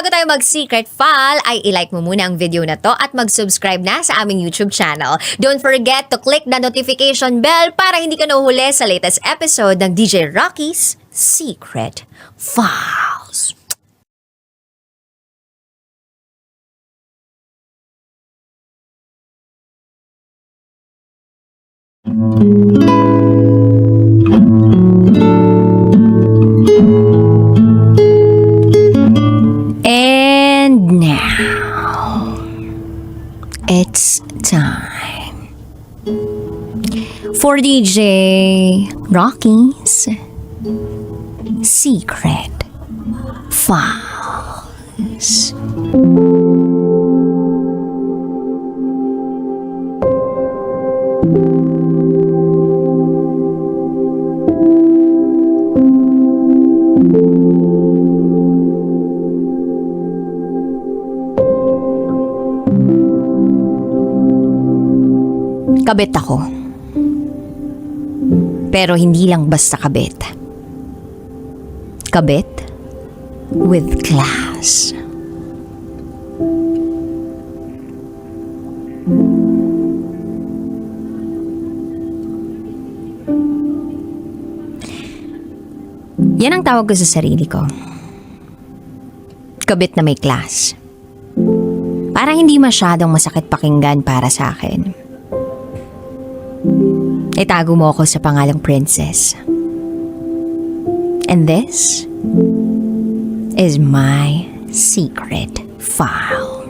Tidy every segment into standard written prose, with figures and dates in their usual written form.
bago tayo mag-secret file, ay ilike mo muna ang video na to at mag-subscribe na sa aming YouTube channel. Don't forget to click the notification bell para hindi ka nahuhuli sa latest episode ng DJ Rocky's Secret Files. And now, it's time for DJ Rocky's Secret Files. Kabit ako. Pero hindi lang basta kabit. Kabit with class. Yan ang tawag ko sa sarili ko. Kabit na may class. Para hindi masyadong masakit pakinggan para sa akin. Itago mo ako sa pangalang Princess. And this is my secret file.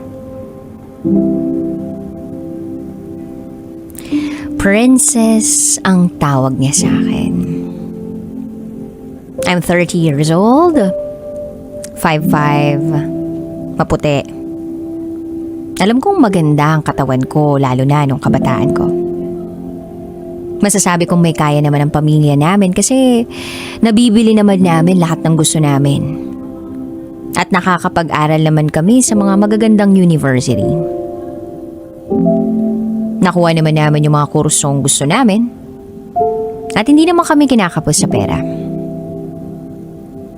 Princess ang tawag niya sa akin. I'm 30 years old, 5'5", maputi. Alam kong maganda ang katawan ko, lalo na nung kabataan ko. Masasabi kong may kaya naman ang pamilya namin kasi nabibili naman namin lahat ng gusto namin. At nakakapag-aral naman kami sa mga magagandang university. Nakuha naman namin yung mga kursong gusto namin. At hindi naman kami kinakapos sa pera.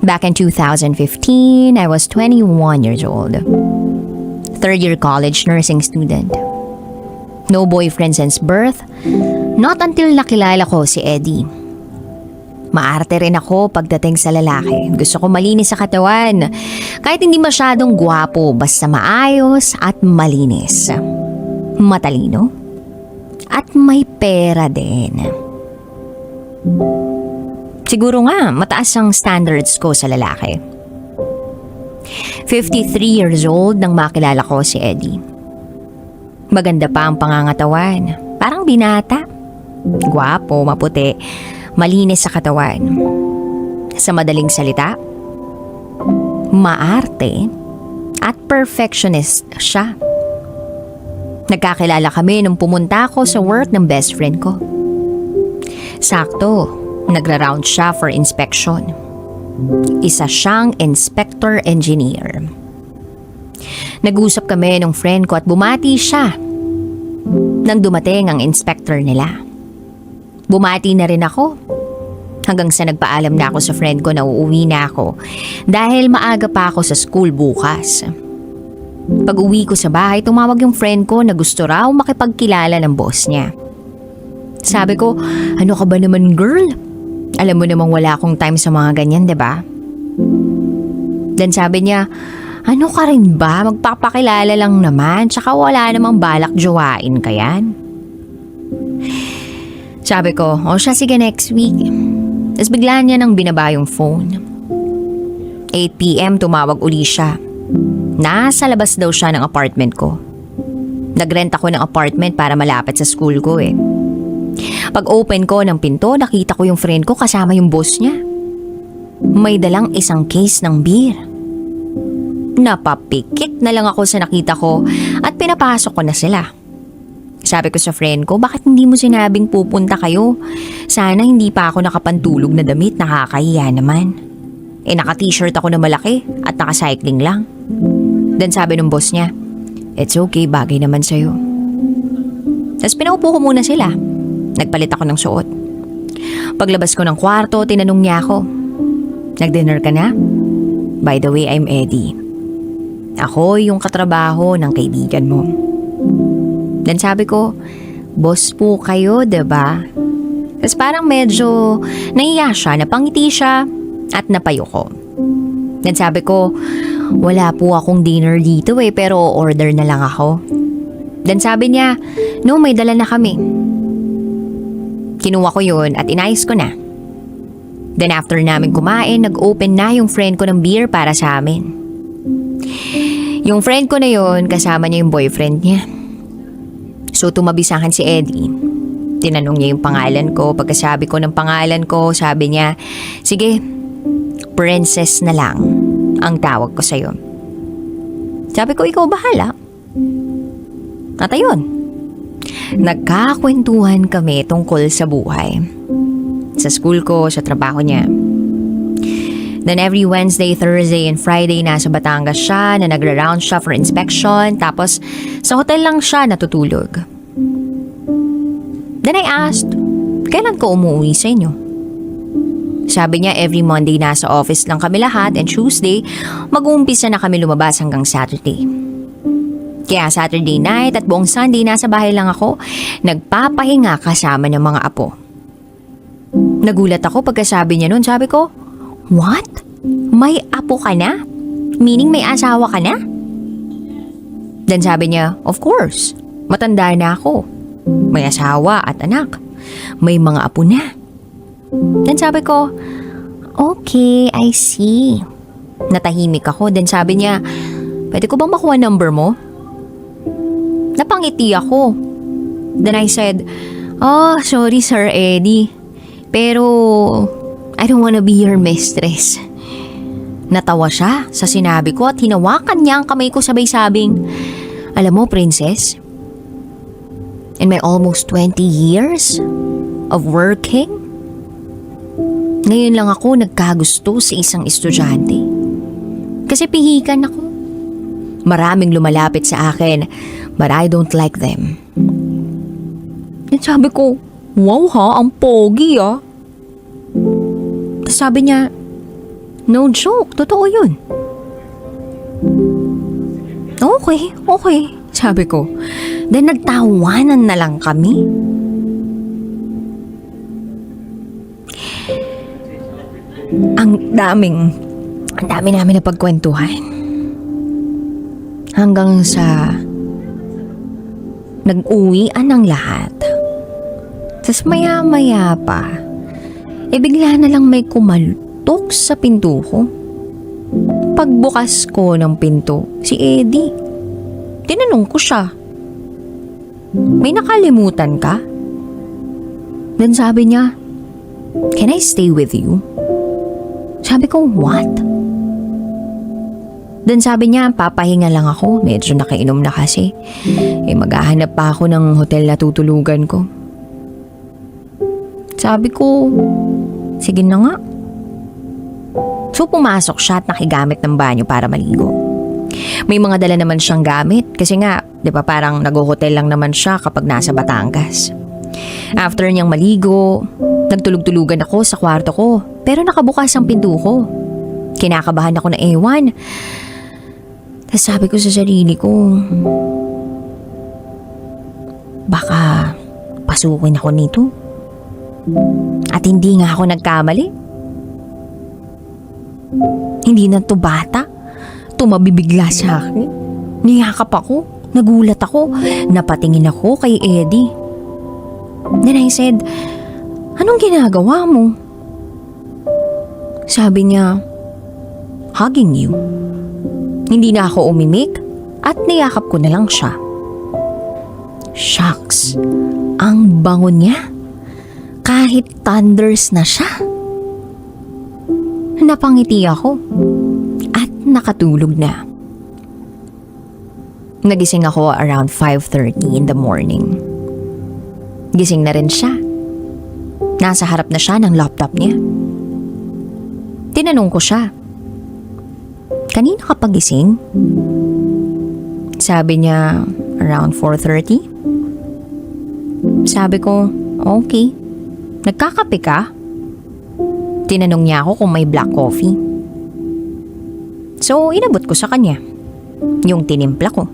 Back in 2015, I was 21 years old. Third-year college nursing student. No boyfriend since birth. Not until nakilala ko si Eddie. Maarte rin ako pagdating sa lalaki. Gusto ko malinis sa katawan. Kahit hindi masyadong gwapo, basta maayos at malinis. Matalino. At may pera din. Siguro nga, mataas ang standards ko sa lalaki. 53 years old nang makilala ko si Eddie. Maganda pa ang pangangatawan. Parang binata. Gwapo, maputi, malinis sa katawan. Sa madaling salita, maarte at perfectionist siya. Nagkakilala kami nung pumunta ako sa work ng best friend ko. Sakto, nagra-round siya for inspection. Isa siyang inspector engineer. Nag-usap kami nung friend ko at bumati siya nang dumating ang inspector nila. Bumati na rin ako hanggang sa nagpaalam na ako sa friend ko na uuwi na ako dahil maaga pa ako sa school bukas. Pag uwi ko sa bahay, tumawag yung friend ko na gusto raw makipagkilala ng boss niya. Sabi ko, ano ka ba naman girl? Alam mo namang wala akong time sa mga ganyan, diba? Then sabi niya, ano ka rin ba? Magpapakilala lang naman, tsaka wala namang balak jowain ka yan. Sabi ko, o siya sige next week. Tapos bigla niya nang binaba yung phone. 8 PM tumawag uli siya. Nasa labas daw siya ng apartment ko. Nagrent ako ng apartment para malapit sa school ko eh. Pag open ko ng pinto, nakita ko yung friend ko kasama yung boss niya. May dalang isang case ng beer. Napapikit na lang ako sa nakita ko at pinapasok ko na sila. Sabi ko sa friend ko, bakit hindi mo sinabing pupunta kayo? Sana hindi pa ako nakapantulog na damit, nakakahiya naman. Naka-t-shirt ako na malaki at naka-cycling lang. Then sabi ng boss niya, it's okay, bagay naman sa'yo. Tapos pinaupo ko muna sila. Nagpalit ako ng suot. Paglabas ko ng kwarto, tinanong niya ako, nag-dinner ka na? By the way, I'm Eddie. Ako yung katrabaho ng kaibigan mo. Then sabi ko, boss po kayo, diba? Tapos parang medyo nahiya siya, napangiti siya at napayo ko. Then sabi ko, wala po akong dinner dito pero order na lang ako. Then sabi niya, no, may dala na kami. Kinuha ko yun at inayos ko na. Then after namin kumain, nag-open na yung friend ko ng beer para sa amin. Yung friend ko na yun, kasama niya yung boyfriend niya. So tumabi sa akin si Eddie. Tinanong niya yung pangalan ko. Pagkasabi ko ng pangalan ko, sabi niya, sige, princess na lang ang tawag ko sa'yo. Sabi ko, ikaw bahala. At ayun, nagkakwentuhan kami tungkol sa buhay. Sa school ko, sa trabaho niya. Then every Wednesday, Thursday, and Friday nasa Batangas siya na nagra-round siya for inspection. Tapos sa hotel lang siya natutulog. Then I asked, kailan ko umuwi sa inyo? Sabi niya every Monday nasa office lang kami lahat and Tuesday mag-uumpisa na kami lumabas hanggang Saturday. Kaya Saturday night at buong Sunday nasa bahay lang ako, nagpapahinga kasama ng mga apo. Nagulat ako pagkasabi niya nun. Sabi ko, what? May apo ka na? Meaning may asawa ka na? Then sabi niya, of course, matanda na ako. May asawa at anak. May mga apo na. Then sabi ko, okay, I see. Natahimik ako. Then sabi niya, pwede ko bang makuha number mo? Napangiti ako. Then I said, oh, sorry Sir Eddie. Pero, I don't wanna be your mistress. Natawa siya sa sinabi ko at hinawakan niya ang kamay ko sabay sabing, alam mo, princess, in my almost 20 years of working, ngayon lang ako nagkagusto sa isang estudyante. Kasi pihikan ako. Maraming lumalapit sa akin, but I don't like them. At sabi ko, wow ha, ang pogi ah. Tapos sabi niya, no joke, totoo yun. Okay, sabi ko. Then nagtawanan na lang kami. Ang dami namin na pagkwentuhan. Hanggang sa nag-uwian ng lahat. Tapos maya-maya pa, bigla na lang may kumaltok sa pinto ko. Pagbukas ko ng pinto, si Eddie. Tinanong ko siya, may nakalimutan ka? Then sabi niya, can I stay with you? Sabi ko, what? Then sabi niya, papahinga lang ako. Medyo nakainom na kasi. Maghahanap pa ako ng hotel na tutulugan ko. Sabi ko, sige na nga. So pumasok siya at nakigamit ng banyo para maligo. May mga dala naman siyang gamit kasi nga, di ba parang nag-hotel lang naman siya kapag nasa Batangas. After niyang maligo, nagtulog-tulugan ako sa kwarto ko pero nakabukas ang pinto ko. Kinakabahan ako na ewan. Tapos sabi ko sa sarili ko, baka pasukin ako nito. At hindi nga ako nagkamali. Hindi na to bata. Tumabibigla sa akin. Niyakap ako. Nagulat ako. Napatingin ako kay Eddie. Then I said, anong ginagawa mo? Sabi niya, hugging you. Hindi na ako umimik at niyakap ko na lang siya. Shucks, ang bango niya. Kahit thunders na siya. Napangiti ako at nakatulog na. Nagising ako around 5:30 in the morning. Gising na rin siya. Nasa harap na siya ng laptop niya. Tinanong ko siya, kanina ka pagising? Sabi niya, around 4:30. Sabi ko, okay. Nagkakape ka? Tinanong niya ako kung may black coffee. So, inabot ko sa kanya. yung tinimpla ko.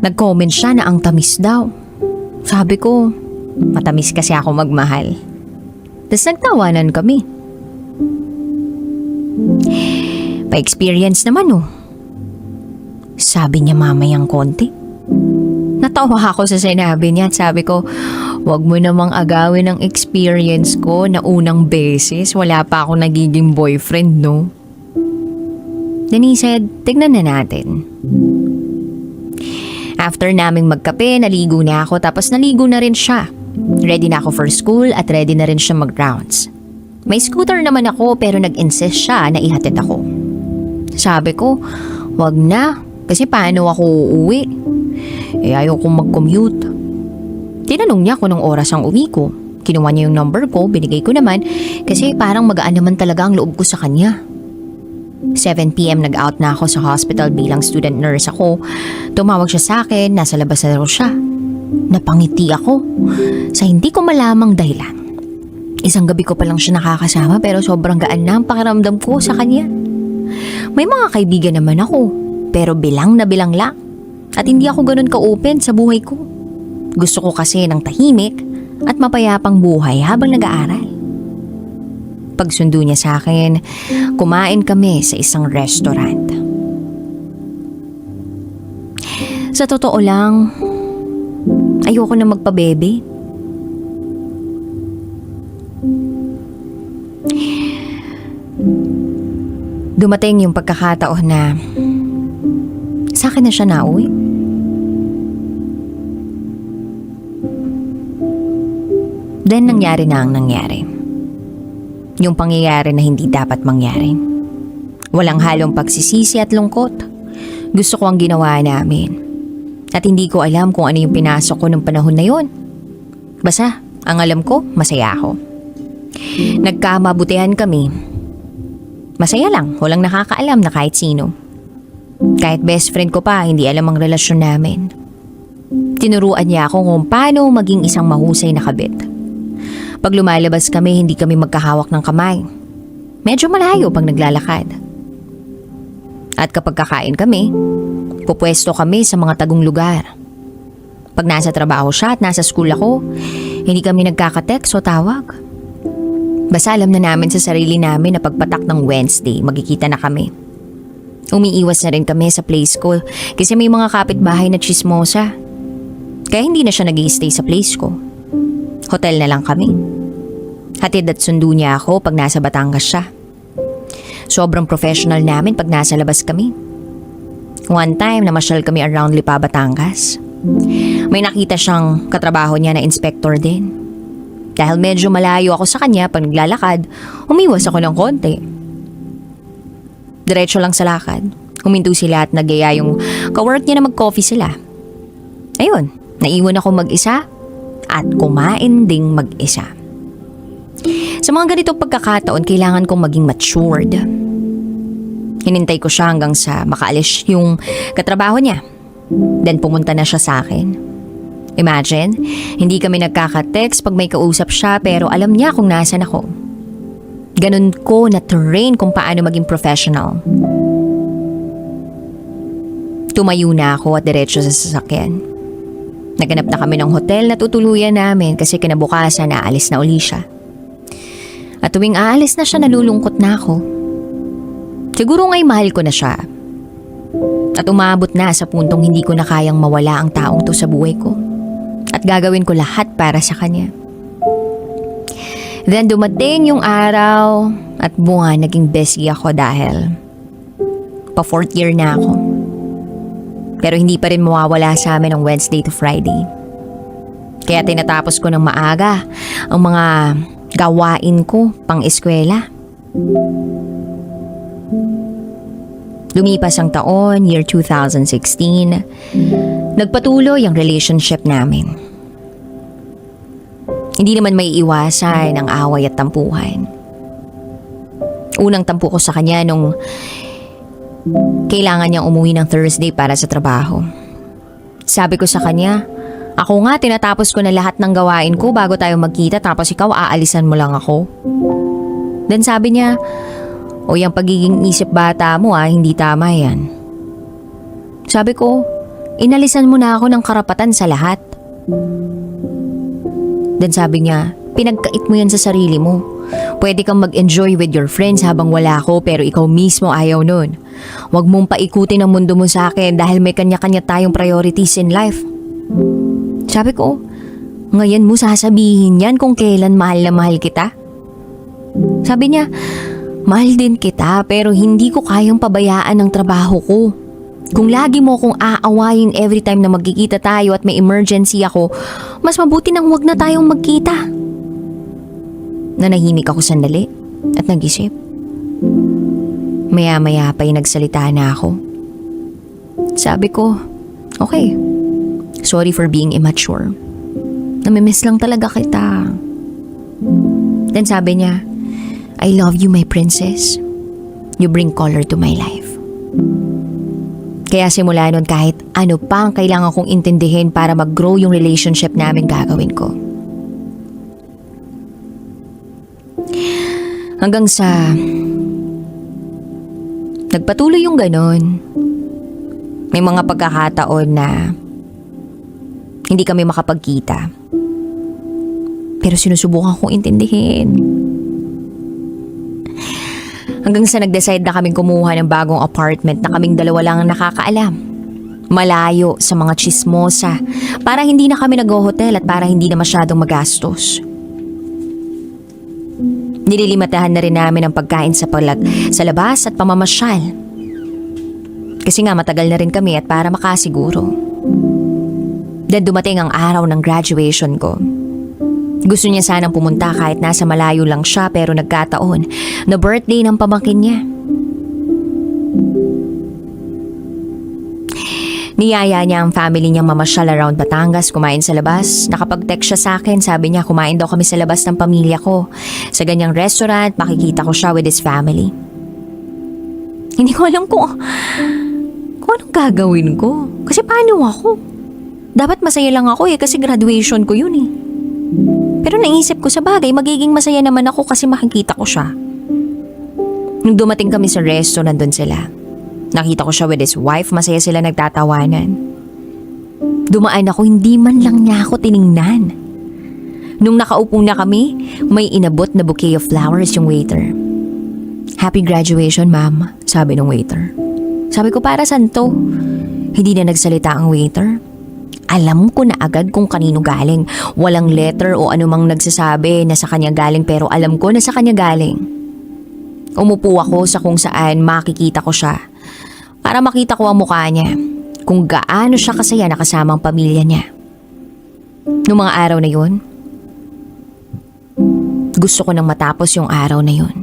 Nag-comment siya na ang tamis daw. Sabi ko, matamis kasi ako magmahal. Tapos nagtawanan kami. Pa-experience naman oh. Sabi niya mamayang konti. Natawa ako sa sinabi niya at sabi ko, wag mo namang agawin ang experience ko na unang beses. Wala pa ako nagiging boyfriend, no? Then he said, tignan na natin. After naming magkape, naligo na ako tapos naligo na rin siya. Ready na ako for school at ready na rin siya mag-rounds. May scooter naman ako pero nag-insist siya na ihatid ako. Sabi ko, wag na kasi paano ako uuwi? Ayaw kong mag-commute. Tinanong niya kung anong oras ang uwi ko. Kinuha niya yung number ko, binigay ko naman kasi parang magaan naman talaga ang loob ko sa kanya. 7 PM nag-out na ako sa hospital bilang student nurse ako. Tumawag siya sa akin, nasa labas na raw siya. Napangiti ako sa hindi ko malamang dahilan. Isang gabi ko pa lang siya nakakasama pero sobrang gaan na ang pakiramdam ko sa kanya. May mga kaibigan naman ako pero bilang na bilang lang. At hindi ako ganun ka-open sa buhay ko. Gusto ko kasi ng tahimik at mapayapang buhay habang nag-aaral. Pagsundo niya sa akin, kumain kami sa isang restaurant. Sa totoo lang, ayoko na magpabebe. Dumating yung pagkakataon na sa akin na siya nauwi. Then nangyari na ang nangyari. Yung pangyayari na hindi dapat mangyari. Walang halong pagsisisi at lungkot. Gusto ko ang ginawa namin. At hindi ko alam kung ano yung pinasok ko nung panahon na yun. Basta, ang alam ko, masaya ako. Nagkamabutihan kami. Masaya lang, walang nakakaalam na kahit sino. Kahit best friend ko pa, hindi alam ang relasyon namin. Tinuruan niya ako kung paano maging isang mahusay na kabit. Pag lumalabas kami, hindi kami magkahawak ng kamay. Medyo malayo pag naglalakad. At kapag kakain kami, pupwesto kami sa mga tagong lugar. Pag nasa trabaho siya at nasa school ako, hindi kami nagkakatext o tawag. Basta alam na namin sa sarili namin na pagpatak ng Wednesday, magkikita na kami. Umiiwas na rin kami sa place ko kasi may mga kapitbahay na chismosa. Kaya hindi na siya nag-i-stay sa place ko. Hotel na lang kami. Hatid at sundo niya ako pag nasa Batangas siya. Sobrang professional namin pag nasa labas kami. One time, namasyal kami around Lipa, Batangas. May nakita siyang katrabaho niya na inspector din. Dahil medyo malayo ako sa kanya pag naglalakad, umiwas ako ng konti. Diretso lang sa lakad. Huminto sila at nagyaya yung kawork niya na mag-coffee sila. Ayun, naiwan ako mag-isa at kumain ding mag-isa. Sa mga ganitong pagkakataon, kailangan kong maging matured. Hinintay ko siya hanggang sa makaalis yung katrabaho niya. Then pumunta na siya sa akin. Imagine, hindi kami nagkaka-text pag may kausap siya pero alam niya kung nasan ako. Ganun ko na-train kung paano maging professional. Tumayo na ako at diretso sa sasakyan. Naganap na kami ng hotel na tutuluyan namin kasi kinabukasan aalis na uli siya. At tuwing aalis na siya, nalulungkot na ako. Siguro nga'y mahal ko na siya. At umabot na sa puntong hindi ko na kayang mawala ang taong to sa buhay ko. At gagawin ko lahat para sa kanya. Then dumating yung araw at bunga naging bestie ako dahil pa 4th year na ako. Pero hindi pa rin mawawala sa amin ang Wednesday to Friday. Kaya tinatapos ko ng maaga ang mga gawain ko pang eskwela. Lumipas ang taon, year 2016. Nagpatuloy ang relationship namin. Hindi naman may iwasan ang away at tampuhan. Unang tampo ko sa kanya nung kailangan niyang umuwi ng Thursday para sa trabaho. Sabi ko sa kanya, ako nga tinatapos ko na lahat ng gawain ko bago tayo magkita tapos ikaw aalisan mo lang ako. Then sabi niya, O yung pagiging isip bata mo hindi tama yan. Sabi ko, inalisan mo na ako ng karapatan sa lahat. Then sabi niya, pinagkait mo yan sa sarili mo. Pwede kang mag-enjoy with your friends habang wala ako pero ikaw mismo ayaw nun. Huwag mong paikutin ang mundo mo sa akin dahil may kanya-kanya tayong priorities in life. Sabi ko, ngayon mo sasabihin yan kung kailan mahal na mahal kita? Sabi niya, mahal din kita pero hindi ko kayang pabayaan ang trabaho ko. Kung lagi mo akong aawayin every time na magkikita tayo at may emergency ako, mas mabuti nang wag na tayong magkita. Nanahimik ako sandali at nag-isip. Maya-maya pa'y nagsalita na ako. Sabi ko, okay, sorry for being immature. Namimiss lang talaga kita. Then sabi niya, I love you, my princess. You bring color to my life. Kaya simula nun kahit ano pa ang kailangan kong intindihin para mag-grow yung relationship namin gagawin ko. Hanggang sa nagpatuloy yung ganon. May mga pagkakataon na hindi kami makapagkita. Pero sinusubukan kong intindihin. Hanggang sa nag-decide na kaming kumuha ng bagong apartment na kaming dalawa lang ang nakakaalam. Malayo sa mga chismosa para hindi na kami nag-hotel at para hindi na masyadong magastos. Nililimatahan na rin namin ang pagkain sa labas at pamamasyal. Kasi nga matagal na rin kami at para makasiguro. Then dumating ang araw ng graduation ko. Gusto niya sanang pumunta kahit nasa malayo lang siya pero nagkataon na birthday ng pamangkin niya. Niyaya niya ang family niyang mamasyal around Batangas, kumain sa labas. Nakapag-text siya sa akin, sabi niya kumain daw kami sa labas ng pamilya ko. Sa ganyang restaurant, makikita ko siya with his family. Hindi ko alam kung anong gagawin ko. Kasi paano ako? Dapat masaya lang ako kasi graduation ko yun Pero naisip ko sa bagay, magiging masaya naman ako kasi makikita ko siya. Nung dumating kami sa resto, nandun sila. Nakita ko siya with his wife, masaya sila nagtatawanan. Dumaan ako, hindi man lang niya ako tiningnan. Nung nakaupo na kami, may inabot na bouquet of flowers yung waiter. Happy graduation, ma'am, sabi ng waiter. Sabi ko, para saan to? Hindi na nagsalita ang waiter. Alam ko na agad kung kanino galing. Walang letter o anumang nagsasabi na sa kanya galing pero alam ko na sa kanya galing. Umupo ako sa kung saan makikita ko siya para makita ko ang mukha niya, kung gaano siya kasaya na kasama ang pamilya niya. Noong mga araw na yun, gusto ko nang matapos yung araw na yun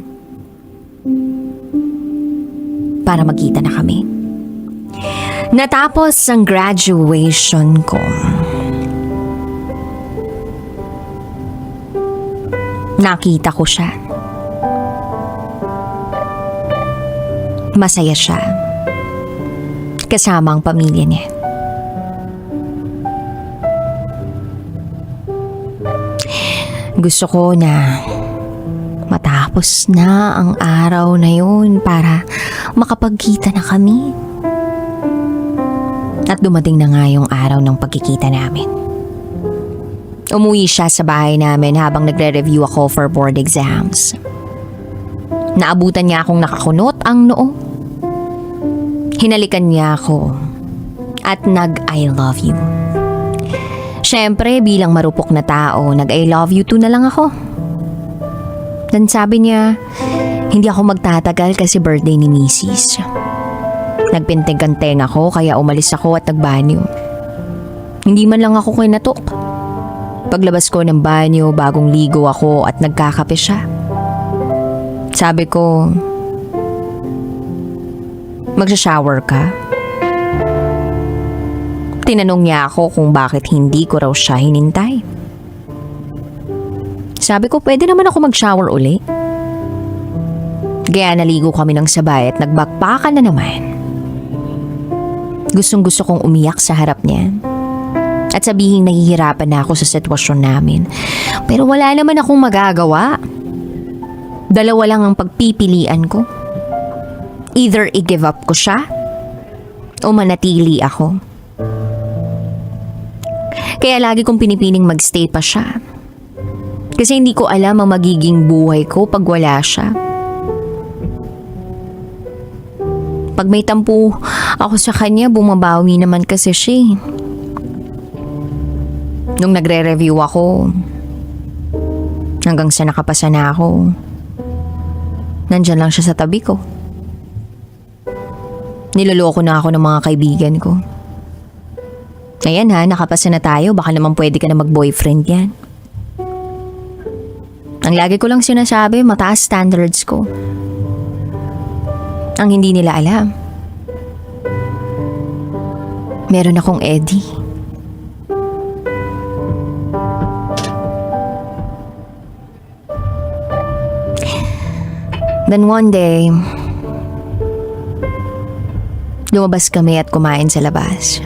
para magkita na kami. Natapos ang graduation ko. Nakita ko siya. Masaya siya. Kasama ang pamilya niya. Gusto ko na matapos na ang araw na yun para makapagkita na kami. At dumating na nga yung araw ng pagkikita namin. Umuwi siya sa bahay namin habang nagre-review ako for board exams. Naabutan niya akong nakakunot ang noo. Hinalikan niya ako at nag-I love you. Siyempre, bilang marupok na tao, nag-I love you too na lang ako. Then sabi niya, hindi ako magtatagal kasi birthday ni Mrs. Nagpintig-kanteng ako kaya umalis ako at nagbanyo. Hindi man lang ako kinatok. Paglabas ko ng banyo, bagong ligo ako at nagkakape siya. Sabi ko, magsha-shower ka? Tinanong niya ako kung bakit hindi ko raw siya hinintay. Sabi ko, pwede naman ako mag-shower uli. Kaya naligo kami ng sabay at nagbakbakan na naman. Gustong gusto kong umiyak sa harap niya. At sabihing nahihirapan na ako sa sitwasyon namin. Pero wala naman akong magagawa. Dalawa lang ang pagpipilian ko. Either i-give up ko siya o manatili ako. Kaya lagi kong pinipiling magstay pa siya. Kasi hindi ko alam ang magiging buhay ko pag wala siya. Pag may tampo ako sa kanya, bumabawi naman kasi siya. Nung nagre-review ako, hanggang sa nakapasa na ako, nandyan lang siya sa tabi ko. Niloloko na ako ng mga kaibigan ko. Ayan ha, nakapasa na tayo, baka naman pwede ka na mag-boyfriend yan. Ang lagi ko lang sinasabi, mataas standards ko. Ang hindi nila alam, meron akong Eddie. Then one day, lumabas kami at kumain sa labas.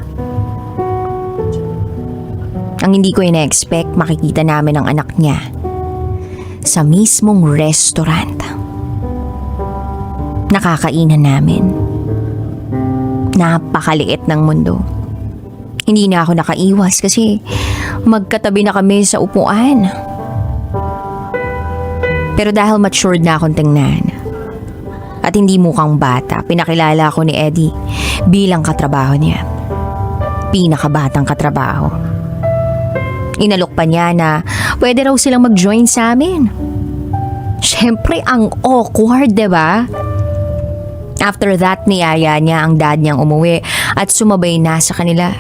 Ang hindi ko ina-expect, makikita namin ang anak niya sa mismong restaurant. Nakakainan namin. Napakaliit ng mundo. Hindi na ako nakaiwas kasi magkatabi na kami sa upuan. Pero dahil matured na akong tingnan at hindi mukhang bata, pinakilala ako ni Eddie bilang katrabaho niya. Pinakabatang katrabaho. Inalok pa niya na pwede raw silang mag-join sa amin. Siyempre, ang awkward, diba? After that, niyaya niya ang dad niyang umuwi at sumabay na sa kanila.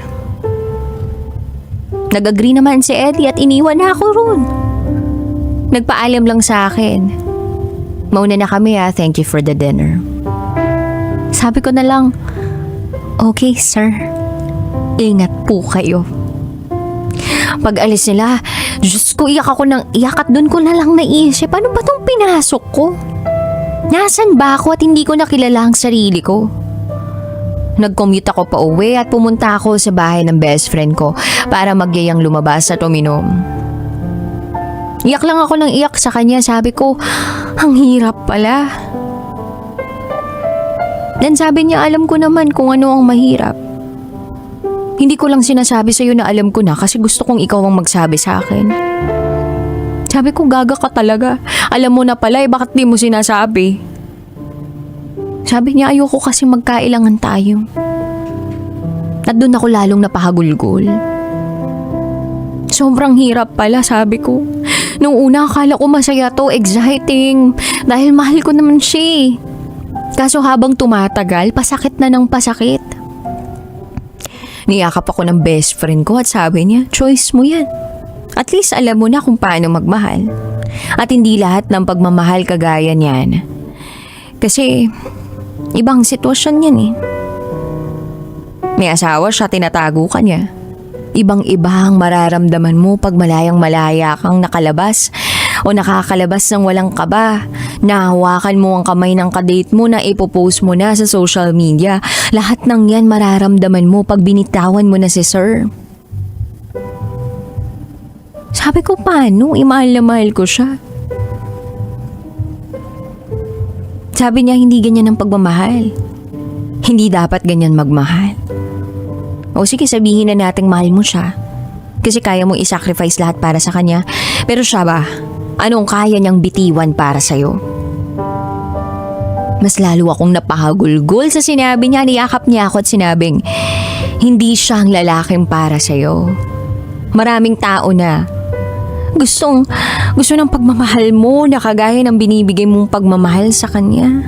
Nag-agree naman si Eddie at iniwan na ako roon. Nagpaalam lang sa akin. Mauna na kami thank you for the dinner. Sabi ko na lang, okay sir, ingat po kayo. Pag alis nila, Diyos ko, iyak ako ng iyak at doon ko na lang naisip, ano ba tong pinasok ko? Nasaan ba ako at hindi ko nakilala ang sarili ko? Nag-commute ako pa uwi at pumunta ako sa bahay ng best friend ko para magyayang lumabas at uminom. Iyak lang ako ng iyak sa kanya, sabi ko, ang hirap pala. Then sabi niya, alam ko naman kung ano ang mahirap. Hindi ko lang sinasabi sa'yo na alam ko na kasi gusto kong ikaw ang magsabi sa akin. Sabi ko, gaga ka talaga. Alam mo na pala bakit di mo sinasabi? Sabi niya, ayoko kasi magkailangan tayo. At doon ako lalong napahagulgol. Sobrang hirap pala, sabi ko. Nung una akala ko masaya to, exciting. Dahil mahal ko naman siya. Kaso habang tumatagal, pasakit na ng pasakit. Niyakap ako ng best friend ko at sabi niya, choice mo yan. At least alam mo na kung paano magmahal. At hindi lahat ng pagmamahal kagaya niyan. Kasi ibang sitwasyon yan May asawa siya, tinatago ka niya. Ibang-iba ang mararamdaman mo pag malayang-malaya kang nakalabas o nakakalabas ng walang kaba. Nahawakan mo ang kamay ng kadate mo na ipopost mo na sa social media. Lahat ng yan mararamdaman mo pag binitawan mo na si sir. Sabi ko, paano? Imahal na mahal ko siya. Sabi niya, hindi ganyan ang pagmamahal. Hindi dapat ganyan magmahal. O sige, sabihin na nating mahal mo siya. Kasi kaya mong isacrifice lahat para sa kanya. Pero siya ba? Anong kaya niyang bitiwan para sa'yo? Mas lalo akong napahagulgol sa sinabi niya. Niyakap niya ako at sinabing, hindi siya ang lalaking para sa'yo. Maraming tao na gusto ng pagmamahal mo na kagaya ng binibigay mong pagmamahal sa kanya.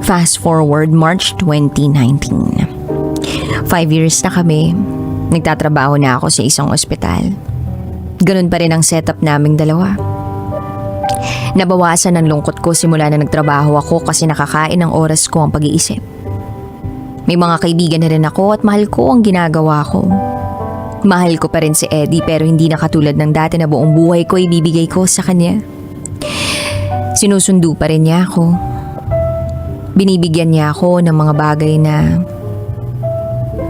Fast forward March 2019. 5 years na kami. Nagtatrabaho na ako sa isang ospital. Ganun pa rin ang setup naming dalawa. Nabawasan ang lungkot ko simula na nagtrabaho ako kasi nakakain ng oras ko ang pag-iisip. May mga kaibigan na rin ako at mahal ko ang ginagawa ko. Mahal ko pa rin si Eddie pero hindi na katulad ng dati na buong buhay ko ibibigay ko sa kanya. Sinusundo pa rin niya ako. Binibigyan niya ako ng mga bagay na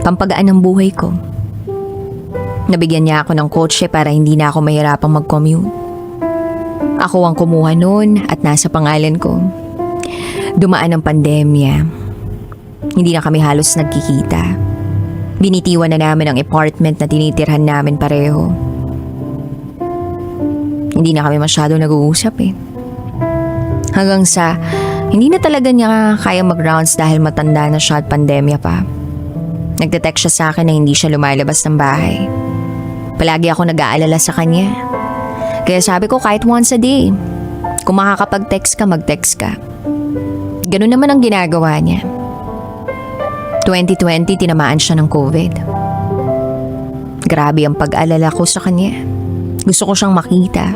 pampagaan ng buhay ko. Nabigyan niya ako ng kotse para hindi na ako mahirapang mag-commute. Ako ang kumuha nun at nasa pangalan ko. Dumaan ang pandemya. Hindi na kami halos nagkikita. Binitiwan na namin ang apartment na tinitirhan namin pareho. Hindi na kami masyado nag-uusap eh. Hanggang sa hindi na talaga niya kaya mag-rounds dahil matanda na siya at pandemya pa. Nagte-text siya sa akin na hindi siya lumalabas ng bahay. Palagi ako nag-aalala sa kanya. Kaya sabi ko kahit once a day, kung makakapag-text ka, mag-text ka. Ganun naman ang ginagawa niya. 2020 tinamaan siya ng COVID. Grabe ang pag-alala ko sa kanya. Gusto ko siyang makita.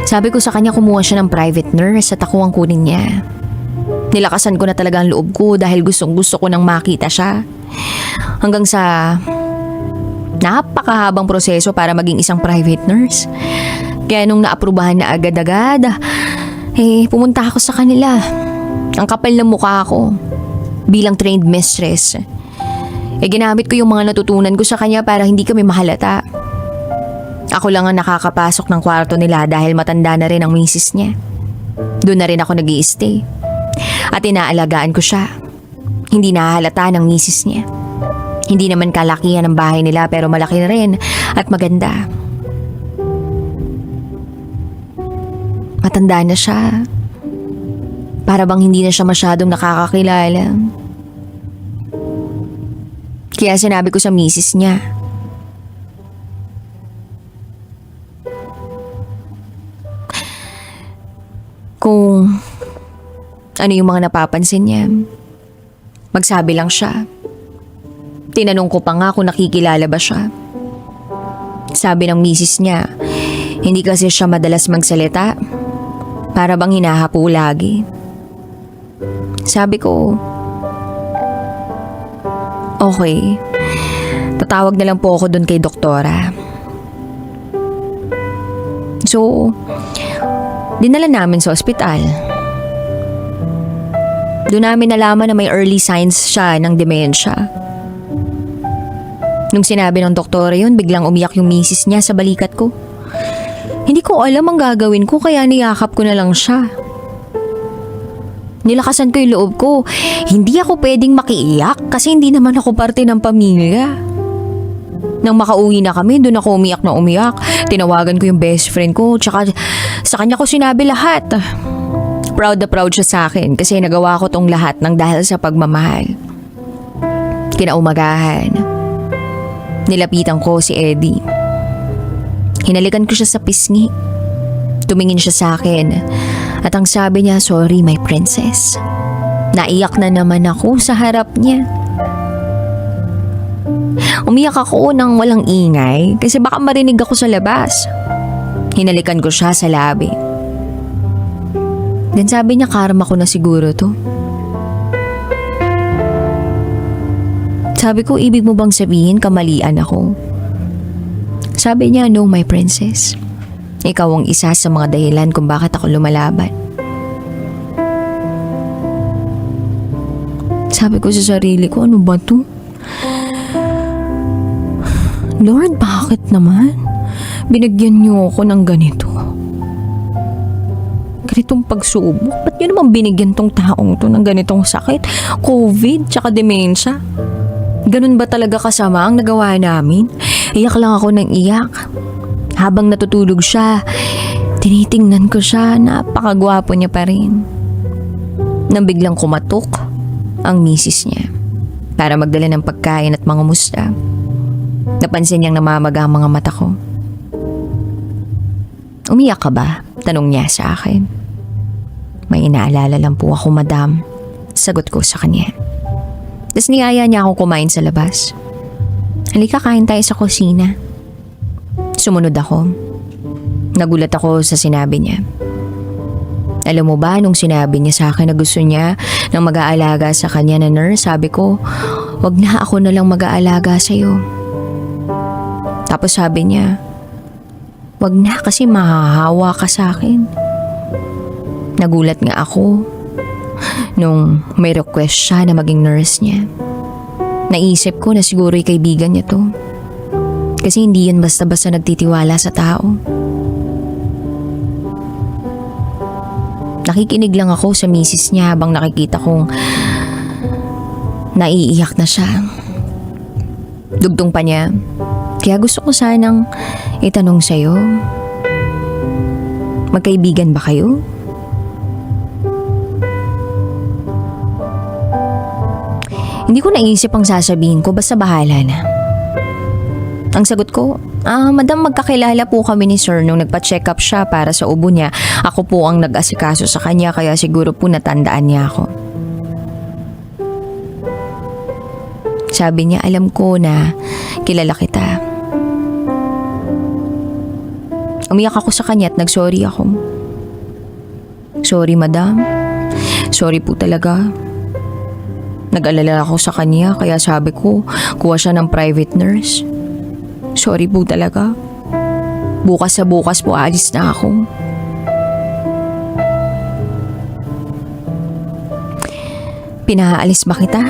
Sabi ko sa kanya kumuha siya ng private nurse at ako ang kunin niya. Nilakasan ko na talaga ang loob ko dahil gustong gusto ko nang makita siya. Hanggang sa napakahabang proseso para maging isang private nurse. Kaya nung naaprubahan na agad-agad, pumunta ako sa kanila. Ang kapal ng mukha ko. Bilang trained mistress. Ginamit ko yung mga natutunan ko sa kanya para hindi kami mahalata. Ako lang ang nakakapasok ng kwarto nila dahil matanda na rin ang misis niya. Doon na rin ako nag-i-stay. At inaalagaan ko siya. Hindi nahalata ng misis niya. Hindi naman kalakihan ang bahay nila pero malaki na rin at maganda. Matanda na siya. Para bang hindi na siya masyadong nakakakilala. Kaya sinabi ko sa misis niya, kung ano yung mga napapansin niya, magsabi lang siya. Tinanong ko pa nga kung nakikilala ba siya. Sabi ng misis niya, hindi kasi siya madalas magsalita. Para bang hinahapo lagi. Sabi ko, okay, tatawag na lang po ako doon kay doktora. So, dinala namin sa ospital. Doon namin nalaman na may early signs siya ng dementia. Nung sinabi ng doktora yun, biglang umiyak yung misis niya sa balikat ko. Hindi ko alam ang gagawin ko kaya niyakap ko na lang siya. Nilakasan ko yung loob ko. Hindi ako pwedeng makiiyak kasi hindi naman ako parte ng pamilya. Nang makauwi na kami, doon ako umiyak na umiyak. Tinawagan ko yung best friend ko, tsaka sa kanya ko sinabi lahat. Proud na proud siya sa akin kasi nagawa ko tong lahat ng dahil sa pagmamahal. Kinaumagahan, nilapitan ko si Eddie. Hinalikan ko siya sa pisngi. Tumingin siya sa akin at ang sabi niya, sorry my princess. Naiyak na naman ako sa harap niya. Umiyak ako nang walang ingay kasi baka marinig ako sa labas. Hinalikan ko siya sa labi. Then sabi niya, karma ko na siguro to. Sabi ko, ibig mo bang sabihin kamalian ako? Sabi niya, no my princess. Ikaw ang isa sa mga dahilan kung bakit ako lumalaban. Sabi ko sa sarili ko, ano ba to? Lord, bakit naman? Binigyan niyo ako ng ganito. Ganitong pagsubok. Ba't niyo naman binigyan tong taong to ng ganitong sakit? COVID, tsaka dementia. Ganun ba talaga kasama ang nagawa namin? Iyak lang ako ng iyak. Habang natutulog siya, tinitingnan ko siya, napakagwapo niya pa rin. Nang biglang kumatok ang misis niya para magdala ng pagkain at mga musta. Napansin niyang namamaga ang mga mata ko. Umiyak ka ba? Tanong niya sa akin. May inaalala lang po ako, madam. Sagot ko sa kanya. Tapos niyaya niya akong kumain sa labas. Halika, kain tayo sa kusina. Sumunod ako. Nagulat ako sa sinabi niya. Alam mo ba, nung sinabi niya sa akin na gusto niya ng mag-aalaga sa kanya na nurse, sabi ko, wag na, ako na lang mag-aalaga sa'yo. Tapos sabi niya, wag na kasi mahahawa ka sa akin. Nagulat nga ako nung may request siya na maging nurse niya. Naisip ko na siguro'y kaibigan niya to. Kasi hindi yan basta-basta nagtitiwala sa tao. Nakikinig lang ako sa misis niya habang nakikita kong naiiyak na siya. Dugtong pa niya, kaya gusto ko sanang itanong sa'yo, magkaibigan ba kayo? Hindi ko naisip ang sasabihin ko, basta bahala na. Ang sagot ko, madam, magkakilala po kami ni sir nung nagpa-check up siya para sa ubo niya. Ako po ang nag-asikaso sa kanya kaya siguro po natandaan niya ako. Sabi niya, alam ko na kilala kita. Umiyak ako sa kanya at nagsorry ako. Sorry madam. Sorry po talaga. Nag-alala ako sa kanya kaya sabi ko, kuha siya ng private nurse. Sorry po talaga. Bukas sa bukas po alis na ako. Pinaalis ba kita?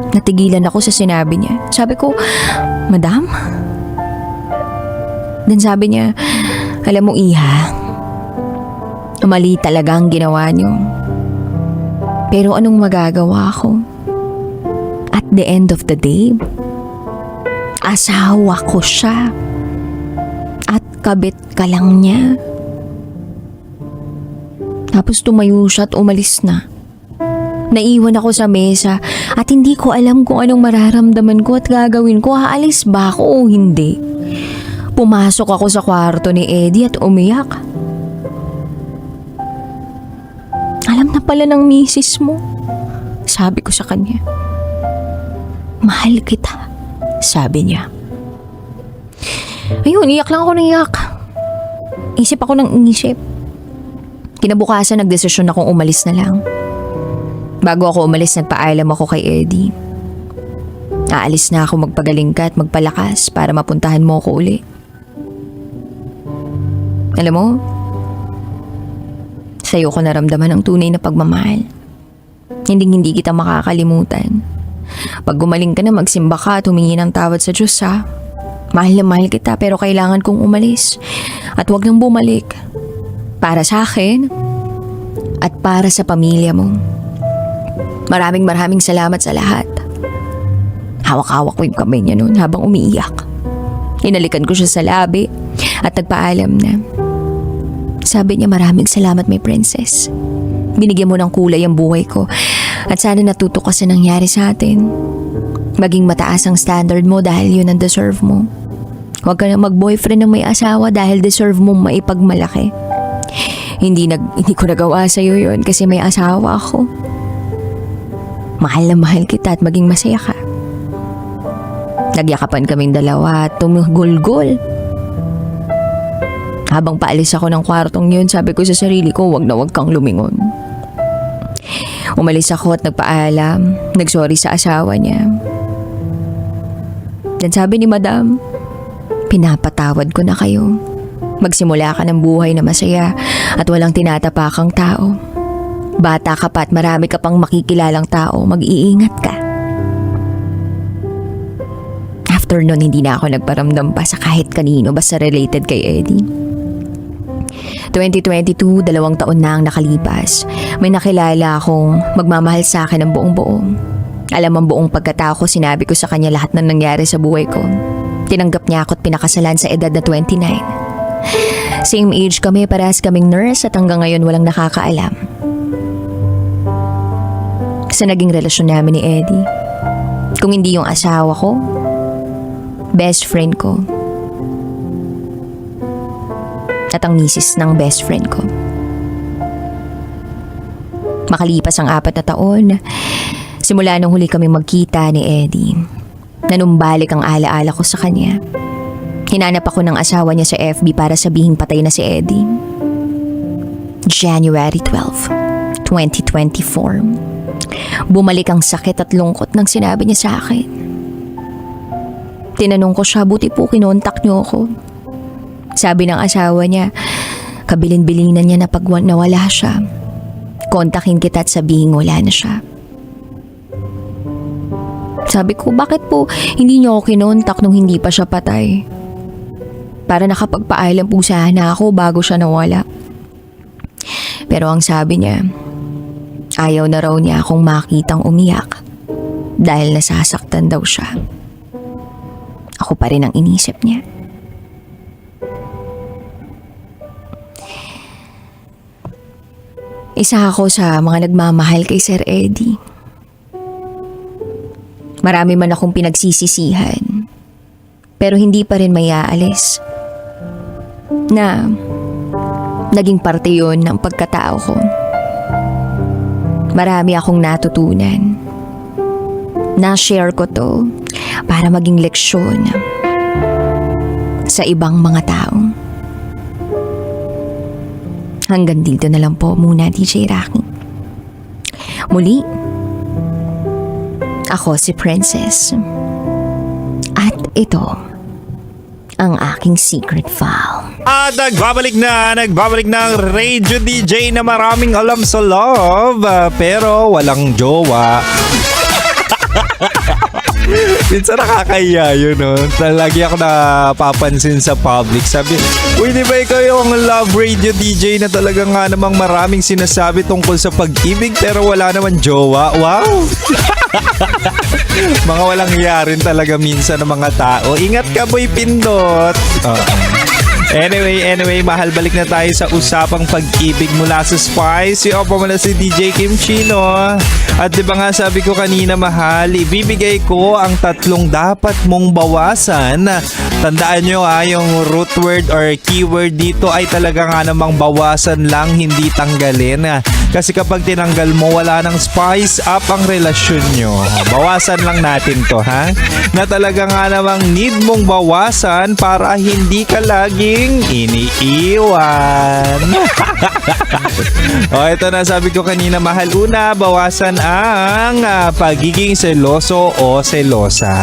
Natigilan ako sa sinabi niya. Sabi ko, madam? Then sabi niya, alam mo Iha, mali talaga ang ginawa niyo. Pero anong magagawa ko? At the end of the day, asawa ko siya. At kabit ka lang niya. Tapos tumayo siya at umalis na. Naiwan ako sa mesa at hindi ko alam kung anong mararamdaman ko at gagawin ko. Aalis ba ako o hindi? Pumasok ako sa kwarto ni Eddie at umiyak. Alam na pala ng misis mo. Sabi ko sa kanya. Mahal kita. Sabi niya. Ayun, iyak lang ako ng iyak. Isip ako ng isip. Kinabukasan nagdesisyon akong umalis na lang. Bago ako umalis, nagpaalam ako kay Eddie. Aalis na ako, magpagaling ka at magpalakas para mapuntahan mo ako uli. Alam mo, sa'yo ko naramdaman ang tunay na pagmamahal. Hindi kita makakalimutan. Pag gumaling ka na, magsimba ka at humingi ng tawad sa Diyos ha. Mahal na mahal kita pero kailangan kong umalis. At huwag nang bumalik. Para sa akin at para sa pamilya mo. Maraming salamat sa lahat. Hawak-hawak ko yung kamay niya noon habang umiiyak. Inalikan ko siya sa labi at nagpaalam na. Sabi niya, maraming salamat my princess. Binigyan mo ng kulay ang buhay ko at sana natuto ka sa nangyari sa atin. Maging mataas ang standard mo dahil yun ang deserve mo. Huwag ka na mag-boyfriend ng may asawa dahil deserve mo maipagmalaki. Hindi ko nagawa sa'yo yun kasi may asawa ako. Mahal na mahal kita at maging masaya ka. Nagyakapan kaming dalawa at tumugulgol. Habang paalis ako ng kwartong yun, sabi ko sa sarili ko, wag kang lumingon. Umalis ako at nagpaalam, nagsorry sa asawa niya. Dan sabi ni madam, pinapatawad ko na kayo. Magsimula ka ng buhay na masaya at walang tinatapakang tao. Bata ka pa at marami ka pang makikilalang tao, mag-iingat ka. After nun, hindi na ako nagparamdam pa sa kahit kanino basta related kay Eddie. 2022, 2 taon na ang nakalipas. May nakilala akong magmamahal sa akin ng buong-buo. Alam ang buong pagkatao ko, sinabi ko sa kanya lahat ng nangyari sa buhay ko. Tinanggap niya ako at pinakasalan sa edad na 29. Same age kami, parehas kaming nurse at hanggang ngayon walang nakakaalam sa naging relasyon namin ni Eddie. Kung hindi yung asawa ko, best friend ko. At ang misis ng best friend ko. Makalipas ang 4 na taon, simula nung huli kami magkita ni Eddie, nanumbalik ang alaala ko sa kanya. Hinanap ako ng asawa niya sa FB para sabihing patay na si Eddie. January 12, 2024. Bumalik ang sakit at lungkot ng sinabi niya sa akin. Tinanong ko siya, buti po kinontak niyo ako. Sabi ng asawa niya, kabilin-bilinan niya na pag nawala siya, kontakin kita at sabihin wala na siya. Sabi ko, bakit po hindi niyo ako kinontak nung hindi pa siya patay? Para nakapagpaalam po sana ako bago siya nawala. Pero ang sabi niya, ayaw na raw niya akong makitang umiyak dahil nasasaktan daw siya. Ako pa rin ang inisip niya. Isa ako sa mga nagmamahal kay Sir Eddie. Marami man akong pinagsisisihan, pero hindi pa rin mayaalis na naging parte yun ng pagkatao ko. Marami akong natutunan. Na-share ko to para maging leksyon sa ibang mga tao. Hanggang dito na lang po muna, DJ Rocky. Muli, ako si Princess. At ito ang aking secret file. At nagbabalik na ang radio DJ na maraming alam sa love, pero walang jowa. Minsan nakakahiya yun, no? Lagi ako napapansin sa public. Sabi, uy, di ba ikaw yung love radio DJ na talaga nga namang maraming sinasabi tungkol sa pag-ibig pero wala naman jowa? Wow! Mga walang hiya rin talaga minsan ng mga tao. Ingat ka, boy Pindot! Anyway, mahal, balik na tayo sa usapang pag-ibig mula sa Spice. Yung pa muna si DJ Kim Chino. At di ba nga sabi ko kanina, mahal, ibibigay ko ang 3 dapat mong bawasan. Tandaan nyo yung root word or keyword dito ay talaga nga namang bawasan lang, hindi tanggalin. Kasi kapag tinanggal mo, wala nang spice up ang relasyon nyo. Bawasan lang natin to, ha? Na talaga nga namang need mong bawasan para hindi ka laging iniiwan. Ito na sabi ko kanina, mahal, una, bawasan ang pagiging seloso o selosa.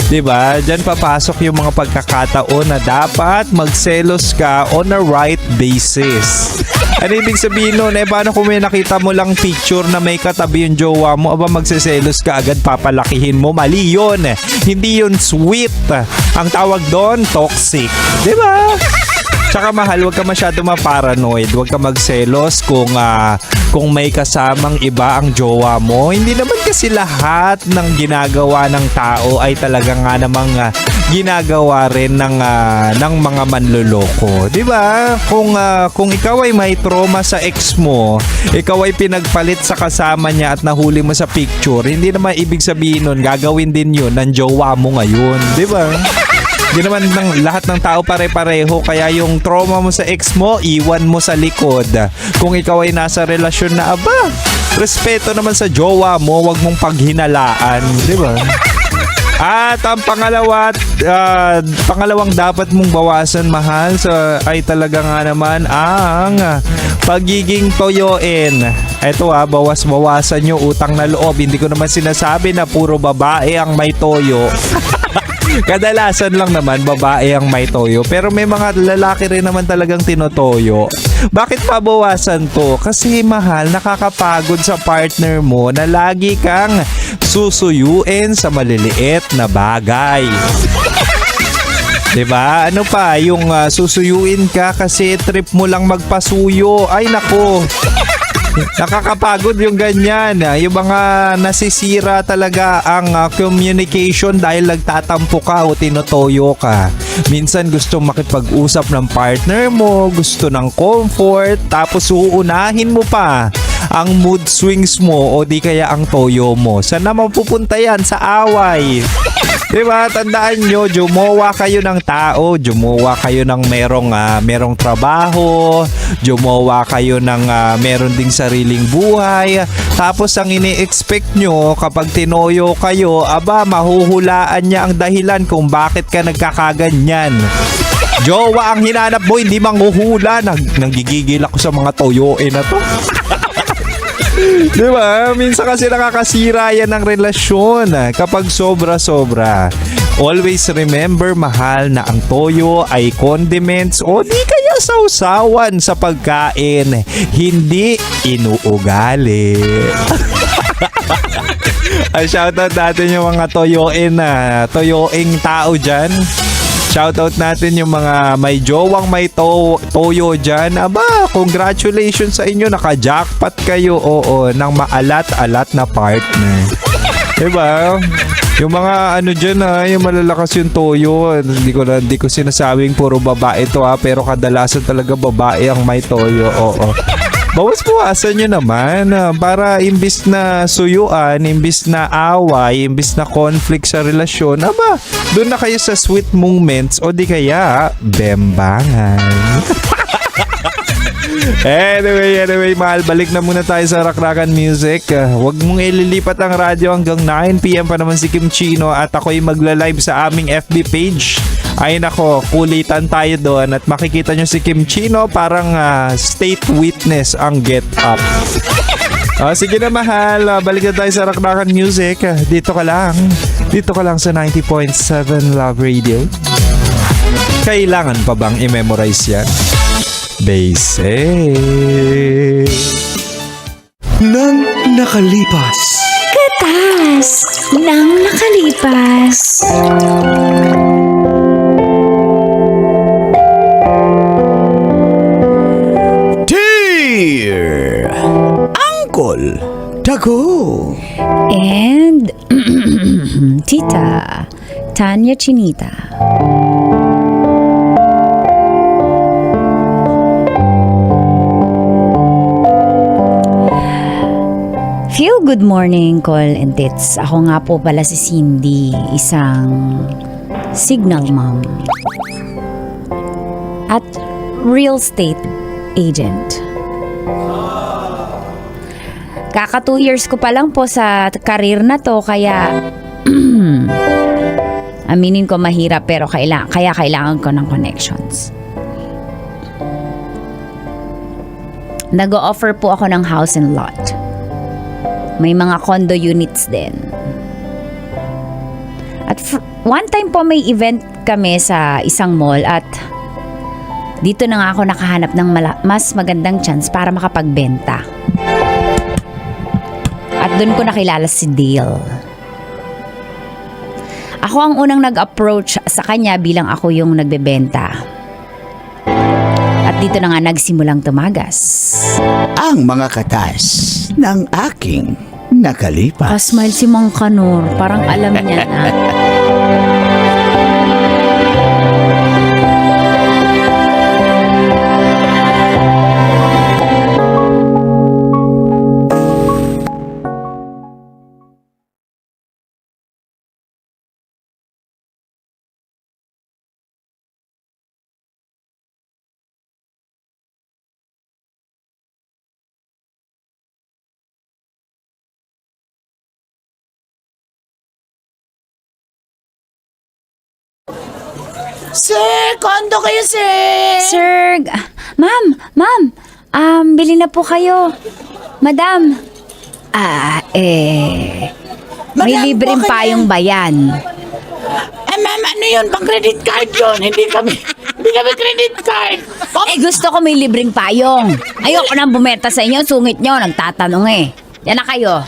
Diba? Diyan papasok yung mga pagkakataon na dapat magselos ka on a right basis. Ano ibig sabihin nun? Paano kung may nakita mo lang picture na may katabi yung jowa mo, aba magseselos ka agad, papalakihin mo? Mali yun. Hindi yun sweet. Ang tawag doon, toxic. Diba? Tsaka mahal, huwag ka masyado ma-paranoid. Huwag ka magselos kung may kasamang iba ang jowa mo. Hindi naman kasi lahat ng ginagawa ng tao ay talaga nga namang ginagawa rin ng mga manloloko. Diba? Kung ikaw ay may trauma sa ex mo, ikaw ay pinagpalit sa kasama niya at nahuli mo sa picture, hindi naman ibig sabihin nun, gagawin din yun ng jowa mo ngayon. Diba? Hindi naman lahat ng tao pare-pareho, kaya yung trauma mo sa ex mo, iwan mo sa likod. Kung ikaw ay nasa relasyon na, respeto naman sa jowa mo, wag mong paghinalaan, di ba? At ang pangalawang dapat mong bawasan, mahal, ay talaga nga naman ang pagiging toyoin. Eto bawas-bawasan nyo utang na loob. Hindi ko naman sinasabi na puro babae ang may toyo. Kadalasan lang naman babae ang may toyo, pero may mga lalaki rin naman talagang tinotoyo. Bakit mabawasan to? Kasi mahal, nakakapagod sa partner mo na lagi kang susuyuin sa maliliit na bagay. Diba? Ano pa? Yung susuyuin ka kasi trip mo lang magpasuyo. Ay nako. Nakakapagod yung ganyan. Yung mga nasisira talaga ang communication dahil nagtatampo ka o tinotoyo ka. Minsan gusto makipag-usap ng partner mo, gusto ng comfort, tapos uunahin mo pa ang mood swings mo o di kaya ang toyo mo. Saan naman pupunta yan? Sa away. Diba? Tandaan nyo, jumowa kayo ng tao, jumowa kayo ng merong trabaho, jumowa kayo ng meron ding sariling buhay. Tapos ang ini-expect nyo kapag tinoyo kayo, mahuhulaan niya ang dahilan kung bakit ka nagkakaganyan. Jowa ang hinanap mo, hindi manghuhula. Nanggigigil ako sa mga toyoin na to. Diba? Minsan kasi nakakasira yan ng relasyon kapag sobra-sobra. Always remember, mahal, na ang toyo ay condiments o di kaya sausawan sa pagkain, hindi inuugali. Ay, shoutout natin yung mga toyoing tao dyan. Shoutout natin yung mga may jowang may toyo dyan. Aba, congratulations sa inyo. Naka-jackpot kayo. Oo, ng maalat-alat na partner. Diba? Yung mga ano dyan yung malalakas yung toyo. Hindi ko sinasabing puro babae to pero kadalasan talaga babae ang may toyo. Oo. Bawas-bawasan nyo naman para imbis na suyuan, imbis na away, imbis na conflict sa relasyon, doon na kayo sa sweet moments o di kaya bembangan. Anyway, mahal, balik na muna tayo sa Rakrakan Music. Huwag mong ililipat ang radyo hanggang 9pm pa naman si Kim Chino at ako'y magla-live sa aming FB page. Ay nako, kulitan tayo doon at makikita nyo si Kim Chino parang state witness ang get up. Sige na mahal, balik na tayo sa Rakrakan Music. Dito ka lang sa 90.7 Love Radio. Kailangan pa bang i-memorize yan? Basic. Nang nakalipas. Katas ng nakalipas. Dear Uncle Dago. And Tita Tanya Chinita. Feel good morning, Col and Tits. Ako nga po pala si Cindy, isang signal mom at real estate agent. Kaka 2 years ko pa lang po sa career na to, kaya aminin ko mahirap pero kaya kailangan ko ng connections. Nag-o-offer po ako ng house and lot. May mga condo units din. At one time po may event kami sa isang mall at dito na nga ako nakahanap ng mas magandang chance para makapagbenta. At doon ko nakilala si Dale. Ako ang unang nag-approach sa kanya bilang ako yung nagbebenta. At dito na nga nagsimulang tumagas. Ang mga katas ng aking nakalipas. Kasmile si Mang Kanor, parang alam niya na. Sir, kondo kayo, sir. Sir, ma'am, bili na po kayo. Madam, may Madam, libreng bakit payong bayan. Ma'am, ano yun? Pang credit card yun. Hindi kami credit card. Gusto ko may libreng payong. Ayoko nang bumenta sa inyo, sungit nyo, nagtatanong Yan na kayo.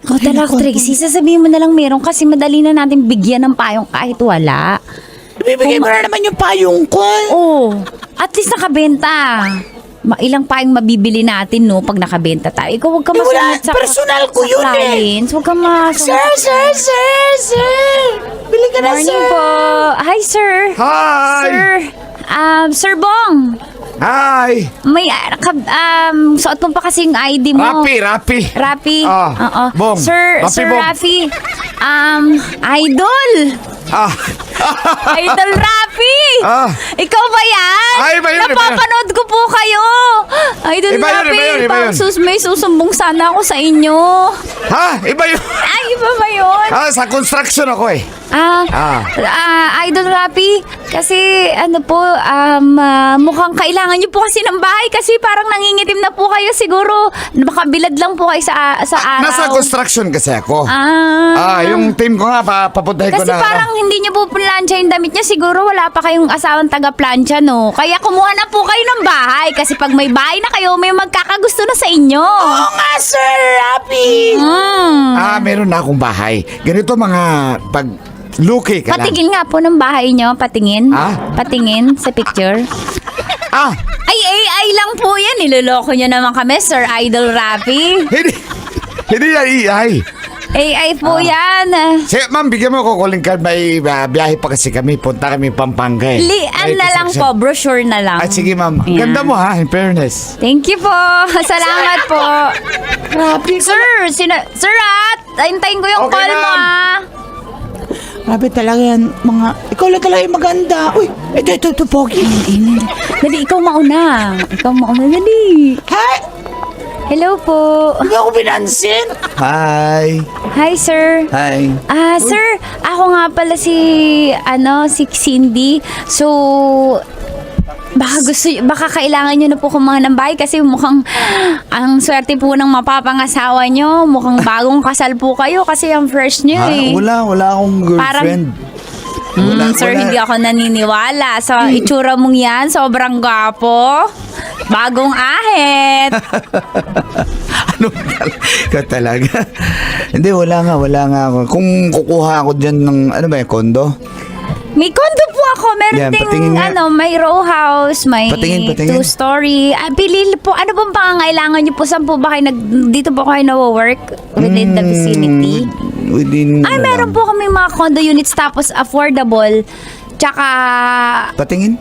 Ikaw talaga, Trixie, sasabihin mo na lang meron kasi madali na natin bigyan ng payong kahit wala. Bibigay mo na naman yung payong ko. Oh, at least nakabenta. Ilang payong mabibili natin, no, pag nakabenta tayo. Ikaw, huwag ka Wala, masungit sa personal ko yun clients. Huwag ka masungit. Sir. Bili ka na, Morning sir. po. Hi, sir. Hi! Sir, Sir Bong. Hi! May, suot mo pa kasi yung ID mo. Rapi. Oo. Bong. Sir Bong. Rafi. Idol. Idol Rafi. Ikaw ba yan? Ay, iba yun. Napapanood ko po kayo. Idol Iba yun, Rafi. iba yun. May susumbong sana ako sa inyo. Ha? Iba yun. Ay, iba ba yun? Sa construction ako Idol Rapi, kasi mukhang kailangan niyo po kasi ng bahay kasi parang nangingitim na po kayo siguro. Baka bilad lang po kayo sa araw. Nasa construction kasi ako. Yung team ko nga, papuntahin ko Kasi na. parang hindi niyo po plancha yung damit niya. Siguro wala pa kayong asawang taga-plancha, no? Kaya kumuha na po kayo ng bahay. Kasi pag may bahay na kayo, may magkakagusto na sa inyo. Oo nga, Sir Rapi. Meron na akong bahay. Ganito mga Luki ka lang. Patingin nga po ng bahay nyo. Patingin. Ah? Patingin sa picture. Ah! Ay, AI lang po yan. Niloloko nyo naman kami, Sir Idol Rafi. Hindi yan AI. AI po yan. Sige, ma'am, bigyan mo ko calling card. May biyahe pa kasi kami. Punta kami Pampanga eh. Lian na lang po. Brochure na lang. Ay, sige, ma'am. Ayan. Ganda mo ha, in fairness. Thank you po. Salamat po. Grabe. Sir, Sir Rat, hintayin ko yung Okay, call mo ma'am. ah. Grabe talaga yan. Ikaw lang talaga yung maganda. Uy, ito, Pogi. Dali, ikaw mauna. Dali. Hi! Hello po. Hindi ako pinansin. Hi. Hi, sir. Hi. Sir, ako nga pala si Cindy. So, baka kailangan nyo na po kumain ng bahay kasi mukhang ang swerte po ng mapapangasawa nyo. Mukhang bagong kasal po kayo kasi ang fresh nyo eh. Wala akong girlfriend. Sir, hindi ako naniniwala. Sa itsura mong yan, sobrang gwapo. Bagong ahit. Ano ka talaga? Hindi, wala nga ako. Kung kukuha ako dyan ng, ano ba yung kondo? May condo po ako. Meron Yan, ding, patingin nga. may row house, may Patingin. 2-story. Pili po, ano bang pangangailangan niyo po? Saan po ba kayo dito po kayo na-work? Within the vicinity? Ay, meron po kami mga condo units tapos affordable. Tsaka, Patingin?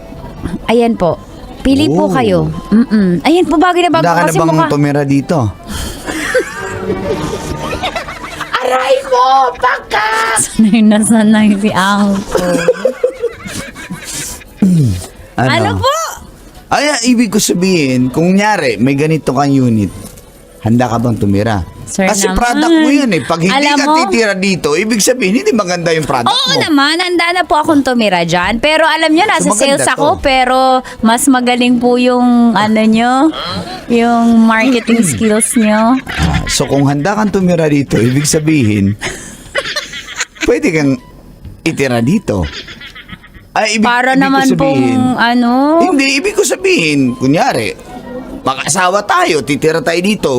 ayan po. Pili po Oh. kayo. Ayan po, bagay na bagay Handa ka na kasi bang mukha. tumira dito? Aray mo, baka! Sanay si Uncle. Ano po? Ay, ibig ko sabihin, kung nyari, may ganito kang unit, handa ka bang tumira? Sir Kasi naman. product mo yan eh. Pag hindi Alam ka mo? titira dito, ibig sabihin, hindi maganda yung product Oo mo. naman, handa na po akong tumira dyan. Pero alam nyo, nasa So, maganda sales ako, to. pero mas magaling po yung yung marketing skills nyo. So kung handa kang tumira dito, ibig sabihin, pwede kang itira dito. Ay, Para ibig naman ko sabihin, pong Hindi, ibig ko sabihin, kunyari, mag-asawa tayo, titira tayo dito.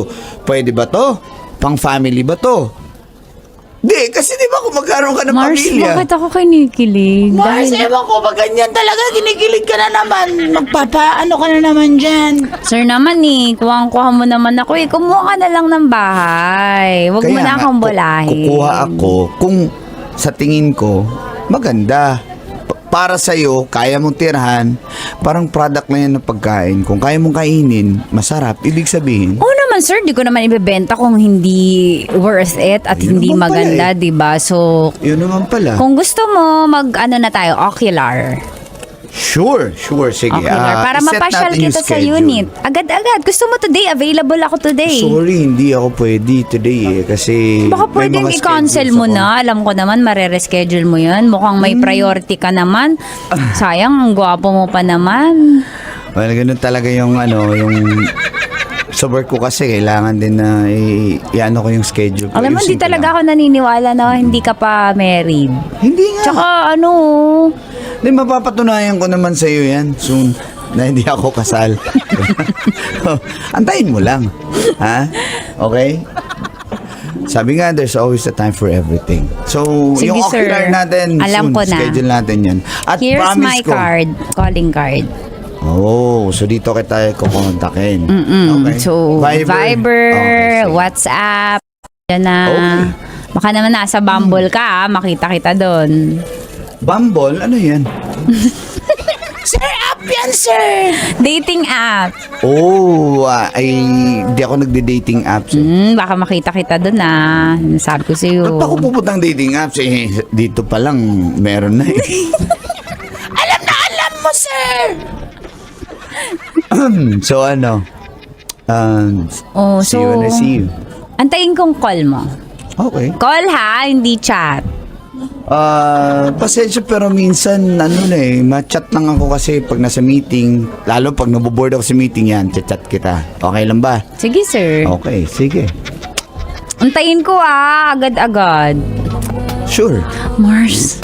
Pwede ba to? Pang family ba to? Di, kasi di ba kung magkaroon ka ng Mars, pamilya? bakit ako kinikilig? Mars, ewan ko ba ganyan talaga? Kinikilig ka na naman. Magpapaano ka na naman dyan? Sir naman kuha mo naman ako kumuha ka na lang ng bahay. Huwag mo na nga, akong bulahin. Kukuha ako kung sa tingin ko, maganda. Para sa'yo, kaya mong tirahan, parang product lang yan ng pagkain. Kung kaya mong kainin, masarap. Ibig sabihin, Oo naman sir, di ko naman ibebenta kung hindi worth it at Yun hindi naman pala maganda, eh. 'di ba? So, yun naman pala. kung gusto mo na tayo, ocular. Sure. Sige. Ocular. Para iset mapasyal natin yung kita sa schedule. unit. Agad-agad. Gusto mo today? Available ako today. Sorry, hindi ako pwede today eh. Kasi Baka may pwedeng mga i-cancel schedules mo ako. na. Alam ko naman, marereschedule mo yun. Mukhang may priority ka naman. Sayang, ang gwapo mo pa naman. Well, ganun talaga yung sa work ko kasi kailangan din na i-ano ko yung schedule ko. Alam mo, Ayusin hindi ko talaga lang. ako naniniwala na hindi ka pa married. Hindi nga. Tsaka Di, mapapatunayan ko naman sa iyo yan soon na hindi ako kasal. Antayin mo lang. Ha? Okay? Sabi nga, there's always a time for everything. So, Sige, yung sir. ocular natin, Alam soon, ko na. schedule natin yan. At here's promise my ko, card. Calling card. Oh, so dito kita kukontakin. Okay. So, Viber, Okay, sige. WhatsApp, yan na. Okay. Baka naman nasa Bumble ka, makita kita doon. Bumble? Ano yan? Sir, up yan, sir! Dating app. Oh, hindi ako nagde-dating apps. Baka makita kita doon ah. Sabi ko sa'yo. Ba't ako pupuntang dating apps? Dito pa lang, meron na eh. Alam mo, sir! So ano? Oh, See you when I see you. Antayin kong call mo. Okay. Call ha, hindi chat. Pasensya pero minsan ma-chat lang ako kasi pag nasa meeting, lalo pag naboboard ako sa meeting yan, chat kita. Okay lang ba? Sige sir. Okay, sige. Antayin ko agad-agad. Sure. Mars.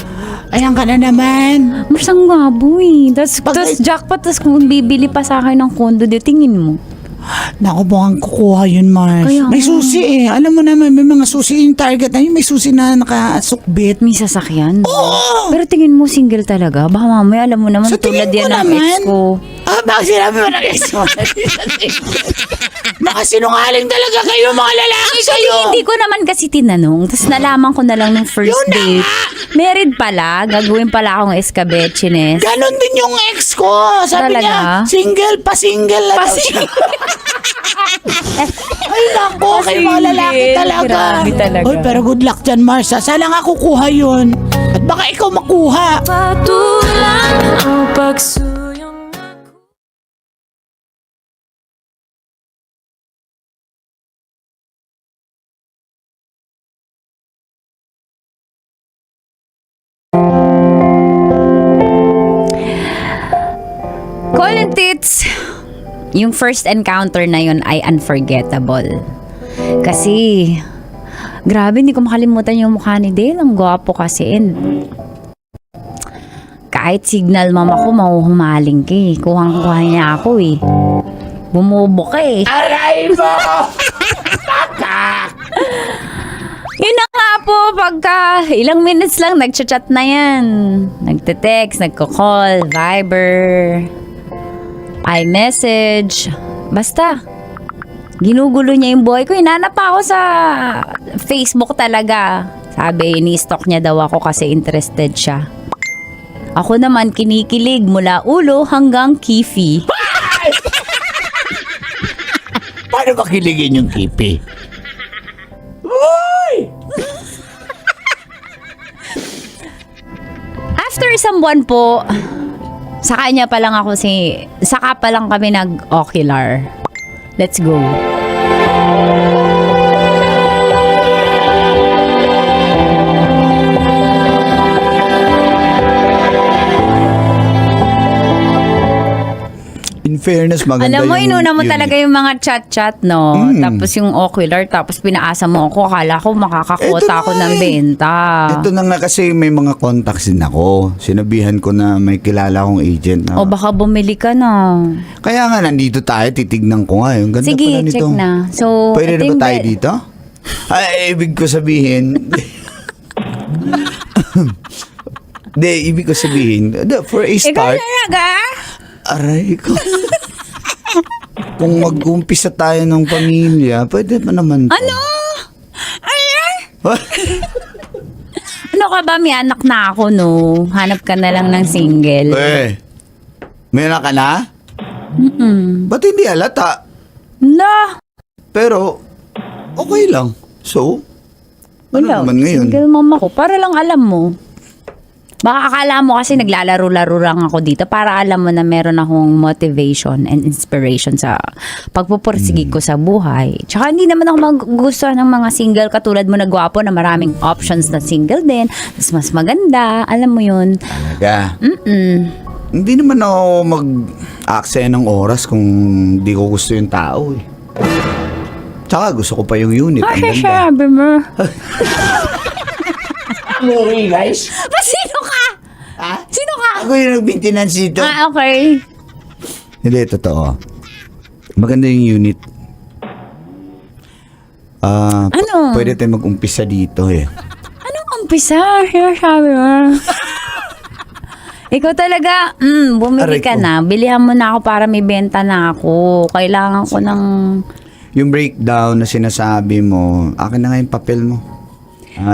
Ayan ka na naman. Mars ang gabo eh. Tas jackpot, tas kung bibili pa sa akin ng condo, di tingin mo. Naku, mukhang kukuha yun, Mars. Kaya May nga. susi eh. Alam mo naman, may mga susi yung target na yun. May susi na nakasukbit. May sasakyan. Oo! Pero tingin mo single talaga. Baka mamaya alam mo naman Sa tingin tulad ko yan ng naman. ex ko. Bakit sinabi mo ng ex mo? Baka sinungaling talaga kayo, mga lalaki kayo. Hindi ko naman kasi tinanong. Tapos nalaman ko na lang nung first Yun na date. nga. Married pala. Gagawin pala akong escabechines. Ganon din yung ex ko. Sabi Talaga? niya, single, pa-single na daw siya. Ay, naku, kayo mga lalaki talaga. Grabe talaga. Oy, pero good luck dyan, Mars. Sana nga kukuha yun. At baka ikaw makuha. Patulang ang pagsuyong Colin Tits, yung first encounter na yun ay unforgettable. Kasi, grabe, hindi ko makalimutan yung mukha ni Dale. Ang gwapo kasi. And, kahit signal mama ko, mahuhumaling ka eh. Kuhang-kuha niya ako eh. Bumubo ka eh. Aray mo! Yun na nga po, pagka ilang minutes lang, nagchat-chat na yan. Nagte-text, nagko-call, Viber, iMessage, basta. Ginugulo niya yung buhay ko. Hinanap ako sa Facebook talaga. Sabi, ini-stalk niya daw ako kasi interested siya. Ako naman kinikilig mula ulo hanggang kifi. Paano ba kiligin yung kipi? Uy! After isang buwan po, sa kanya pa lang saka pa lang kami nag-ocular. Let's go. In fairness, maganda Alam mo, yung inuna mo unit. talaga yung mga chat-chat, no? Tapos yung ocular, tapos pinaasa mo ako. Akala ko makakakota Eto ako na ng eh. benta. Ito na nga kasi may mga contacts din ako. Sinabihan ko na may kilala akong agent na. O baka bumili ka na. Kaya nga nandito tayo, titignan ko nga. Yung ganda Sige, pala nito. check na. So, Pwede ito na ba yung tayo dito? Ay, ibig ko sabihin... Hindi, ibig ko sabihin, for a start, talaga? aray ko. Kung mag-umpisa tayo ng pamilya, pwede pa naman to. Ano? Ayan? Ano ka ba? May anak na ako, no? Hanap ka na lang ng single. May anak ka na? Ba't hindi halata? Na, Pero, okay lang. So, ano wala. naman ngayon? Single mama ko. Para lang alam mo. Baka akala mo kasi naglalaro-laro lang ako dito para alam mo na meron akong motivation and inspiration sa pagpupursige ko sa buhay. Tsaka hindi naman ako magugustuhan ng mga single katulad mo na gwapo na maraming options na single din. Tapos mas maganda. Alam mo yun. Talaga. Hindi naman ako mag-aksaya ng oras kung di ko gusto yung tao eh. Tsaka gusto ko pa yung unit. Ang Kasi ganda. sabi mo. Sorry, guys. Sino ka? Ha? Sino ka? Ako yung nag-maintenance dito. Okay. Hindi, totoo. Maganda yung unit. Ano? Pwede tayo mag-umpisa dito eh. Anong umpisa? Sabi mo. Ikaw talaga, bumili Aray ka ko. na. Bilihan mo na ako para may benta na ako. Kailangan ko ng... Yung breakdown na sinasabi mo, akin na nga yung papel mo.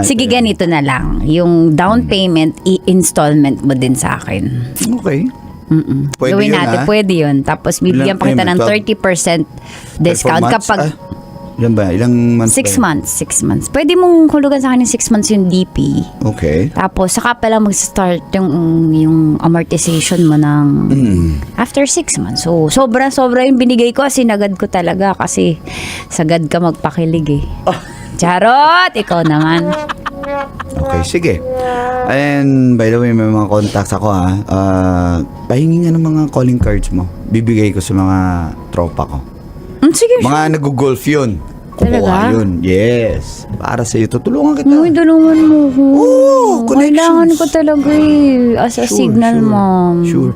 Sige, ito yun. ganito na lang. Yung down payment, i-installment mo din sa akin. Okay. Pwede Gawin yun, natin, ha? pwede yun. Tapos bibigyan Ilang pa kita ng payment? 30% discount Performance? kapag... Ilan ba? Ilang months 6 ba yun? months, 6 months. Pwede mong hulugan sa akin ng 6 months yung DP. Okay. Tapos, saka pala mag-start yung amortization mo ng after 6 months. So, sobra-sobra yung binigay ko. Sinagad ko talaga kasi sagad ka magpakilig eh. Charot! Ikaw naman. Okay, sige. And by the way, may mga contacts ako ha. Pahingi nga ng mga calling cards mo. Bibigay ko sa mga tropa ko. Sige. Mga nag-golf yun. Kukuha Talaga? yun. Yes. Para sa'yo. Tutulungan kita. Uy, tulungan mo ko. Oo, Kailangan connections. ko talaga eh. As a signal, mom. Sure.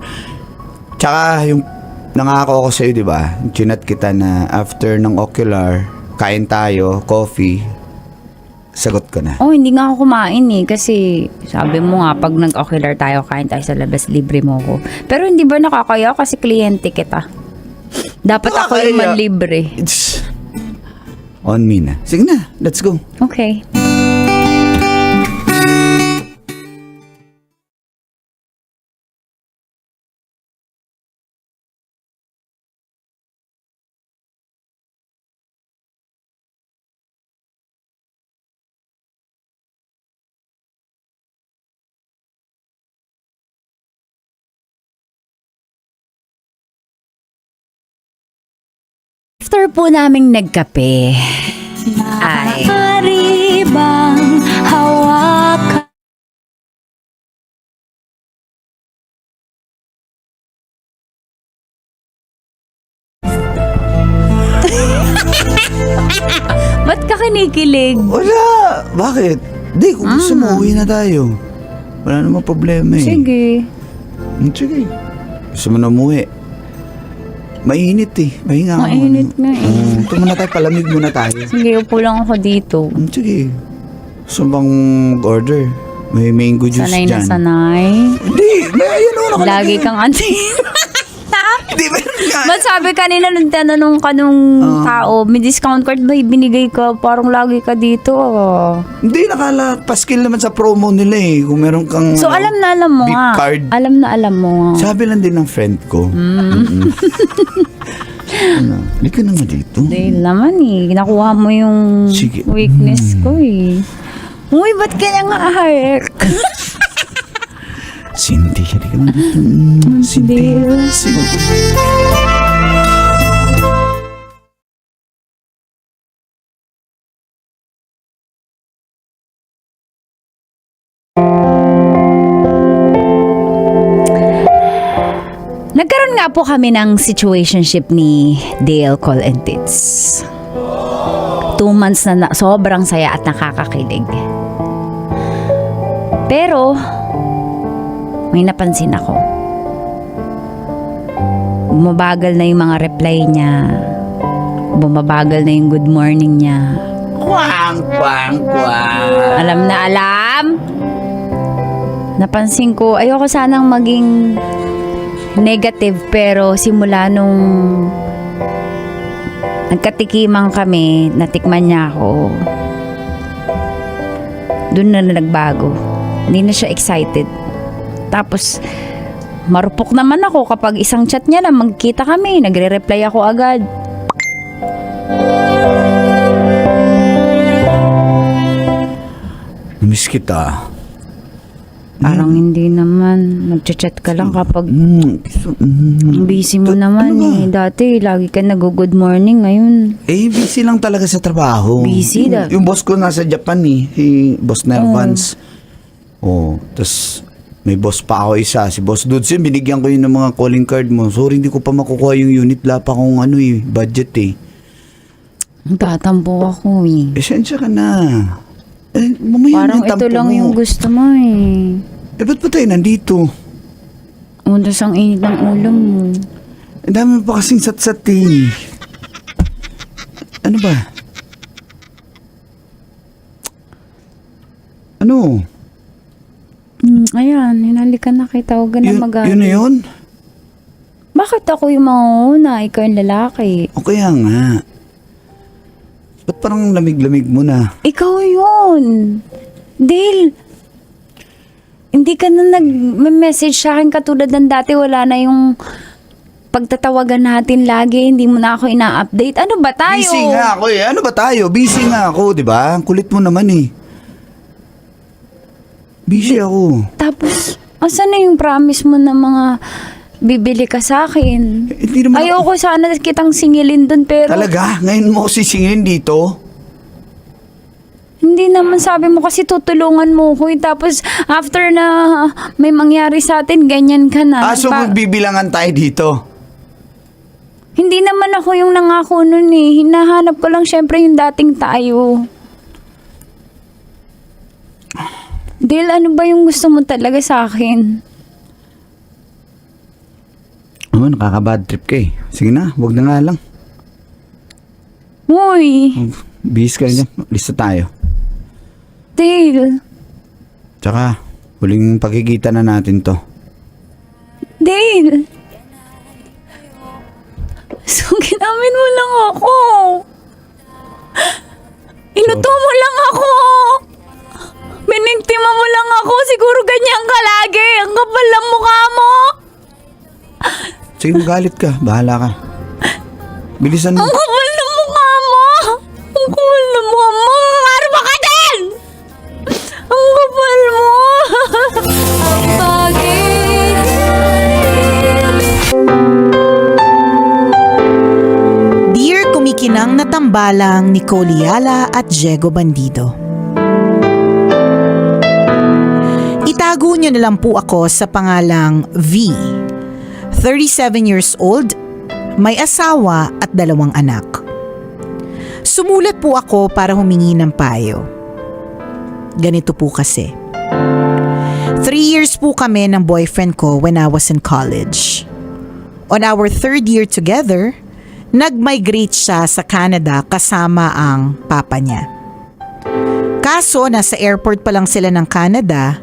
Tsaka yung nangako ako sa'yo, di ba? Chinat kita na after ng ocular, kain tayo, coffee, sagot ka na. Oh, hindi nga ako kumain eh. Kasi sabi mo nga, pag nag-ocular tayo, kain tayo sa labas, libre mo ko. Pero hindi ba nakakaya kasi kliyente kita? Dapat ako yung Nakakaya. manlibre. It's on me na. Sige na, let's go. Okay. After po naming nagkape, ay maaari bang hawakan? Ba't ka kinikilig? Wala! Bakit? Di, kung gusto mo, uwi na tayo. Wala namang problema eh. Sige. Sige. Gusto mo na umuwi. Mainit eh. Mahinga ako. Mainit nga eh. Ito muna tayo, palamig muna tayo. Sige, upo lang ako dito. Sige. Gusto bang order? May mango juice Sanay na dyan. sanay. Hindi, may ayun o. Lagi kang anti. Hindi, meron nga. Ba't sabi kanina nung tanong ka nung tao, may discount card ba binigay ka? Parang lagi ka dito. Hindi, paskil naman sa promo nila eh. Kung meron kang So alam na alam mo gift nga. card. Alam mo nga. Sabi lang din ng friend ko. Mm-mm. Ano? Hindi ka na nga dito. Dahil naman eh, nakuha mo yung Sige. weakness ko eh. Uy, ba't kaya nga ahak? Cindy, hindi ka na dito. Cindy. Cindy. Nagkaroon nga po kami ng situationship ni Dale Call and Tits. 2 months na sobrang saya at nakakakilig. Pero, may napansin ako. Bumabagal na yung mga reply niya. Bumabagal na yung good morning niya. Kwang, kwang, kwang. Alam na alam. Napansin ko, ayoko sanang maging negative, pero simula nung nagkatikiman kami, natikman niya ako, doon na nagbago. Hindi na siya excited. Tapos, marupok naman ako kapag isang chat niya na magkita kami, nagre-reply ako agad. Miss kita. Parang hindi naman. Nagchat-chat ka lang kapag busy mo Ano naman ba? eh. Dati, lagi ka nag-good morning. Ngayon, Busy lang talaga sa trabaho. Busy da. Yung boss ko nasa Japan eh. Si Boss Nervans. Tas may boss pa ako isa. Si Boss Dudson, binigyan ko yun ng mga calling card mo. Sorry, hindi ko pa makukuha yung unit. Wala pa akong budget eh. tatampo ako eh. Esensya ka na. Mamaya Parang yung ito tampo lang mo. yung gusto mo eh. Ba't pa tayo nandito? Undas ang init ng ulam mo. Ang dami pa kasing sat-sat eh. Ano ba? Ano? Ayan, hinalikan na kita. Huwag ka na magalit. Yun na yun? Bakit ako yung mauna? Ikaw yung lalaki. O kaya nga. Ba't parang lamig-lamig mo na? Ikaw yun. Dale, hindi ka na nag-message sa akin katulad ng dati. Wala na yung pagtatawagan natin lagi. Hindi mo na ako ina-update. Ano ba tayo? Busy nga ako eh. Ano ba tayo? Busy nga ako, di ba? Ang kulit mo naman eh. Busy ako. Tapos, asan na yung promise mo na mga bibili ka sa akin? Hindi naman Ayoko sana kitang singilin dun, pero Talaga? Ngayon mo ako sisingin dito? hindi naman, sabi mo kasi tutulungan mo ko. Tapos, after na may mangyari sa atin, ganyan ka na. So magbibilangan tayo dito? Hindi naman ako yung nangako nun eh. Hinahanap ko lang syempre yung dating tayo. Dale, ano ba yung gusto mo talaga sa akin? naman, nakaka-bad trip ka eh. Sige na, wag na nga lang. Uy, Bihis ka rin dyan. Lista tayo. Dale. Tsaka, huling pagkikita na natin to. Dale. So, ginamin mo lang ako. Inuto mo lang ako. Binintima mo lang ako. Siguro ganyan ka lagi. Ang kapal ng mukha mo. Sige, magalit ka. Bahala ka. Bilisan mo. Ang kapal ng mukha mo. Ang kapal ng mukha mo. Arma ka din. Ang kapal mo. Dear kumikinang na tambalang Nicole Yala at Diego Bandido. Itago niyo na lang po ako sa pangalang V. 37 years old, may asawa at 2 anak. Sumulat po ako para humingi ng payo. Ganito po kasi. 3 years po kami ng boyfriend ko when I was in college. On our 3rd year together, nag-migrate siya sa Canada kasama ang papa niya. Kaso nasa airport pa lang sila ng Canada,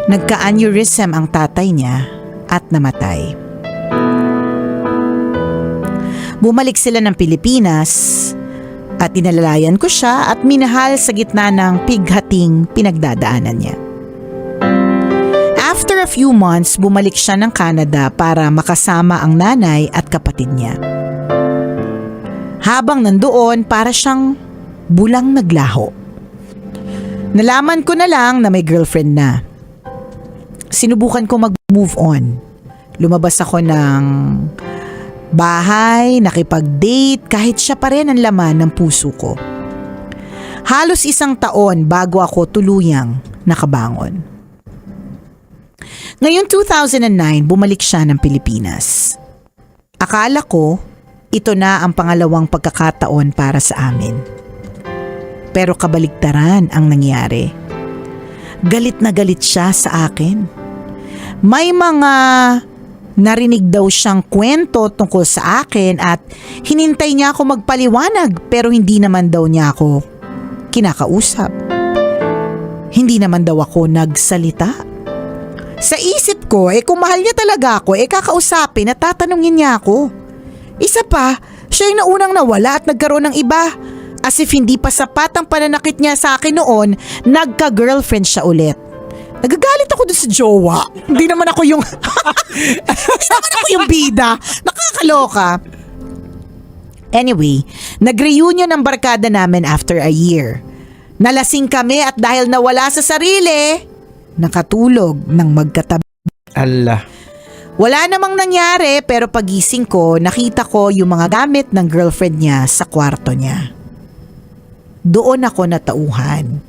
nagka-aneurysm ang tatay niya at namatay. Bumalik sila ng Pilipinas at inalalayan ko siya at minahal sa gitna ng pighating pinagdadaanan niya. After a few months, bumalik siya ng Canada para makasama ang nanay at kapatid niya. Habang nandoon, para siyang bulang naglaho. Nalaman ko na lang na may girlfriend na. Sinubukan ko mag-move on. Lumabas ako ng bahay, nakipag-date, kahit siya pa rin ang laman ng puso ko. Halos 1 taon bago ako tuluyang nakabangon. Ngayong 2009, bumalik siya ng Pilipinas. Akala ko, ito na ang pangalawang pagkakataon para sa amin. Pero kabaligtaran ang nangyari. Galit na galit siya sa akin. May mga narinig daw siyang kwento tungkol sa akin at hinintay niya ako magpaliwanag pero hindi naman daw niya ako kinakausap. Hindi naman daw ako nagsalita. Sa isip ko, kung mahal niya talaga ako, kakausapin at tatanungin niya ako. Isa pa, siya yung naunang nawala at nagkaroon ng iba. As if hindi pa sapat ang pananakit niya sa akin noon, nagka-girlfriend siya ulit. Nagagalit ako doon sa jowa. Hindi naman ako yung... Hindi naman ako yung bida. Nakakaloka. Anyway, nag-reunion ang barkada namin after a year. Nalasing kami at dahil nawala sa sarili, nakatulog ng magkatabi. Allah. Wala namang nangyari pero pagising ko, nakita ko yung mga gamit ng girlfriend niya sa kwarto niya. Doon ako natauhan.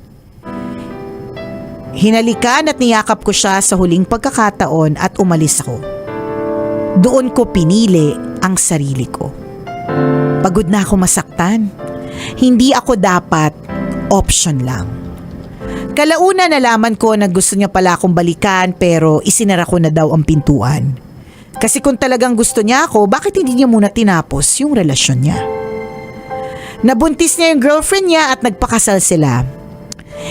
Hinalikan at niyakap ko siya sa huling pagkakataon at umalis ako. Doon ko pinili ang sarili ko. Pagod na ako masaktan. Hindi ako dapat option lang. Kalauna nalaman ko na gusto niya pala akong balikan pero isinara ko na daw ang pintuan. Kasi kung talagang gusto niya ako, bakit hindi niya muna tinapos yung relasyon niya? Nabuntis niya yung girlfriend niya at nagpakasal sila.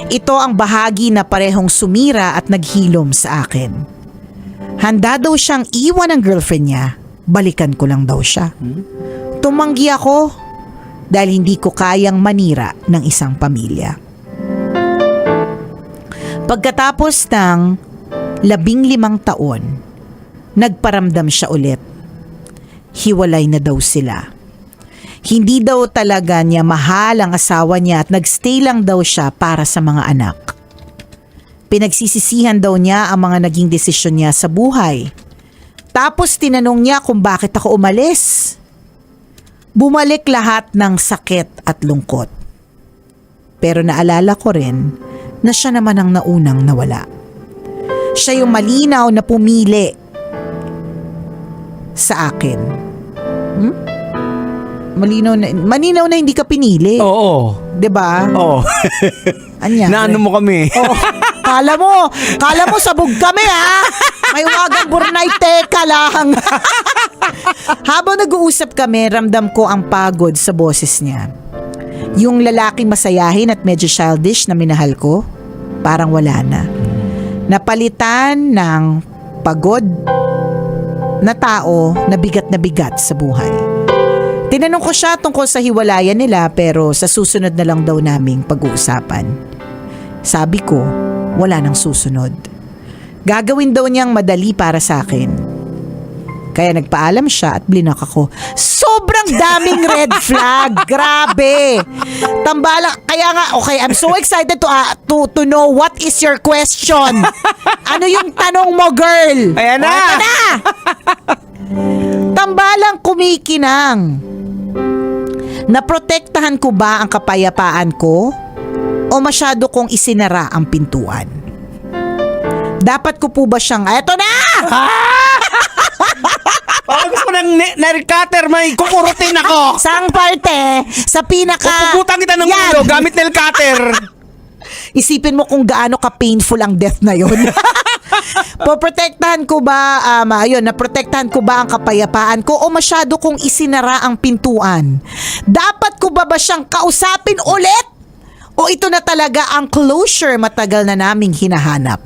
Ito ang bahagi na parehong sumira at naghilom sa akin. Handa daw siyang iwan ang girlfriend niya, balikan ko lang daw siya. Tumanggi ako dahil hindi ko kayang manira ng isang pamilya. Pagkatapos ng 15 taon, nagparamdam siya ulit. Hiwalay na daw sila. Hindi daw talaga niya mahal ang asawa niya at nagstay lang daw siya para sa mga anak. Pinagsisisihan daw niya ang mga naging desisyon niya sa buhay. Tapos tinanong niya kung bakit ako umalis. Bumalik lahat ng sakit at lungkot. Pero naalala ko rin na siya naman ang naunang nawala. Siya yung malinaw na pumili sa akin. Malinaw na hindi ka pinili. Oo. 'Di ba? Oo. Anya? Naano mo kami? Oh, kala mo sabog kami ha? May wagang burnay, teka lang. Habang nag-uusap kami, ramdam ko ang pagod sa boses niya. Yung lalaking masayahin at medyo childish na minahal ko, parang wala na. Napalitan ng pagod na tao na bigat sa buhay. Tinanong ko siya tungkol sa hiwalayan nila pero sa susunod na lang daw naming pag-uusapan. Sabi ko, wala nang susunod. Gagawin daw niyang madali para sa akin. Kaya nagpaalam siya at blinak ako. Sobrang daming red flag. Grabe. Tambala. Kaya nga, okay, I'm so excited to know what is your question. Ano yung tanong mo, girl? Ayan na. Ito na. Tambalang kumikinang. Naprotektahan ko ba ang kapayapaan ko o masyado kong isinara ang pintuan? Dapat ko po ba siyang... Eto na! Parang gusto ko ng nail cutter, may kukurutin ako. Sang parte, sa pinaka... Puputan kita ng Yan. ulo gamit nail cutter. Isipin mo kung gaano ka-painful ang death na yun. Poprotektahan ko ba, naprotektahan ko ba ang kapayapaan ko o masyado kong isinara ang pintuan? Dapat ko ba siyang kausapin ulit? O ito na talaga ang closure matagal na naming hinahanap?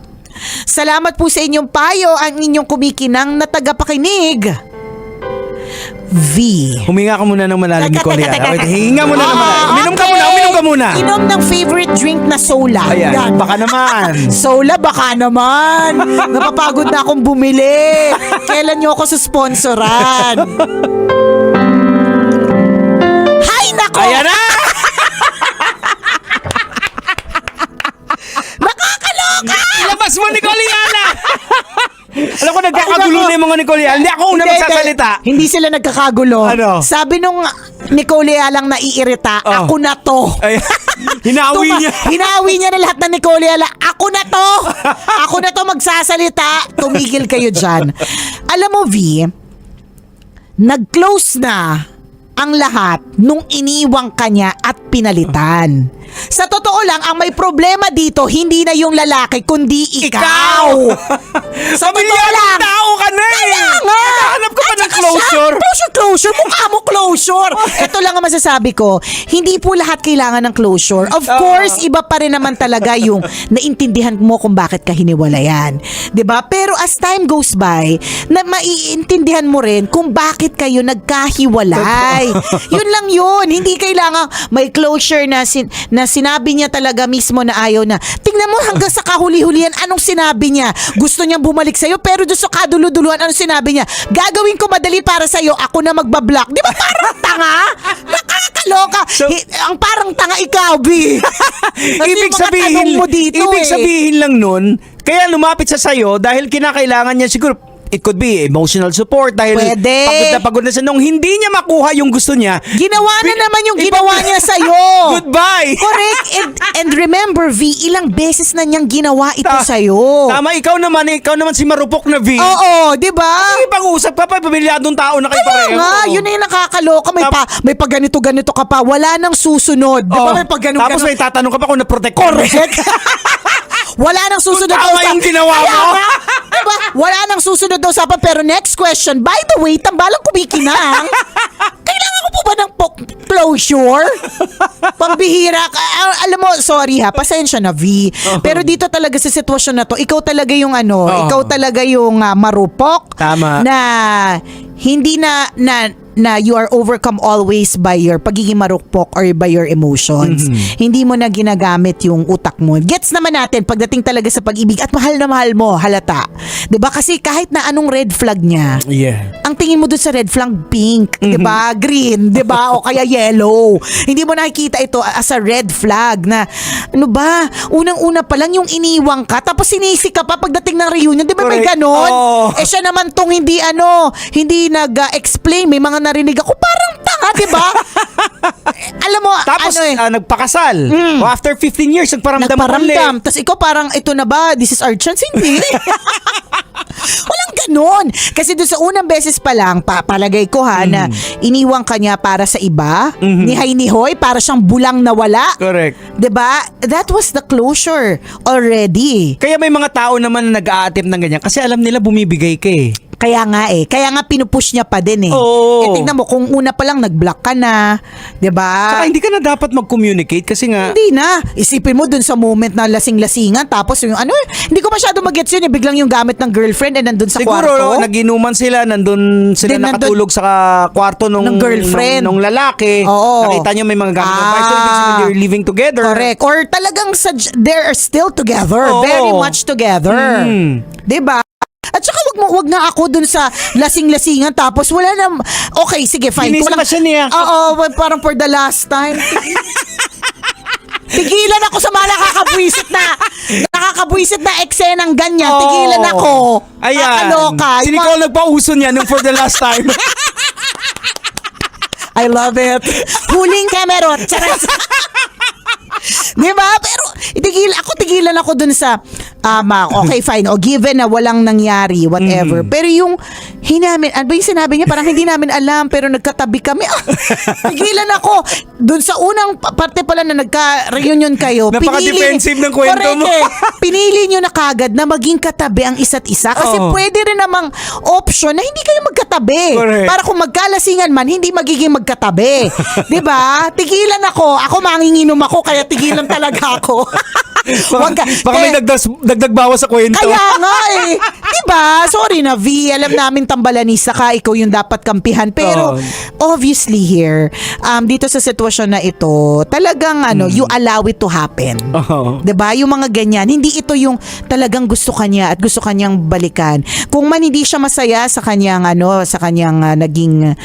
Salamat po sa inyong payo, ang inyong kumikinang na tagapakinig. V. Huminga ka muna ng malalim, Nicole. Teka. Hinga muna ng malalim. Uminom ka muna. Inom ng favorite drink na sola. Ayan, Yan. baka naman. Sola, baka naman. Napapagod na akong bumili. Kailan nyo ako susponsoran? Hay nako! Ayan na! Nakakaloka! Ilabas mo, Nicole Yana! Alam ko, nagkakagulo na yung mga Nicole Yana. Hindi ako una magsasalita. Hindi sila nagkakagulo. Ano? Sabi nung Nicole lang naiirita, Oh. ako na to. Ay, hinawi niya. Hinawi niya na lahat ng Nicole Ala. Ako na to! Ako na to magsasalita. Tumigil kayo dyan. Alam mo, V, nag-close na ang lahat nung iniwang kanya at pinalitan. Sa totoo lang, ang may problema dito, hindi na yung lalaki, kundi ikaw. Sa totoo Pamilyadong lang. tao ka na eh. Kaya nga. Hanap ka pa At ng saka closure. Closure. Mukha mo closure. Ito lang ang masasabi ko. Hindi po lahat kailangan ng closure. Of course, iba pa rin naman talaga yung naintindihan mo kung bakit ka hiniwalayan. 'Di ba? Pero as time goes by, na maiintindihan mo rin kung bakit kayo nagkahiwalay. Yun lang yun. Hindi kailangan may closure na sinabi niya talaga mismo na ayaw na. Tingnan mo hanggang sa kahuli-hulian anong sinabi niya. Gusto niyang bumalik sa'yo pero doon sa kaduluduluan anong sinabi niya. Gagawin ko madali para sa'yo. Ako na magbablock. Di ba parang tanga? Nakakaloka. Ang parang tanga ikaw, B. Ibig sabihin, mo dito, sabihin lang nun, kaya lumapit sa sayo dahil kinakailangan niya siguro, it could be emotional support dahil Pwede. pagod na siya. Nung hindi niya makuha yung gusto niya, Ginawa na naman yung ginawa niya sa'yo. goodbye. Correct. And remember, V, ilang beses na niyang ginawa ito sa'yo. Tama, ikaw naman si marupok na V. Oo, di ba? May pag-usap ka pa, pamilyadong tao na kayo Kaya pareho. nga, yun na yung nakakaloka. May pa ganito-ganito ka pa. Wala nang susunod. Di ba? Oh, May pag ganito. tapos may tatanong ka pa kung na-protect ka. Correct. Wala nang susunod Kung tama yung ginawa mo. Kaya nga, diba? Wala nang susunod na usapan. Pero next question, by the way, tambalang kumikinang. Kailangan ko po ba ng closure? Pambihira ka. Alam mo, sorry ha, pasensya na, V. Pero dito talaga sa sitwasyon na to, ikaw talaga yung ikaw talaga yung marupok. Tama. Na hindi na you are overcome always by your pagiging marupok or by your emotions. Hindi mo na ginagamit yung utak mo. Gets naman natin pagdating talaga sa pag-ibig at mahal na mahal mo, halata. 'Di ba? Kasi kahit na anong red flag niya, Yeah. ang tingin mo dun sa red flag pink, 'di ba? Green, 'di ba? O kaya yellow. Hindi mo nakikita ito as a red flag na ano ba? Unang-una pa lang yung iniwang ka tapos sinisi ka pa pagdating ng reunion, 'di ba? May Correct. ganon. Oh. Eh siya naman tong hindi nag-explain, may mga narinig ako parang tanga, 'di ba? Alam mo, Tapos nagpakasal. O after 15 years, nagparamdam nagparamdam. Tapos ikaw parang, ito na ba? This is our chance? Hindi. Walang ganon. Kasi doon sa unang beses pa lang, palagay ko na iniwang kanya para sa iba, nihay-nihoy, para siyang bulang na wala. Correct. 'Di ba? That was the closure already. Kaya may mga tao naman na nag-a-attempt ng ganyan kasi alam nila bumibigay ka eh. Kaya nga pinupush niya pa din eh. Oo. Tingnan mo, kung una pa lang nag-block ka na, 'di ba? Saka hindi ka na dapat mag-communicate kasi nga Hindi na. Isipin mo dun sa moment na lasing-lasingan tapos yung hindi ko masyado mag-gets yun eh. Biglang yung gamit ng girlfriend and nandun sa siguro kwarto. nag-inuman sila, nandun sila Then, nakatulog sa kwarto nung ng girlfriend. nung lalaki. Oo. Nakita niyo may mga gamit ng bahay. So ibig sabihin they're living together. Correct. Or talagang they're still together. Oo. Very much together. Mm. 'Di ba? At saka wag na ako dun sa lasing-lasingan tapos wala na. Okay, sige, fine. Ginising pa siya niya. Oo, parang for the last time. Tigilan ako sa mga nakakabwisit na eksenang ganyan. Tigilan ako. Ayan. Nakakaloka. Si Nicole nagpauso niya nung for the last time. I love it. Huling Cameron. Charas. Diba? Pero tigilan ako dun sa okay, fine. O given na walang nangyari, whatever. Pero yung ano ba yung sinabi niya? Parang hindi namin alam pero nagkatabi kami. Tigilan ako. Dun sa unang parte pala na nagka-reunion kayo. Napaka-defensive ng kwento mo. Correct, pinili nyo na kagad na maging katabi ang isa't isa. Kasi pwede rin namang option na hindi kayo magkatabi. Correct. Para kung magkalasingan man, hindi magiging magkatabi. 'Di ba? Tigilan ako. Ako manginginom ako kaya tigilan talaga ako. Baka may dagdag bawas sa kwento. Kaya nga eh. 'Di ba? Sorry na V, alam namin tambalanisa ka, ikaw yung dapat kampihan. Pero obviously here, dito sa sitwasyon na ito, talagang you allow it to happen. 'Di ba? Yung mga ganyan, hindi ito yung talagang gusto kanya at gusto kanyang balikan. Kung man hindi siya masaya sa kanyang naging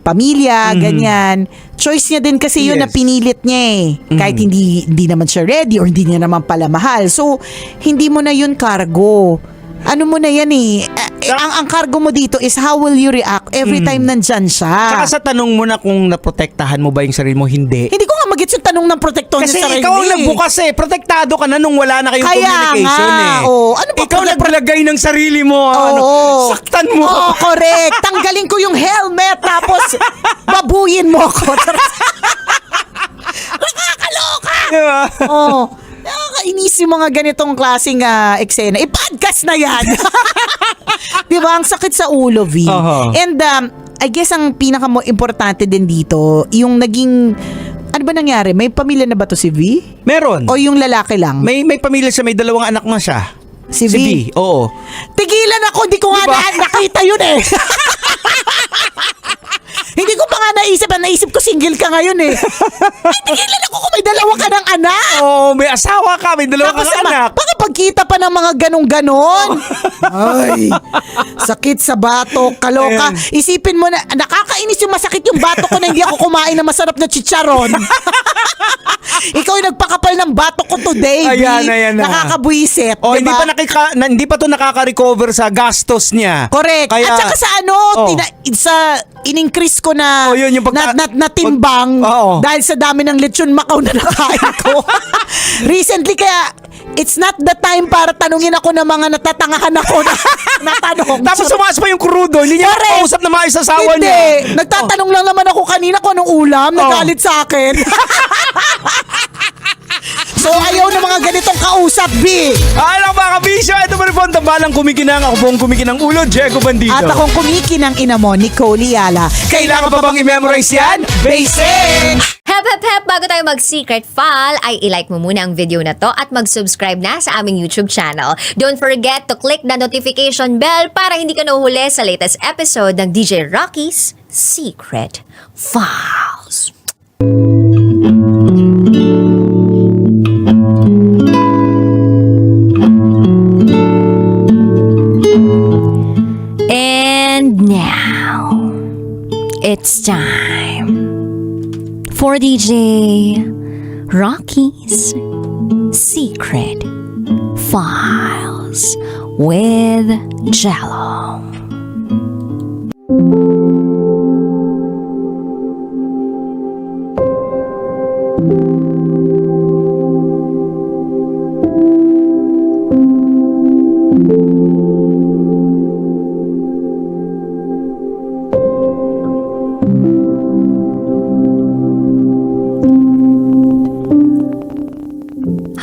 pamilya, ganyan. Choice niya din kasi yun na pinilit niya eh. Kahit hindi naman siya ready or hindi niya naman pala mahal. So, hindi mo na yun cargo. Ano mo na yan eh. Ang cargo mo dito is how will you react every time nandyan siya. Saka sa tanong mo na kung naprotektahan mo ba yung sarili mo, hindi. Hindi ko nga magets yung tanong ng protektor Kasi niya sarili. ikaw ang nagbukas eh. Protektado ka na nung wala na kayong communication eh. Ano ba Ikaw naglagay ng sarili mo. Saktan mo. Oo, correct. Tanggalin ko yung helmet tapos babuyin mo ako. Nakakaloka. Diba? Nakakainis yung mga ganitong klaseng eksena. I-podcast na yan. Di ba? Ang sakit sa ulo, V. And I guess ang pinaka-importante din dito, yung naging, ano ba nangyari? May pamilya na ba to si V? Meron. O yung lalaki lang? May pamilya siya, may 2 anak na siya. Si V? Oo. Tigilan ako, hindi ko nga nakita yun eh. Hindi ko pa nga naisip ko single ka ngayon eh. Tigilan ako kung may 2 ka ng anak. Oo, may asawa ka, may 2 Tapos kang anak. baka pagkita pa ng mga ganon-ganon. Ay, sakit sa batok, kaloka. Isipin mo na, nakakainis yung masakit yung batok ko na hindi ako kumain ng masarap na chicharon. Ikaw yung nagpakapal ng batok ko today, Ayan, B. ayan na. Nakakabwisit. Oh, diba? hindi pa to nakaka-recover sa gastos niya. Correct. Kaya, at saka sa in-increase ko na yun, yung timbang Oo. dahil sa dami ng lechon Macau na nakain ko. Recently kaya it's not the time para tanungin ako ng mga natatangahan ako na tanong. Tapos sumaas pa yung krudo, hindi niya makausap na maayos sa asawa Hindi. niya. Nagtatanong lang naman ako kanina kung anong ulam. Nagalit sa akin. So ayaw na mga ganitong kausap, B. Alam mga kabisyo, ito pa rin po ang tambalang kumikinang. Ako pong kumikinang ulo, Diego Bandido. At akong kumikinang ina mo, Nicole Yala. Kailangan pa bang i-memorize yan? Basic! Hep, hep, hep! Bago tayo mag-secret file, ay ilike mo muna ang video na to at mag-subscribe na sa aming YouTube channel. Don't forget to click the notification bell para hindi ka nahuhuli sa latest episode ng DJ Rocky's Secret Files. And now, it's time for DJ Rocky's Secret Files with Jello.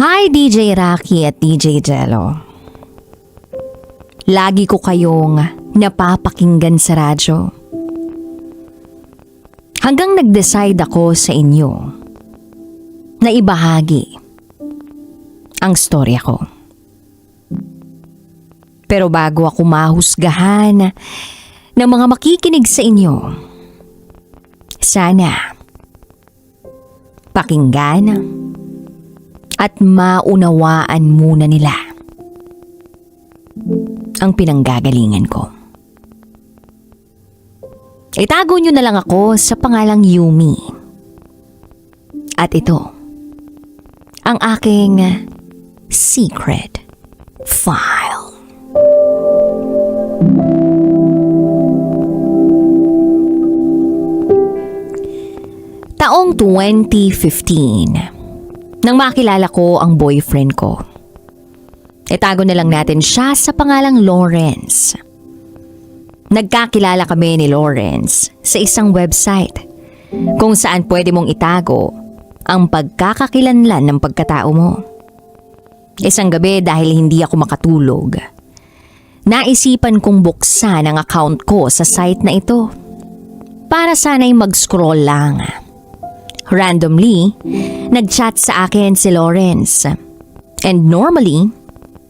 Hi DJ Rocky at DJ Jello. Lagi ko kayong napapakinggan sa radyo. Hanggang nag-decide ako sa inyo na ibahagi ang storya ko. Pero bago ako mahusgahan ng mga makikinig sa inyo, sana pakinggan at maunawaan muna nila ang pinanggagalingan ko. Itago nyo na lang ako sa pangalang Yumi. At ito, ang aking secret file. Taong 2015, nang makilala ko ang boyfriend ko. Itago na lang natin siya sa pangalang Lawrence. Nagkakilala kami ni Lawrence sa isang website kung saan pwede mong itago ang pagkakakilanlan ng pagkatao mo. Isang gabi dahil hindi ako makatulog, naisipan kong buksan ang account ko sa site na ito para sana'y mag-scroll lang. Randomly, nag-chat sa akin si Lawrence. And normally,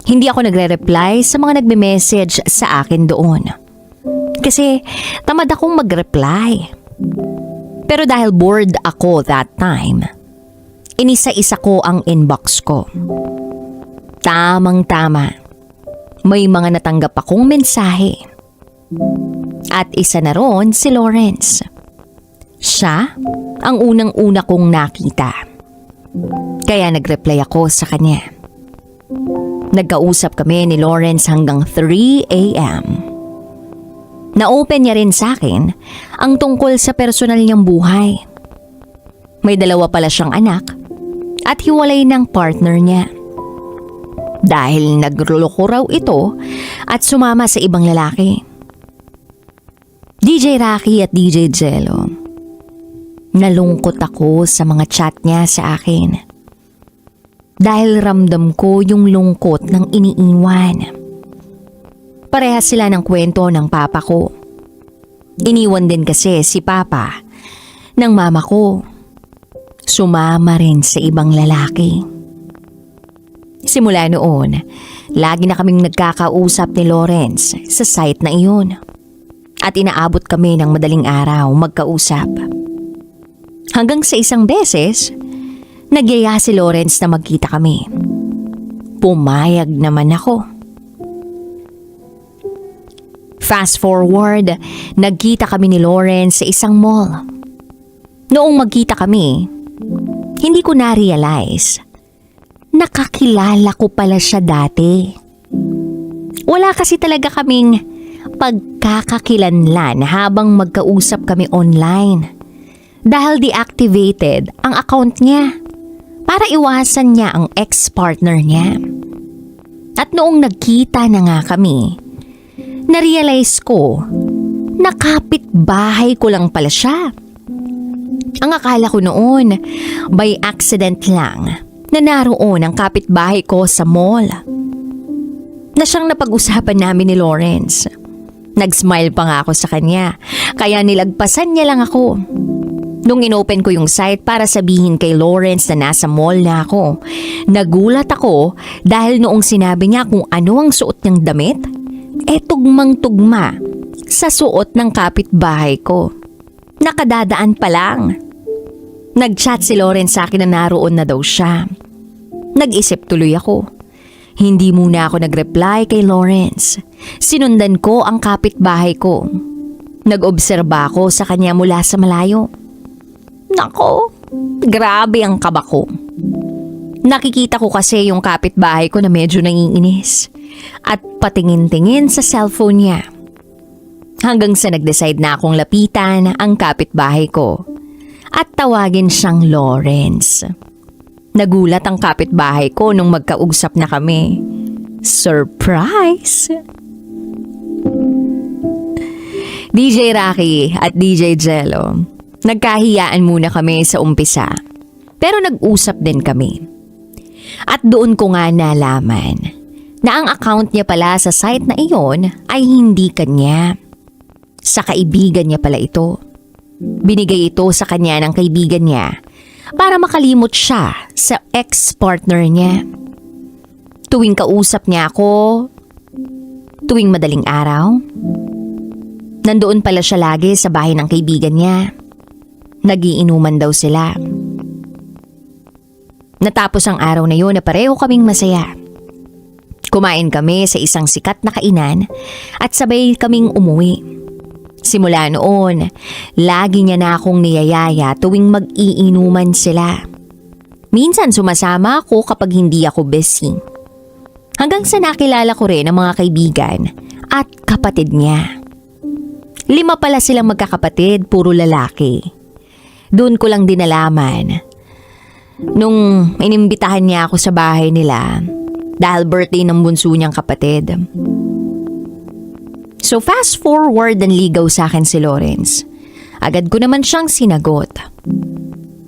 hindi ako nagre-reply sa mga nagme-message sa akin doon. Kasi tamad akong mag-reply. Pero dahil bored ako that time, inisa-isa ko ang inbox ko. Tamang-tama, may mga natanggap akong mensahe. At isa na ron si Lawrence. Siya ang unang-una kong nakita. Kaya nag-reply ako sa kanya. Nagkausap kami ni Lawrence hanggang 3 a.m. Na-open niya rin sa akin ang tungkol sa personal niyang buhay. May 2 pala siyang anak at hiwalay ng partner niya. Dahil nagluloko raw ito at sumama sa ibang lalaki. DJ Rocky at DJ Jello, nalungkot ako sa mga chat niya sa akin. Dahil ramdam ko yung lungkot ng iniiwan. Parehas sila ng kwento ng papa ko. Iniwan din kasi si papa ng mama ko. Sumama rin sa ibang lalaki. Simula noon, lagi na kaming nagkakausap ni Lawrence sa site na iyon. At inaabot kami ng madaling araw magkausap. Hanggang sa isang beses, nagyaya si Lawrence na magkita kami. Pumayag naman ako. Fast forward, nagkita kami ni Lawrence sa isang mall. Noong magkita kami, hindi ko na-realize. Nakakilala ko pala siya dati. Wala kasi talaga kaming pagkakakilanlan habang magkausap kami online. Dahil deactivated ang account niya para iwasan niya ang ex-partner niya. At noong nagkita na nga kami, na-realize ko na kapitbahay ko lang pala siya. Ang akala ko noon, by accident lang, na naroon ang kapitbahay ko sa mall. Na siyang napag-usapan namin ni Lawrence. Nag-smile pa nga ako sa kanya, kaya nilagpasan niya lang ako. Nung inopen ko yung site para sabihin kay Lawrence na nasa mall na ako, nagulat ako dahil noong sinabi niya kung ano ang suot niyang damit, tugmang-tugma sa suot ng kapitbahay ko. Nakadadaan pa lang. Nag-chat si Lawrence sa akin na naroon na daw siya. Nag-isip tuloy ako. Hindi muna ako nag-reply kay Lawrence. Sinundan ko ang kapitbahay ko. Nag-obserba ako sa kanya mula sa malayo. Nako, grabe ang kaba ko. Nakikita ko kasi yung kapitbahay ko na medyo nanginginis at patingin-tingin sa cellphone niya. Hanggang sa nag-decide na akong lapitan ang kapitbahay ko at tawagin siyang Lawrence. Nagulat ang kapitbahay ko nung magkausap na kami. Surprise! DJ Rocky at DJ Jello, nagkahiyaan muna kami sa umpisa, pero nag-usap din kami. At doon ko nga nalaman na ang account niya pala sa site na iyon ay hindi kanya. Sa kaibigan niya pala ito. Binigay ito sa kanya ng kaibigan niya para makalimot siya sa ex-partner niya. Tuwing kausap niya ako, tuwing madaling araw, nandoon pala siya lagi sa bahay ng kaibigan niya. Nagiinuman daw sila. Natapos ang araw na yun na pareho kaming masaya. Kumain kami sa isang sikat na kainan at sabay kaming umuwi. Simula noon, lagi niya na akong niyayaya tuwing mag-iinuman sila. Minsan sumasama ako kapag hindi ako busy. Hanggang sa nakilala ko rin ang mga kaibigan at kapatid niya. 5 pala silang magkakapatid, puro lalaki. Doon ko lang din nalaman nung inimbitahan niya ako sa bahay nila dahil birthday ng bunso niyang kapatid. So fast forward ang ligaw sa akin si Lawrence. Agad ko naman siyang sinagot.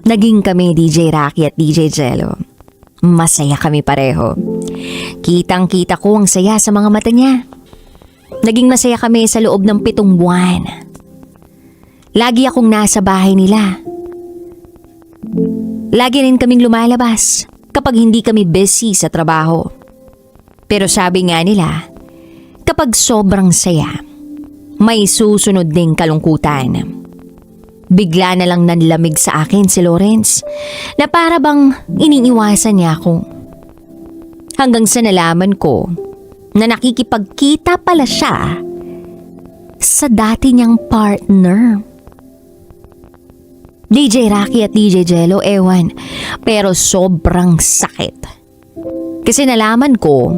Naging kami DJ Rocky at DJ Jello. Masaya kami pareho. Kitang-kita ko ang saya sa mga mata niya. Naging masaya kami sa loob ng 7 buwan. Lagi akong nasa bahay nila. Lagi rin kaming lumalabas kapag hindi kami busy sa trabaho. Pero sabi nga nila, kapag sobrang saya, may susunod ding kalungkutan. Bigla na lang nanlamig sa akin si Lawrence na para bang iniiwasan niya ako. Hanggang sa nalaman ko na nakikipagkita pala siya sa dati niyang partner. DJ Rocky at DJ Jello, ewan, pero sobrang sakit. Kasi nalaman ko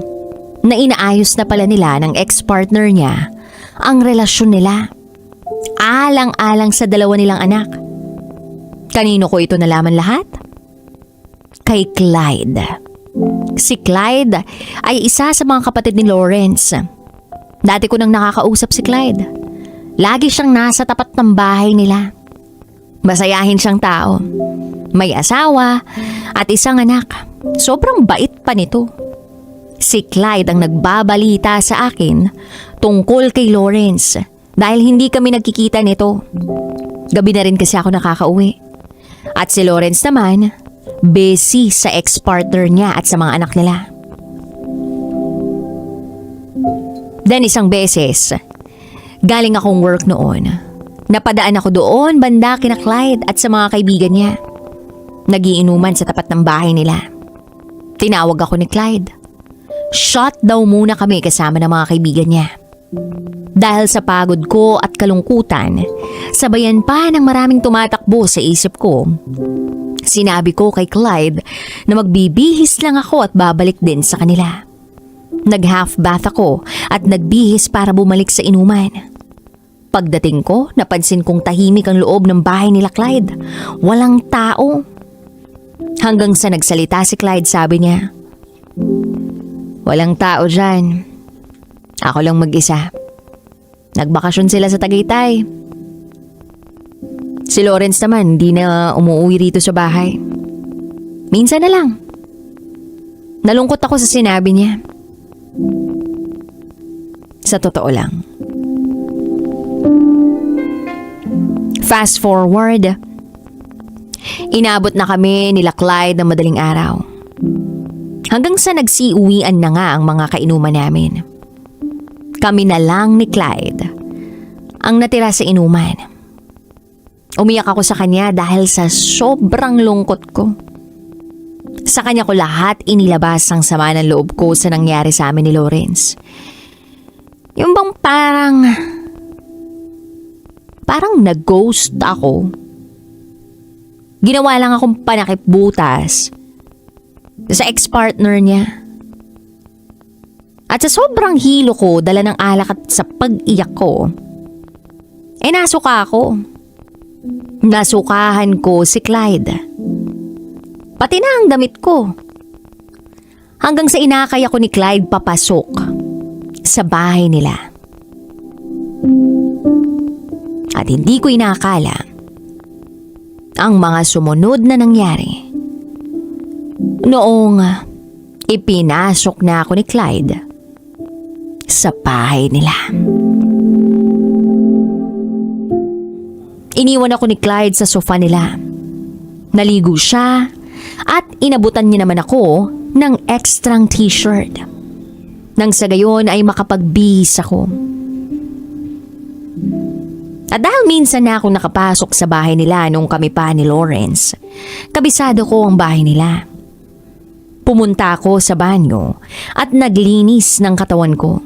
na inaayos na pala nila ng ex-partner niya ang relasyon nila. Alang-alang sa 2 nilang anak. Kanino ko ito nalaman lahat? Kay Clyde. Si Clyde ay isa sa mga kapatid ni Lawrence. Dati ko nang nakakausap si Clyde. Lagi siyang nasa tapat ng bahay nila. Masayahin siyang tao. May asawa at isang anak. Sobrang bait pa nito. Si Clyde ang nagbabalita sa akin tungkol kay Lawrence dahil hindi kami nagkikita nito. Gabi na rin kasi ako nakakauwi. At si Lawrence naman, busy sa ex-partner niya at sa mga anak nila. Then isang beses, galing akong work noon. Napadaan ako doon banda kina Clyde at sa mga kaibigan niya. Nagiinuman sa tapat ng bahay nila. Tinawag ako ni Clyde. Shot daw muna kami kasama ng mga kaibigan niya. Dahil sa pagod ko at kalungkutan, sabayan pa ng maraming tumatakbo sa isip ko. Sinabi ko kay Clyde na magbibihis lang ako at babalik din sa kanila. Nag-half bath ako at nagbihis para bumalik sa inuman. Pagdating ko, napansin kong tahimik ang loob ng bahay nila Clyde. Walang tao. Hanggang sa nagsalita si Clyde, sabi niya, "Walang tao dyan. Ako lang mag-isa. Nagbakasyon sila sa Tagaytay. Si Lawrence naman, di na umuwi rito sa bahay. Minsan na lang." Nalungkot ako sa sinabi niya. Sa totoo lang. Fast forward, inabot na kami nila Clyde ng madaling araw. Hanggang sa nagsiuwian na nga ang mga kainuman namin. Kami na lang ni Clyde ang natira sa inuman. Umiyak ako sa kanya dahil sa sobrang lungkot ko. Sa kanya ko lahat inilabas ang sama ng loob ko sa nangyari sa amin ni Lawrence. Yung bang parang nag-ghost ako. Ginawa lang akong panakipbutas sa ex-partner niya. At sa sobrang hilo ko, dala ng alak at sa pag-iyak ko, nasuka ako. Nasukahan ko si Clyde. Pati na ang damit ko. Hanggang sa inakay ako ni Clyde papasok sa bahay nila. At hindi ko inaakala ang mga sumunod na nangyari. Noong Ipinasok na ako ni Clyde sa bahay nila. Iniwan ako ni Clyde sa sofa nila. Naligo siya at inabutan niya naman ako ng extrang t-shirt. Nang sa gayon ay makapagbihis ako. At dahil minsan na ako nakapasok sa bahay nila nung kami pa ni Lawrence, kabisado ko ang bahay nila. Pumunta ako sa banyo at naglinis ng katawan ko.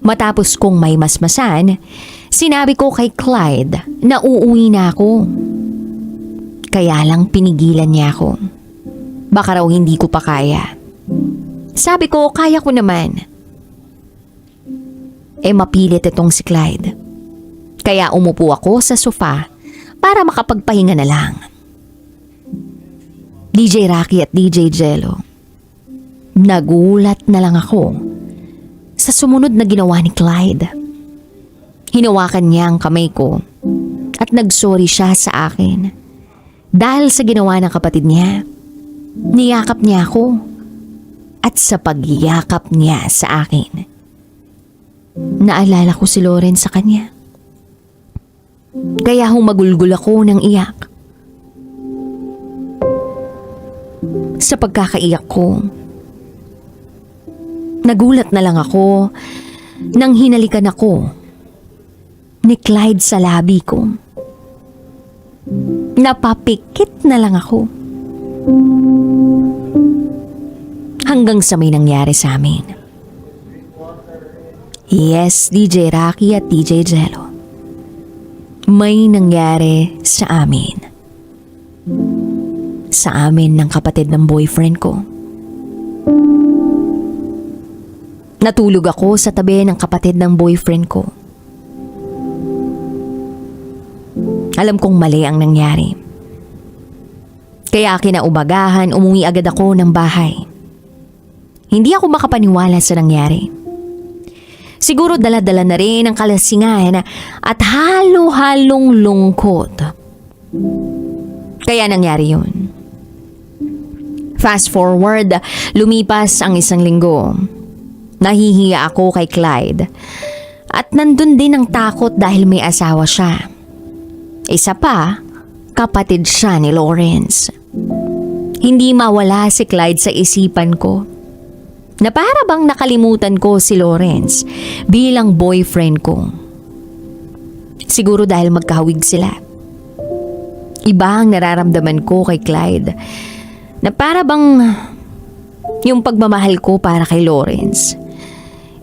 Matapos kong may masmasan, sinabi ko kay Clyde na uuwi na ako. Kaya lang pinigilan niya ako. Baka raw hindi ko pa kaya. Sabi ko, kaya ko naman. Mapilit itong si Clyde. Kaya umupo ako sa sofa para makapagpahinga na lang. DJ Rocky at DJ Jello, nagulat na lang ako sa sumunod na ginawa ni Clyde. Hinawakan niya ang kamay ko at nagsorry siya sa akin dahil sa ginawa ng kapatid niya. Niyakap niya ako at sa pagyakap niya sa akin, naalala ko si Lawrence sa kanya. Kaya humagulgol ako ng iyak. Sa pagkakaiyak ko, nagulat na lang ako nang hinalikan ako ni Clyde sa labi ko. Napapikit na lang ako. Hanggang sa may nangyari sa amin. Yes, DJ Rocky at DJ Jello. May nangyari sa amin. Sa amin ng kapatid ng boyfriend ko. Natulog ako sa tabi ng kapatid ng boyfriend ko. Alam kong mali ang nangyari. Kaya kinaumagahan, umuwi agad ako ng bahay. Hindi ako makapaniwala sa nangyari. Siguro dala-dala na rin ang kalasingan at halo-halong lungkot. Kaya nangyari yun. Fast forward, lumipas ang 1 linggo. Nahihiya ako kay Clyde. At nandun din ang takot dahil may asawa siya. Isa pa, kapatid siya ni Lawrence. Hindi mawala si Clyde sa isipan ko. Na para bang nakalimutan ko si Lawrence bilang boyfriend ko. Siguro dahil magkahawig sila. Iba ang nararamdaman ko kay Clyde. Na para bang yung pagmamahal ko para kay Lawrence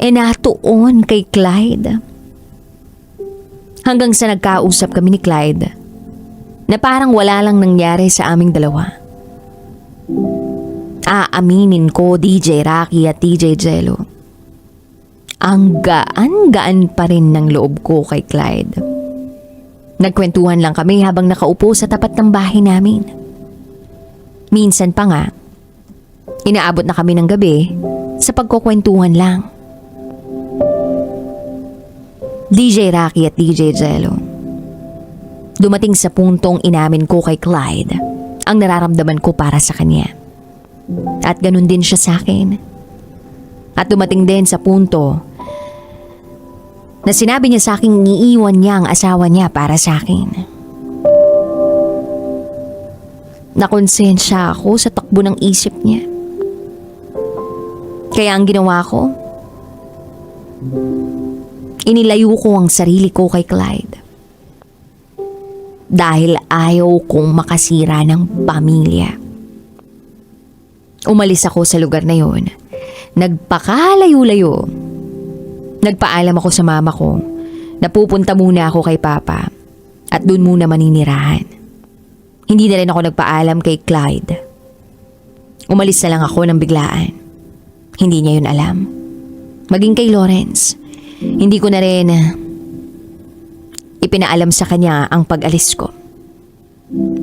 natuon kay Clyde. Hanggang sa nagkausap kami ni Clyde na parang wala lang nangyari sa aming dalawa. Aaminin ko, DJ Rocky at DJ Jello, ang gaan-gaan pa rin ng loob ko kay Clyde. Nagkwentuhan lang kami habang nakaupo sa tapat ng bahay namin. Minsan pa nga, inaabot na kami ng gabi sa pagkukwentuhan lang. DJ Rocky at DJ Jello, dumating sa puntong inamin ko kay Clyde ang nararamdaman ko para sa kanya. At ganun din siya sa akin. At dumating din sa punto na sinabi niya sa akin iiwan niya ang asawa niya para sa akin. Nakonsensya ako sa takbo ng isip niya. Kaya ang ginawa ko, inilayo ko ang sarili ko kay Clyde. Dahil ayaw kong makasira ng pamilya. Umalis ako sa lugar na yon. Nagpakalayo-layo. Nagpaalam ako sa mama ko na pupunta muna ako kay Papa at doon muna maninirahan. Hindi na rin ako nagpaalam kay Clyde. Umalis na lang ako ng biglaan. Hindi niya yun alam. Maging kay Lawrence, hindi ko na rin ipinaalam sa kanya ang pag-alis ko.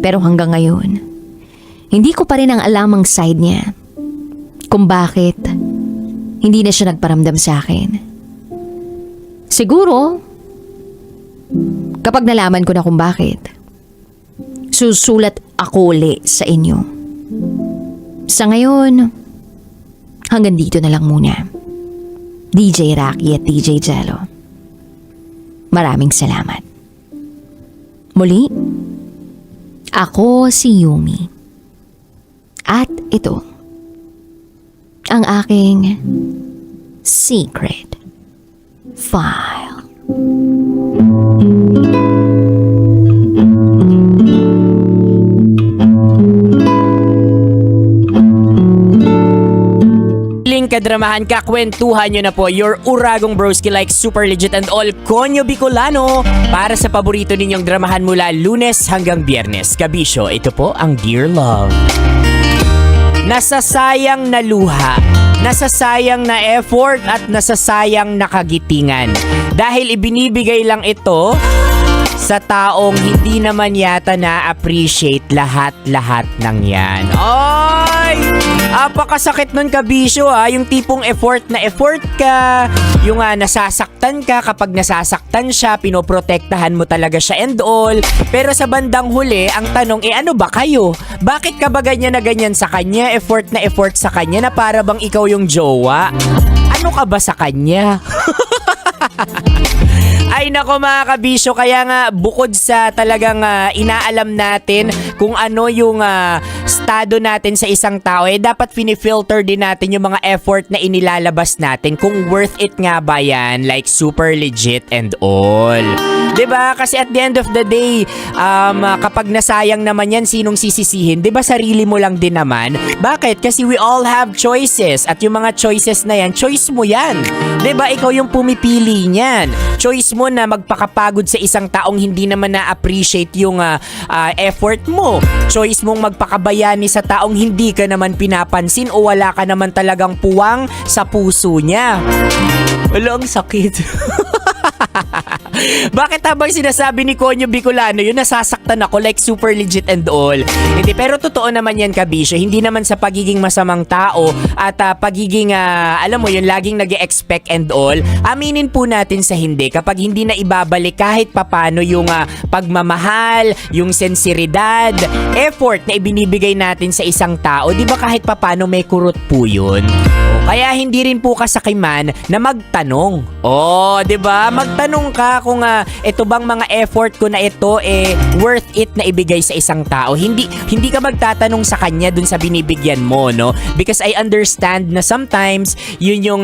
Pero hanggang ngayon, hindi ko pa rin ang alam ang side niya. Kung bakit hindi na siya nagparamdam sa akin. Siguro, kapag nalaman ko na kung bakit, susulat ako uli sa inyo. Sa ngayon, Hanggang dito na lang muna. DJ Rocky at DJ Jello. Maraming salamat. Muli, ako si Yumi. At ito, ang aking secret file. Kadramahan, kakwentuhan nyo na po your Uragong Broski like Super Legit and All Konyo Bicolano para sa paborito ninyong dramahan mula Lunes hanggang Biyernes. Kabisyo, ito po ang Dear Love. Nasasayang na luha, nasasayang na effort at nasasayang na kagitingan. Dahil ibinibigay lang ito sa taong hindi naman yata na-appreciate lahat-lahat ng yan. Ay! Apakasakit nun, kabisyo ha. Yung tipong effort na effort ka, yung nasasaktan ka, kapag nasasaktan siya, pinoprotektahan mo talaga siya and all. Pero sa bandang huli, ang tanong, ano ba kayo? Bakit ka ba ganyan na ganyan sa kanya? Effort na effort sa kanya na para bang ikaw yung jowa? Ano ka ba sa kanya? Ay nako mga kabisyo, kaya nga bukod sa talagang inaalam natin kung ano yung estado natin sa isang tao, dapat pinifilter din natin yung mga effort na inilalabas natin kung worth it nga ba yan, like super legit and all. 'Di ba? Kasi at the end of the day, kapag nasayang naman yan, sinong sisisihin? 'Di ba sarili mo lang din naman? Bakit? Kasi we all have choices at yung mga choices na yan, choice mo yan. 'Di ba? Ikaw yung pumipili niyan. Choice mo na magpakapagod sa isang taong hindi naman na-appreciate yung effort mo. Choice mong magpakabayani sa taong hindi ka naman pinapansin o wala ka naman talagang puwang sa puso niya. Wala, ang sakit. Bakit habang sinasabi ni Konyo Bicolano yun, nasasaktan ako like super legit and all? Hindi, pero totoo naman yan, kabisyo. Hindi naman sa pagiging masamang tao at pagiging, alam mo yun, laging nag-expect and all. Aminin po natin sa hindi. Kapag hindi na ibabalik kahit papano yung pagmamahal, yung sensiridad, effort na ibinibigay natin sa isang tao, di ba kahit papano may kurot po yun? Kaya hindi rin po kasakiman na magtanong. Di ba? Magtanong ka kung ito bang mga effort ko na ito worth it na ibigay sa isang tao. Hindi ka magtatanong sa kanya dun sa binibigyan mo, no? Because I understand na sometimes yun yung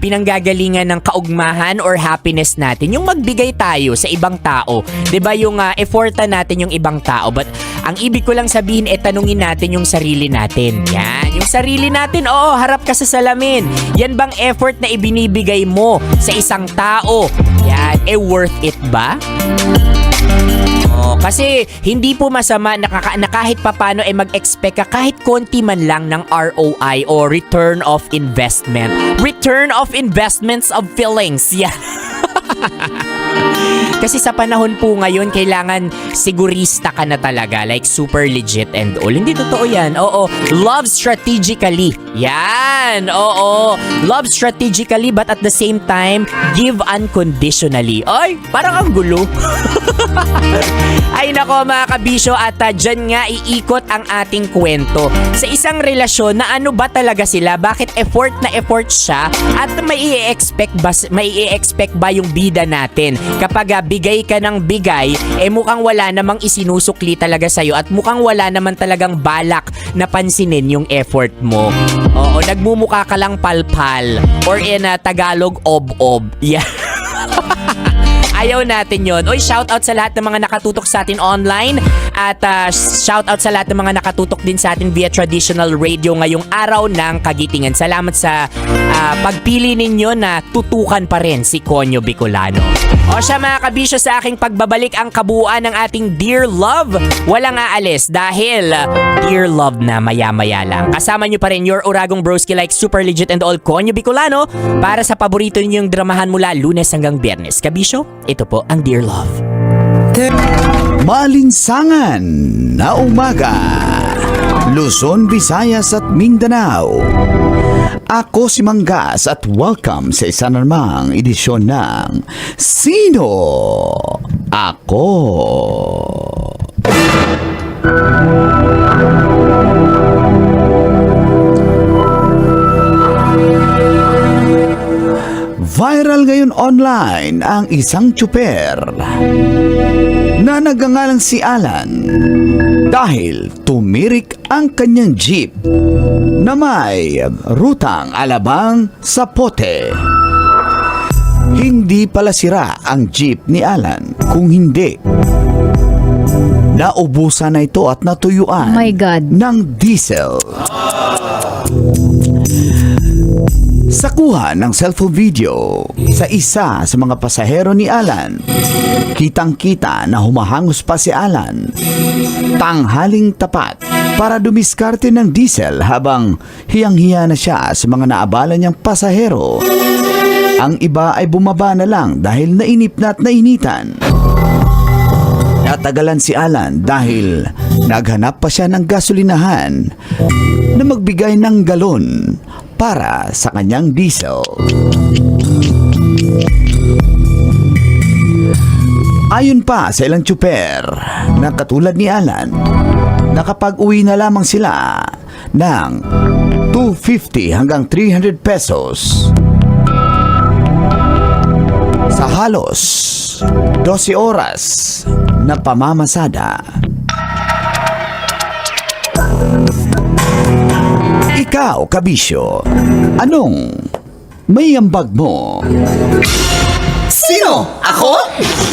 pinanggagalingan ng kaugmahan or happiness natin. Yung magbigay tayo sa ibang tao. 'Di ba? Yung effortan natin yung ibang tao. But ang ibig ko lang sabihin tanungin natin yung sarili natin. Yan, yung sarili natin. Oo, harap ka sa salamin. Yan bang effort na ibinibigay mo sa isang tao? Yan, worth it ba? Kasi hindi po masama na kahit papano mag-expect ka kahit konti man lang ng ROI o return of investment. Return of investments of feelings. Yan. Kasi sa panahon po ngayon, kailangan sigurista ka na talaga. Like super legit and all. Hindi totoo yan. Oo. Love strategically. Yan. Oo. Love strategically but at the same time, give unconditionally. Ay, parang ang gulo. Ay nako mga kabisyo, at dyan nga iikot ang ating kwento. Sa isang relasyon na ano ba talaga sila? Bakit effort na effort siya? At may i-expect ba yung bida natin? Kapag bigay ka ng bigay, mukhang wala namang isinusukli talaga sa'yo at mukhang wala naman talagang balak na pansinin yung effort mo. Oo, nagmumukha ka lang palpal or in Tagalog, ob-ob. Yeah. Ayaw natin yon. Oy, shoutout sa lahat ng mga nakatutok sa atin online at shoutout sa lahat ng mga nakatutok din sa atin via traditional radio ngayong araw ng Kagitingan. Salamat sa pagpili ninyo na tutukan pa rin si Konyo Bicolano. O siya mga kabisyo, sa aking pagbabalik ang kabuuan ng ating Dear Love. Walang aalis dahil Dear Love na maya-maya lang. Kasama nyo pa rin your Uragong Broski like Super Legit and All Konyo Bicolano para sa paborito ninyong dramahan mula Lunes hanggang Biyernes. Kabisyo, ito po ang Dear Love. Malinsangan na umaga, Luzon, Visayas at Mindanao. Ako si Manggas at welcome sa isa namang edisyon ng Sino Ako? Ngayon online ang isang tsuper na nagngangalang si Alan dahil tumirik ang kanyang jeep na may rutang alabang sa pote. Hindi pala sira ang jeep ni Alan, kung hindi naubusan na ito at natuyuan Oh my God. ng diesel. Sa kuha ng cellphone video sa isa sa mga pasahero ni Alan, kitang-kita na humahangos pa si Alan. Tanghaling tapat para dumiskarte ng diesel habang hiyang-hiya na siya sa mga naabala niyang pasahero. Ang iba ay bumaba na lang dahil nainip na at nainitan. Natagalan si Alan dahil naghanap pa siya ng gasolinahan na magbigay ng galon para sa kanyang diesel. Ayon pa sa ilang tsuper na katulad ni Alan, nakapag-uwi na lamang sila ng 250 hanggang 300 pesos sa halos 12 oras na pamamasada. Ikaw, kabisyo, anong may ambag mo? Sino? Ako?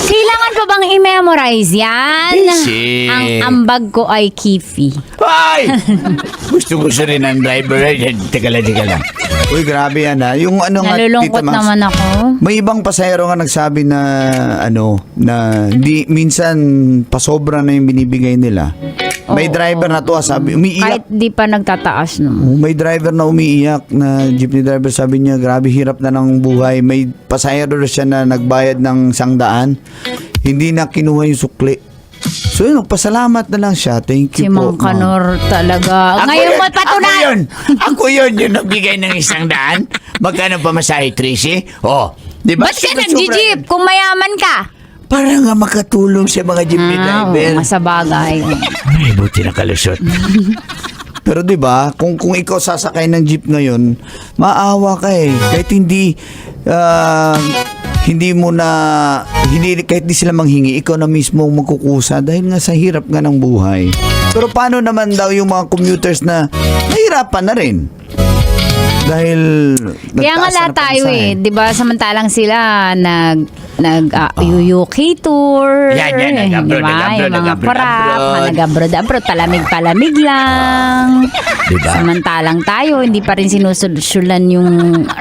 Kailangan pa bang i-memorize yan? Easy. Ang ambag ko ay Kifi. Ay! Gusto rin ang driver. Teka lang. Uy, grabe yan ha. Yung ano nga, Nalulungkot Tita Max, naman ako. may ibang pasahero nga nagsabi na di minsan pasobra na yung binibigay nila. May driver na to, sabi, umiiyak. Kahit di pa nagtataas naman. May driver na umiiyak na jeepney driver, sabi niya, grabe hirap na ng buhay. May pasahero siya na nagbayad ng 100, hindi na kinuha yung sukli. So yun, pasalamat na lang siya. Thank Si you po. Mang Kanor talaga. Ngayon mo patunay. Ako yun, yung nagbigay ng 100. Magkano pa masahe, Tracy? Oh, di ba? Ba't ka nag-jeep kung mayaman ka? Para nga makatulong sa mga jeepney driver. Sa bagay. Ay, buti na kalusot. Pero 'di ba, kung ikaw sasakay ng jeep ngayon, maawa ka eh. Kahit hindi mo na kahit di sila manghingi, ikaw na mismo magkukusa dahil nga sa hirap nga ng buhay. Pero paano naman daw yung mga commuters na nahirapan na rin? Dahil Kaya nga nagtaas na lahat tayo pamasahe. 'di ba? Samantlang sila UUK tour. Yan, di nag-abroad, ba? Yung mga parap, nag-abroad, palamig-palamig lang. Diba? Samantalang tayo, hindi pa rin sinusolusyonan yung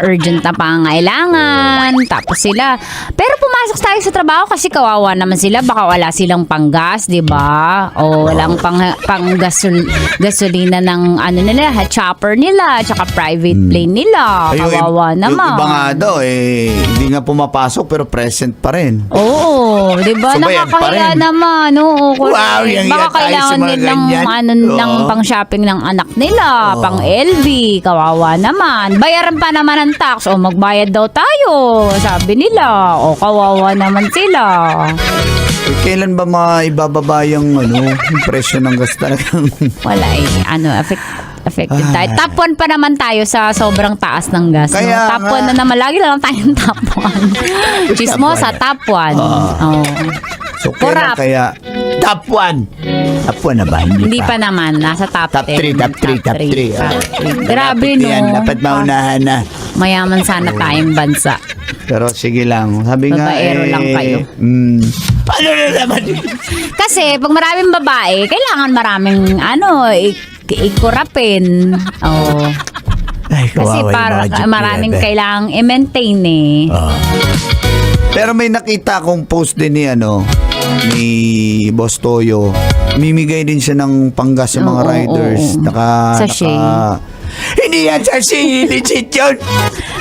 urgent na pangangailangan. Tapos sila, pero pumasok tayo sa trabaho kasi kawawa naman sila. Baka wala silang panggas, di ba? O walang gasolina ng ano nila, chopper nila, tsaka private plane nila. Kawawa naman. Yung iba nga daw, hindi nga pumapasok pero present pa rin. Oo, 'di ba? So, bayan pa Nakakahiya rin. naman. Oo, Wow, baka yang tayo sa kailangan mga nilang ganyan. ng Oo. pang-shopping ng anak nila, pang LV, kawawa naman. Bayaran pa naman ng tax. O magbayad daw tayo, sabi nila. O kawawa naman sila. Kailan ba maibababa yung yung presyo ng gas talagang? Wala affected tayo. Top 1 pa naman tayo sa sobrang taas ng gas. Kaya Top 1 nga. na naman. Lagi na lang tayong top 1. Chismosa, top 1. Oh. So kailan Corrupt. kaya Top 1. Top 1 na ba? Hindi pa naman. Nasa top 10. top 3. Grabe, no? Yan, dapat maunahan na. Mayaman sana tayong bansa. Pero sige lang. Sabi nga Babaero lang kayo. Ano na naman? Kasi pag maraming babae, kailangan maraming ikurapin. Oh. Ay, Kasi kawawa yung para mga jeepney maraming driver. kailangang i-maintain eh. Pero may nakita akong post din ni Boss Toyo. Mimigay din siya ng panggas sa mga Oo, riders. oo. Hindi yan sa legit yun.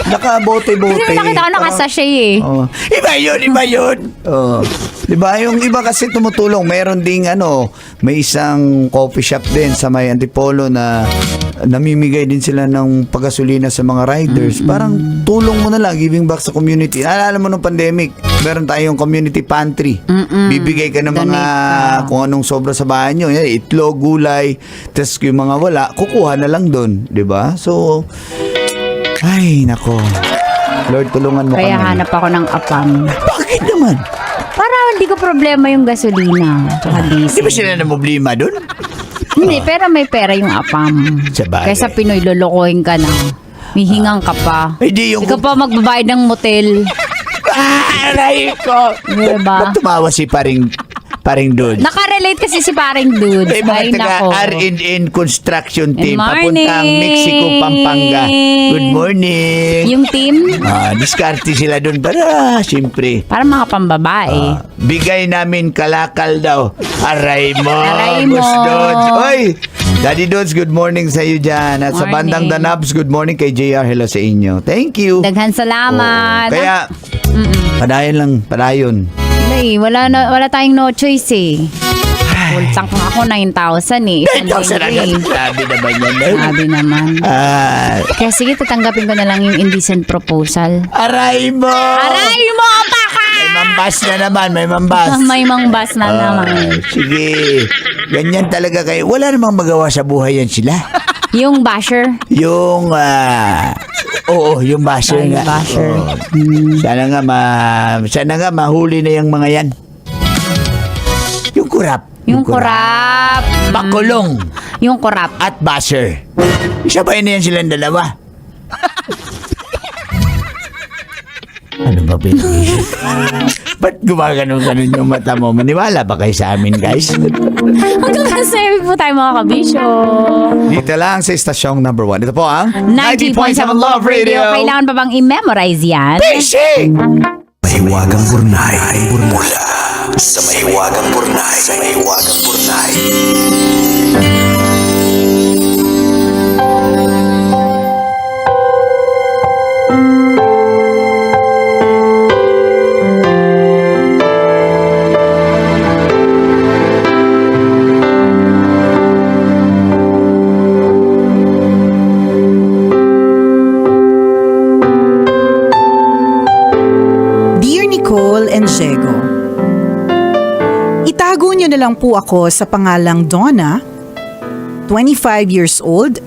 Naka-bote-bote. Kasi nakita ko nakasashay eh. Oh. Iba yun. Oh. 'Di ba? Yung iba kasi tumutulong. Meron ding may isang coffee shop din sa may Antipolo na namimigay din sila ng paggasolina sa mga riders. Parang tulong mo na lang, giving back sa community. Naalala mo nung pandemic, meron tayong community pantry. Bibigay ka ng mga Donate ka. kung anong sobra sa bahay nyo. Yan, itlog, gulay, tapos yung mga wala, kukuha na lang doon. 'Di ba? So, ay, nako. Lord, tulungan mo Kaya kami. hanap ako ng apam. Bakit naman? Para hindi ko problema yung gasolina. Tsaka Di ba diesel. sila na problema doon? Hindi, pero may pera yung apam. Sabagay. Kaysa Pinoy, lolokohin ka na. Mihingang ka pa. Hindi yung... Hindi ka pa magbabayad ng motel. Aray ko! Diba? Ba't tumawa si paring Dudes? Nakarelate kasi si paring dudes. May mga Ay, taga nako. R&N Construction Team. Good morning. Papuntang Mexico, Pampanga. Good morning. Yung team, Diskarte sila doon para, siyempre. para mga pambabae. Bigay namin kalakal daw. Aray mo, Aray mo. Boss Dodds. Oy! Daddy Dodds, good morning sa iyo dyan. At sa Morning. bandang Danabs, good morning kay JR. Hello sa inyo. Thank you. Daghan salamat. Kaya, padayon. Ay, wala tayong no choice eh. Full tank ako 9,000 eh. Isang 10,000 agad. linggo eh. Sabi naman yan. Sabi naman. Kaya sige, tatanggapin ko na lang yung indecent proposal. Aray mo! Aray mo, baka! May mambas na naman, may mambas. May mangbas na naman. Sige. Ganyan talaga kayo. Wala namang magawa sa buhay yan sila. Yung basher. Yung, yung basher Yung nga. basher. Oo. Sana nga mahuli na yung mga yan. Yung kurap. Yung kurap. Makulong Yung kurap. at basher. Sabay na yan silang dalawa. Ano ba pinag-isip? Ba't gumaganon-ganon yung mata mo? Maniwala ba kayo sa amin, guys? Hanggang kasi po tayo mga kabisyo. Dito lang sa stasyong number 1. Ito po ang 90.7 Love Radio. Kailangan pa bang i-memorize yan? Basic! Mahiwagang Burnay mula sa Mahiwagang Burnay. Sa Mahiwagang Burnay. Dear Nicole and Diego, itago niyo na lang po ako sa pangalang Donna, 25 years old,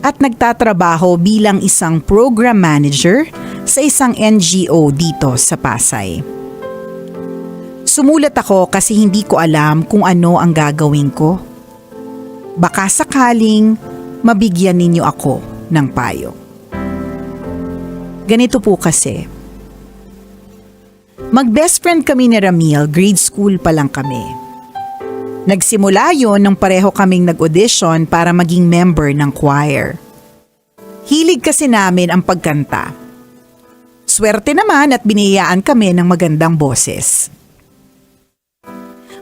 at nagtatrabaho bilang isang program manager sa isang NGO dito sa Pasay. Sumulat ako kasi hindi ko alam kung ano ang gagawin ko. Baka sakaling mabigyan ninyo ako ng payo. Ganito po kasi. Mag-best friend kami ni Ramil, grade school pa lang kami. Nagsimula yon nang pareho kaming nag-audition para maging member ng choir. Hilig kasi namin ang pagkanta. Swerte naman at biniyayaan kami ng magandang boses.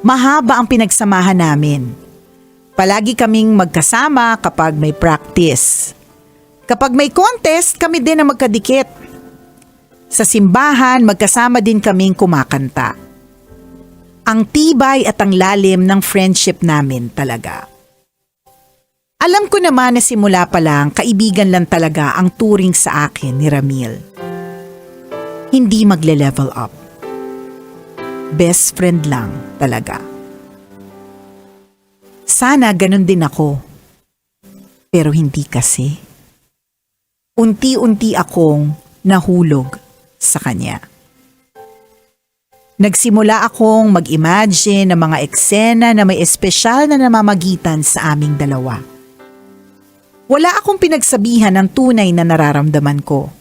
Mahaba ang pinagsamahan namin. Palagi kaming magkasama kapag may practice. Kapag may contest, kami din ang magkadikit. Sa simbahan, magkasama din kaming kumakanta. Ang tibay at ang lalim ng friendship namin talaga. Alam ko naman na simula pa lang, kaibigan lang talaga ang turing sa akin ni Ramil. Hindi magle-level up. Best friend lang talaga. Sana ganun din ako. Pero hindi kasi. Unti-unti akong nahulog sa kanya. Nagsimula akong mag-imagine ng mga eksena na may espesyal na namamagitan sa aming dalawa. Wala akong pinagsabihan ng tunay na nararamdaman ko.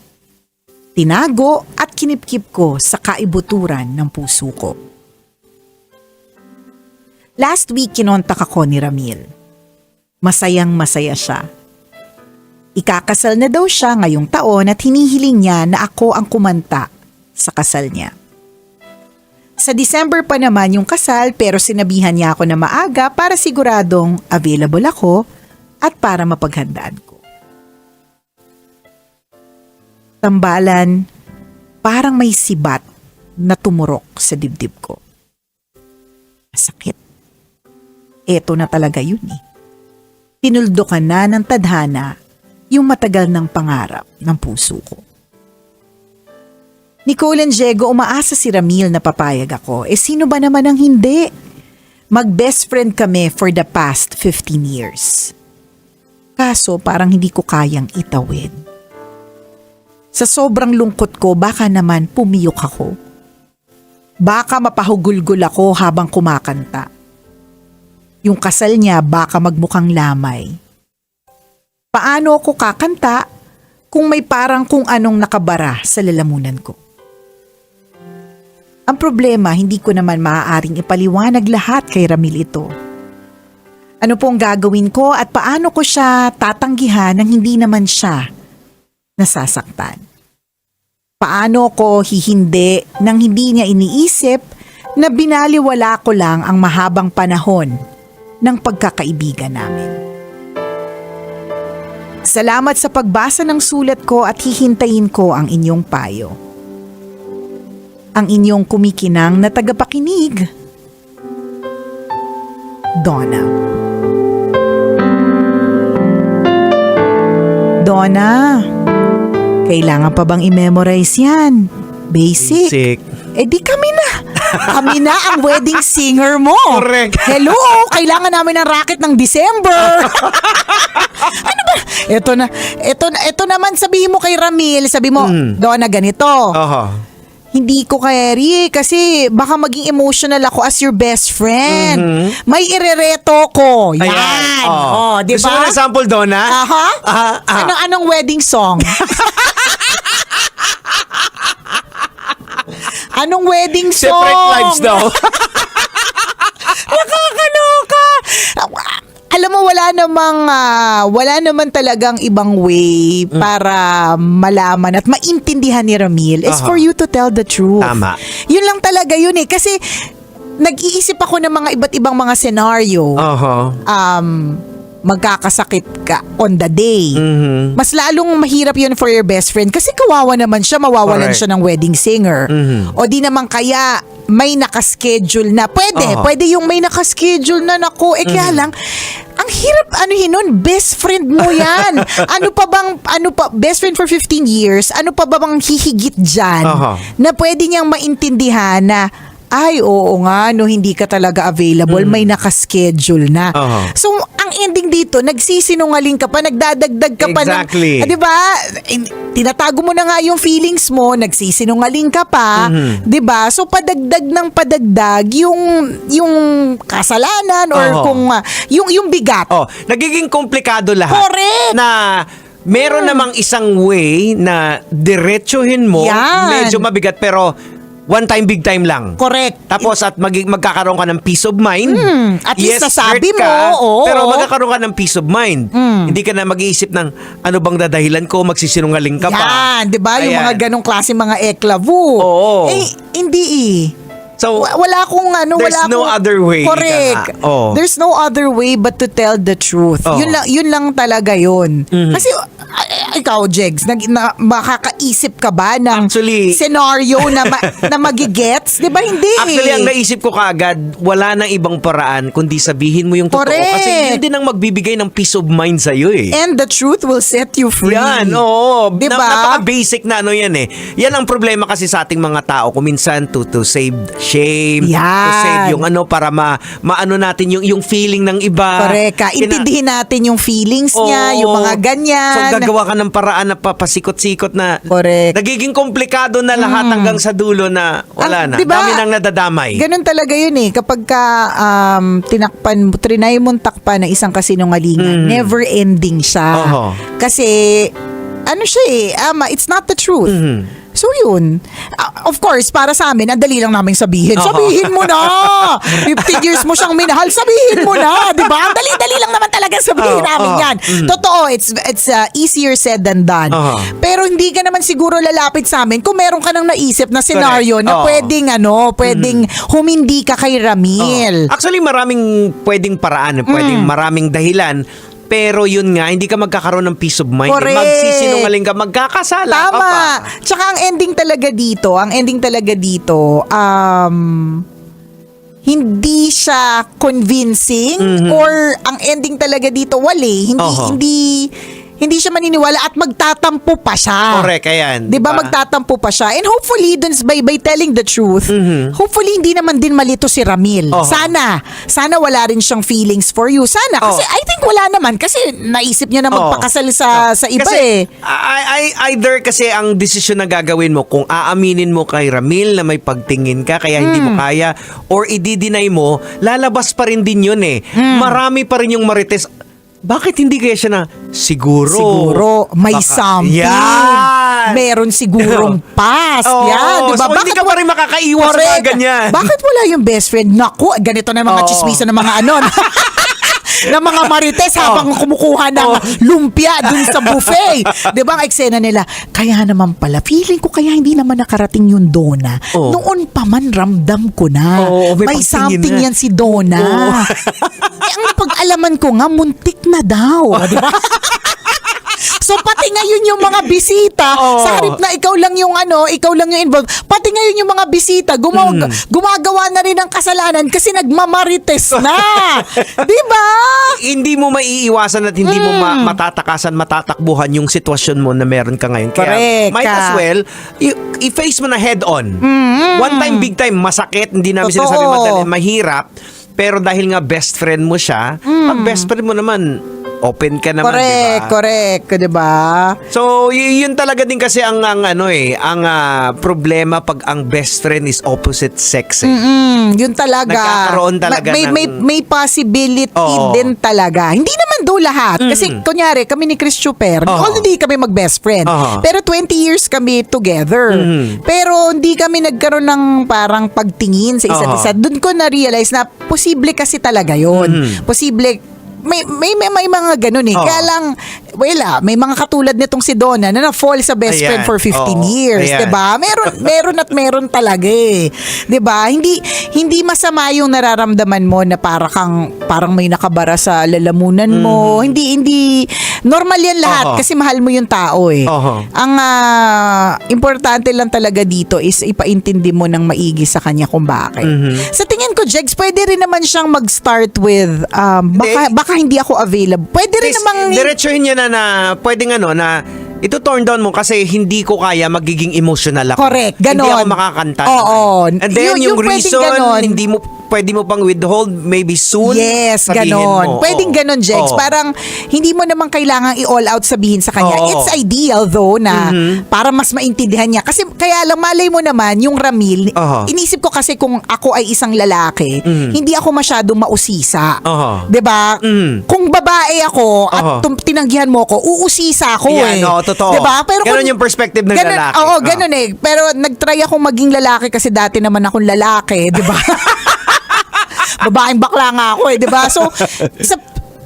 Tinago at kinipkip ko sa kaibuturan ng puso ko. Last week kinontak ako ni Ramil. Masayang masaya siya. Ikakasal na daw siya ngayong taon at hinihiling niya na ako ang kumanta sa kasal niya. Sa December pa naman yung kasal pero sinabihan niya ako na maaga para siguradong available ako at para mapaghandaan ko. Tambalan, parang may sibat na tumurok sa dibdib ko. Masakit. Eto na talaga yun eh. Tinuldukan na ng tadhana yung matagal ng pangarap ng puso ko. Nicole and Diego, umaasa si Ramil na papayag ako. Sino ba naman ang hindi? Mag-best friend kami for the past 15 years. Kaso parang hindi ko kayang itawid. Sa sobrang lungkot ko, baka naman pumiyok ako. Baka mapahugulgol ako habang kumakanta. Yung kasal niya baka magmukhang lamay. Paano ako kakanta kung may parang kung anong nakabara sa lalamunan ko? Ang problema, hindi ko naman maaaring ipaliwanag lahat kay Ramil ito. Ano pong gagawin ko at paano ko siya tatanggihan nang hindi naman siya nasasaktan? Paano ko hihindi nang hindi niya iniisip na binaliwala ko lang ang mahabang panahon ng pagkakaibigan namin? Salamat sa pagbasa ng sulat ko at hihintayin ko ang inyong payo. Ang inyong kumikinang na tagapakinig, Donna. Donna, kailangan pa bang i-memorize yan? Basic. Eh di kami na. Kami na ang wedding singer mo. Correct. Hello, kailangan namin ng racket ng December. Ano ba? Ito naman sabihin mo kay Ramil, sabi mo, Donna ganito. Hindi ko carry kasi baka maging emotional ako as your best friend. May irereto ko. Yan. Ayan. Oh, di Gusto mo ba? ng sample, Donna? Aha. Anong wedding song? Anong wedding song? Separate lives daw. Nakakaloka. Alam mo, wala naman talagang ibang way para malaman at maintindihan ni Ramil is for you to tell the truth. Tama. Yun lang talaga yun eh. Kasi nag-iisip ako ng mga iba't ibang mga senaryo. Magkakasakit ka on the day. Mas lalong mahirap yun for your best friend kasi kawawa naman siya, mawawalan Correct. siya ng wedding singer. O di naman kaya may nakaschedule na. Pwede yung may nakaschedule na nako. Kaya lang, ang hirap nun, best friend mo yan. Best friend for 15 years, ano pa ba bang hihigit dyan na pwede niyang maintindihan na ay, oo nga, no, hindi ka talaga available, may nakaschedule na. So, ang ending dito, nagsisinungaling ka pa, nagdadagdag ka pa Exactly. ng, di ba? Tinatago mo na nga yung feelings mo, nagsisinungaling ka pa, di ba? So, padagdag ng padagdag yung kasalanan or kung, yung bigat. Nagiging komplikado lahat. Correct. Na meron namang isang way na diretsuhin mo, Yan. medyo mabigat pero one time, big time lang. Correct. Tapos at magkakaroon ka ng peace of mind. At least nasabi hurt ka, mo, oo. pero magkakaroon ka ng peace of mind. Hindi ka na mag-iisip ng ano bang dadahilan ko, magsisinungaling ka pa. Yan, di ba? Yung Ayan. mga ganong klase mga eklavu. Oo. Hindi So, wala akong there's no other way. Correct. Ika nga. There's no other way but to tell the truth. Oo. Yun lang talaga yun. Kasi ikaw, Jegs, makakaisip ka ba ng Actually- scenario na na magigets? Di ba hindi? Actually, ang naisip ko kaagad, wala nang ibang paraan kundi sabihin mo yung totoo. Correct. Kasi yun din ang magbibigay ng peace of mind sa'yo eh. And the truth will set you free. Yan, oo. Diba? Napaka-basic na ano yan eh. Yan ang problema kasi sa ating mga tao. Kung minsan to save shame, Yan. to save yung ano para maano natin yung feeling ng iba. Correct. Intindihin natin yung feelings niya, Oo. yung mga ganyan. So gagawa ka ng paraan na papasikot-sikot na Correct. nagiging komplikado na lahat hanggang sa dulo na wala na. Diba? Dami nang nadadamay. Ganun talaga yun eh. Kapag ka trinay mong takpan ng isang kasinungalingan, never ending siya. Oho. Kasi, ano siya eh, it's not the truth. So yun. Of course, para sa amin, ang dali lang namin sabihin. Sabihin mo na! 15 years mo siyang minahal, sabihin mo na! Diba? Ang dali-dali lang naman talaga sabihin namin yan. Totoo, it's easier said than done. Pero hindi ka naman siguro lalapit sa amin kung meron ka nang naisip na senaryo na pwedeng humindi ka kay Ramil. Actually, maraming pwedeng paraan, pwedeng maraming dahilan. Pero yun nga, hindi ka magkakaroon ng peace of mind. Correct. Magsisinungaling ka, magkakasala ka pa. Tama. Tsaka ang ending talaga dito, hindi siya convincing or ang ending talaga dito, wali. hindi siya maniniwala at magtatampo pa siya. Correct, ayan. Di ba magtatampo pa siya? And hopefully, dun, by telling the truth, hopefully hindi naman din malito si Ramil. Oo. Sana wala rin siyang feelings for you. Sana. Kasi I think wala naman. Kasi naisip niya na magpakasal sa iba kasi, eh. either kasi ang desisyon na gagawin mo, kung aaminin mo kay Ramil na may pagtingin ka, kaya hindi mo kaya, or i-deny mo, lalabas pa rin din yun eh. Marami pa rin yung marites. Bakit hindi kaya siya na siguro May baka- something. Yan! Meron sigurong past. Oo, Yan, diba? so hindi ka pa rin makakaiwas sa mga Correct. ganyan. Bakit wala yung best friend? Naku, ganito na mga Oo. chismisan ng mga anon. ng mga marites habang kumukuha ng lumpia dun sa buffet. Di ba ang eksena nila? Kaya naman pala, feeling ko kaya hindi naman nakarating yung Donna. Oo. Noon pa man, ramdam ko na. Oo, may may pagtingin something na. yan si Donna. Ang pag-alaman ko nga, muntik na daw. Di ba? So pati ngayon yung mga bisita, sa harip na ikaw lang yung involved, pati ngayon yung mga bisita, gumagawa na rin ng kasalanan kasi nagmamarites na. Di ba? Hindi mo maiiwasan at hindi mo matatakasan, matatakbuhan yung sitwasyon mo na meron ka ngayon. Kaya Correct might ka. as well, i-face mo na head on. One time, big time, masakit, hindi namin Totoo. sinasabi madali, mahirap, pero dahil nga best friend mo siya, pag best friend mo naman, open ka naman, Correct, di ba? So, yun talaga din kasi ang problema pag ang best friend is opposite sex. Yun talaga. Nagkakaroon talaga may possibility Oo. din talaga. Hindi naman daw lahat. Kasi kunyari, kami ni Chris Chuper, already kami mag-best friend. Pero 20 years kami together. Pero hindi kami nagkaroon ng parang pagtingin sa isa't isa. Doon ko na-realize na posible kasi talaga yun. Posible may mga ganun eh. Kaya lang, may mga katulad nitong si Donna na na-fall sa best Ayan. friend for 15 years, Ayan. 'di ba? Meron talaga eh. 'Di ba? Hindi masama yung nararamdaman mo na parang may nakabara sa lalamunan mo. Hindi normal yan lahat kasi mahal mo yung tao eh. Ang importante lang talaga dito is ipaintindi mo ng maigi sa kanya kung bakit. Sa tingin ko, Jegs, pwede rin naman siyang mag-start with baka hindi ako available. Pwede rin namang diretsuhin niya na pwedeng na ito turn down mo kasi hindi ko kaya, magiging emotional ako. Correct, ganon. Hindi ako makakanta. Oo. And then yung pwedeng reason, ganon. pwede mo pang withhold maybe soon. Yes, sabihin ganon. mo. Pwedeng ganon, Jegs. Parang hindi mo naman kailangang i-all out sabihin sa kanya. Oo. It's ideal though na para mas maintindihan niya. Kasi kaya lang malay mo naman yung Ramil, inisip ko kasi kung ako ay isang lalaki, hindi ako masyadong mausisa. 'Di ba? Kung babae ako at tinanggihan mo ko, uusisa ako Yan, eh. totoo. 'Di ba? Pero Ganon yung perspective ng lalaki. Oo, ganon eh. Pero nagtry akong maging lalaki kasi dati naman akong lalaki, 'di ba? Babaeng bakla nga ako eh, 'di ba? So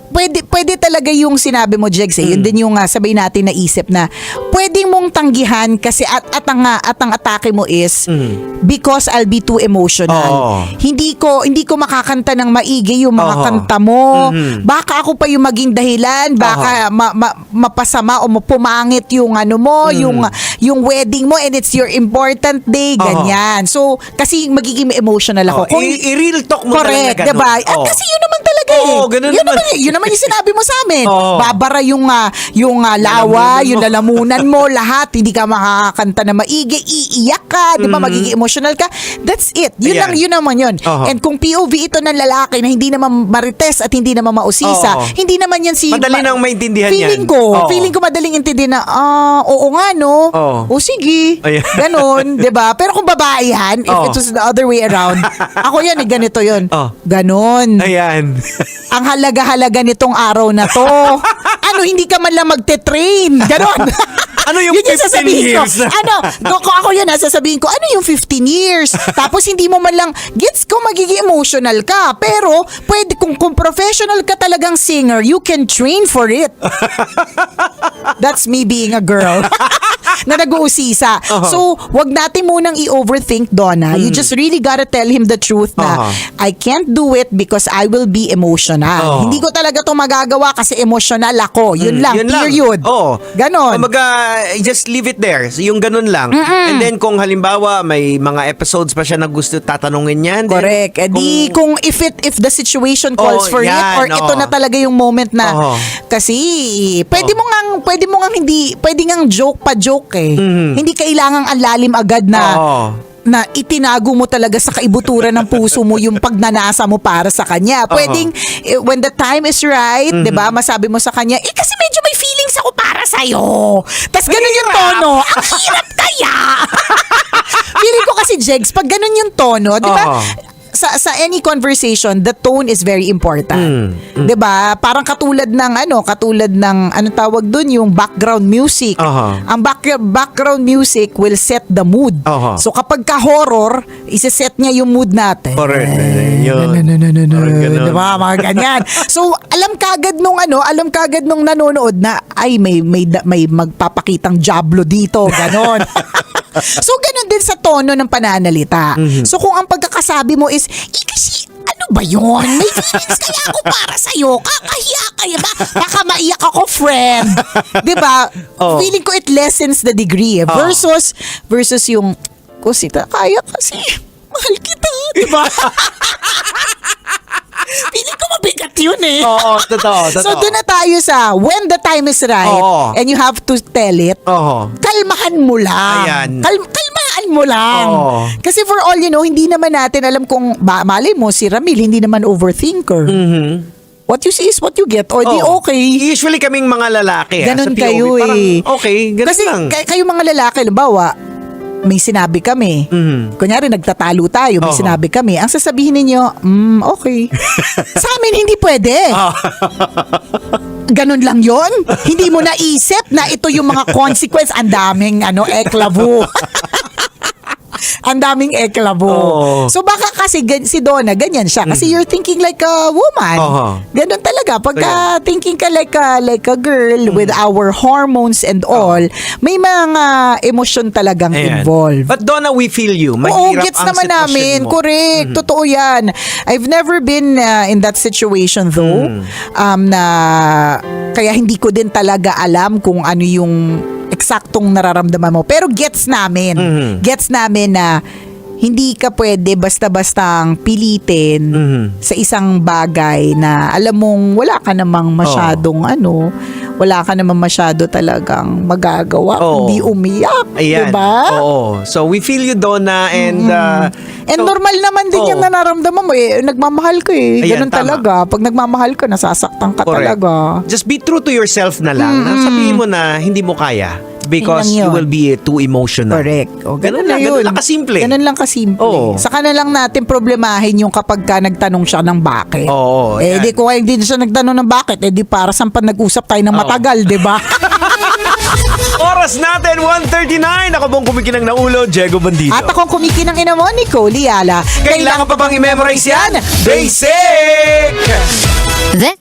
pwede talaga yung sinabi mo, Jegs, eh. Yun din yung sabay natin naisip na pwedeng mong tanggihan kasi at ang atake mo is because I'll be too emotional. Hindi ko makakanta ng maigi yung mga kanta mo. Baka ako pa yung maging dahilan, baka mapasama o pumangit yung yung wedding mo and it's your important day, ganyan. So kasi magiging emotional ako. I-real talk mo correct, talaga. diba? At kasi yun naman talaga eh. Ganun Yun naman. yun naman yung sinabi mo sa amin. Babara yung lawa, yung lalamunan mo, lahat. Hindi ka makakanta na maigi, iiyak ka, di ba? Magiging emotional ka. That's it. Yun naman yun. And kung POV ito ng lalaki na hindi naman marites at hindi naman mausisa, hindi naman yan si... Madali nang maintindihan feeling yan. Feeling ko madaling intindihan na, oo nga no. O sige. Ayan. Ganon, di ba? Pero kung babae yan, if it was the other way around, ako yan, ganito yun. Ganon. Ayan. Ang halaga-halaga nitong araw na to. Hindi ka man lang magte-train. Ganon. Ano yung Yun 15 sasabihin years? Kung ako yun, sasabihin ko, ano yung 15 years? Tapos hindi mo man lang, gets ko, magiging emotional ka. Pero, pwede, kung professional ka talagang singer, you can train for it. That's me being a girl. na nag-uusisa. So, wag natin munang i-overthink, Donna. You just really gotta tell him the truth na I can't do it because I will be emotional. Hindi ko talaga to magagawa kasi emotional ako. Yun lang, period. Ganon. Just leave it there. So, yung ganun lang. And then kung halimbawa may mga episodes pa siya na gusto tatanungin niyan. Correct. Kung if the situation calls for it or ito na talaga yung moment na kasi pwede mo ngang hindi pwede ngang joke pa joke eh. Hindi kailangang ang lalim agad na itinago mo talaga sa kaibuturan ng puso mo yung pagnanasa mo para sa kanya. Pwedeng, when the time is right, di ba, masabi mo sa kanya, kasi medyo may feelings ako para sa'yo. Tapos ganun yung tono. Ang hirap kaya! Feeling ko kasi, Jegs, pag ganun yung tono, di ba, sa any conversation, the tone is very important. 'Di ba? Parang katulad ng anong tawag doon, yung background music. Ang background music will set the mood. So kapag ka horror, ise-set niya yung mood natin. Correct. Di ba? Mga ganyan. So alam kagad nung nanonood na ay may magpapakitang diablo dito, ganon. So ganun din sa tono ng pananalita. So kung ang pagkakasabi mo is kasi ano ba yun? May feelings kaya ako para sa'yo. Kakahiya kaya ba? Baka maiyak ako, friend. Diba? Feeling ko it lessens the degree. Versus yung, kusita, kaya kasi mahal kita. Diba? Feeling ko mabigat yun eh. Totoo. So doon na tayo sa when the time is right and you have to tell it, kalmahan mo lang. Ayan. Kalmahan mo lang. Kasi for all you know, hindi naman natin alam kung, malay mo, si Ramil, hindi naman overthinker. What you see is what you get. O di okay. Usually kaming mga lalaki. Ganon sa POV, kayo parang, eh. okay, ganun Kasi lang. kayo mga lalaki, halimbawa, may sinabi kami. Kunyari, nagtatalo tayo, may sinabi kami. Ang sasabihin ninyo, okay. Sa amin, hindi pwede. Ganun lang yon. Hindi mo naisip na ito yung mga consequence. Ang daming eklabo. Ang daming eklabo. So baka kasi si Donna, ganyan siya. Kasi you're thinking like a woman. Ganun talaga. Pagka thinking ka like a girl with our hormones and all, may mga emosyon talagang involved. But Donna, we feel you. Oo, Mahirap gets ang naman sitwasyon namin. mo. Correct. Totoo yan. I've never been in that situation though. Na kaya hindi ko din talaga alam kung ano yung eksaktong nararamdaman mo. Pero gets namin. Gets namin na hindi ka pwede basta-bastang pilitin sa isang bagay na alam mong wala ka namang masyadong wala ka namang masyado talagang magagawa. Hindi umiyak. Ayan. Diba? Oo. So we feel you, Donna, and And normal naman din yung nararamdaman mo eh. Nagmamahal ka eh. Ayan, Ganun tama. talaga. Pag nagmamahal ka, nasasaktan ka Correct. talaga. Just be true to yourself na lang. Sabihin mo na hindi mo kaya because Yun lang you yun. will be too emotional. Correct. O, Ganun lang kasimple. Ganun lang kasimple. Oo. Saka na lang natin problemahin yung kapag ka nagtanong siya ng bakit. Oo, yan. di ko hindi siya nagtanong ng bakit, di para saan pa nag-usap tayo ng matagal, di ba? Oras natin, 1:39. Ako pong kumikinang na ulo, Diego Bandido. At akong kumikinang ina mo, Nicole Liala. Kailangan pa bang i-memorize yan? Basic! This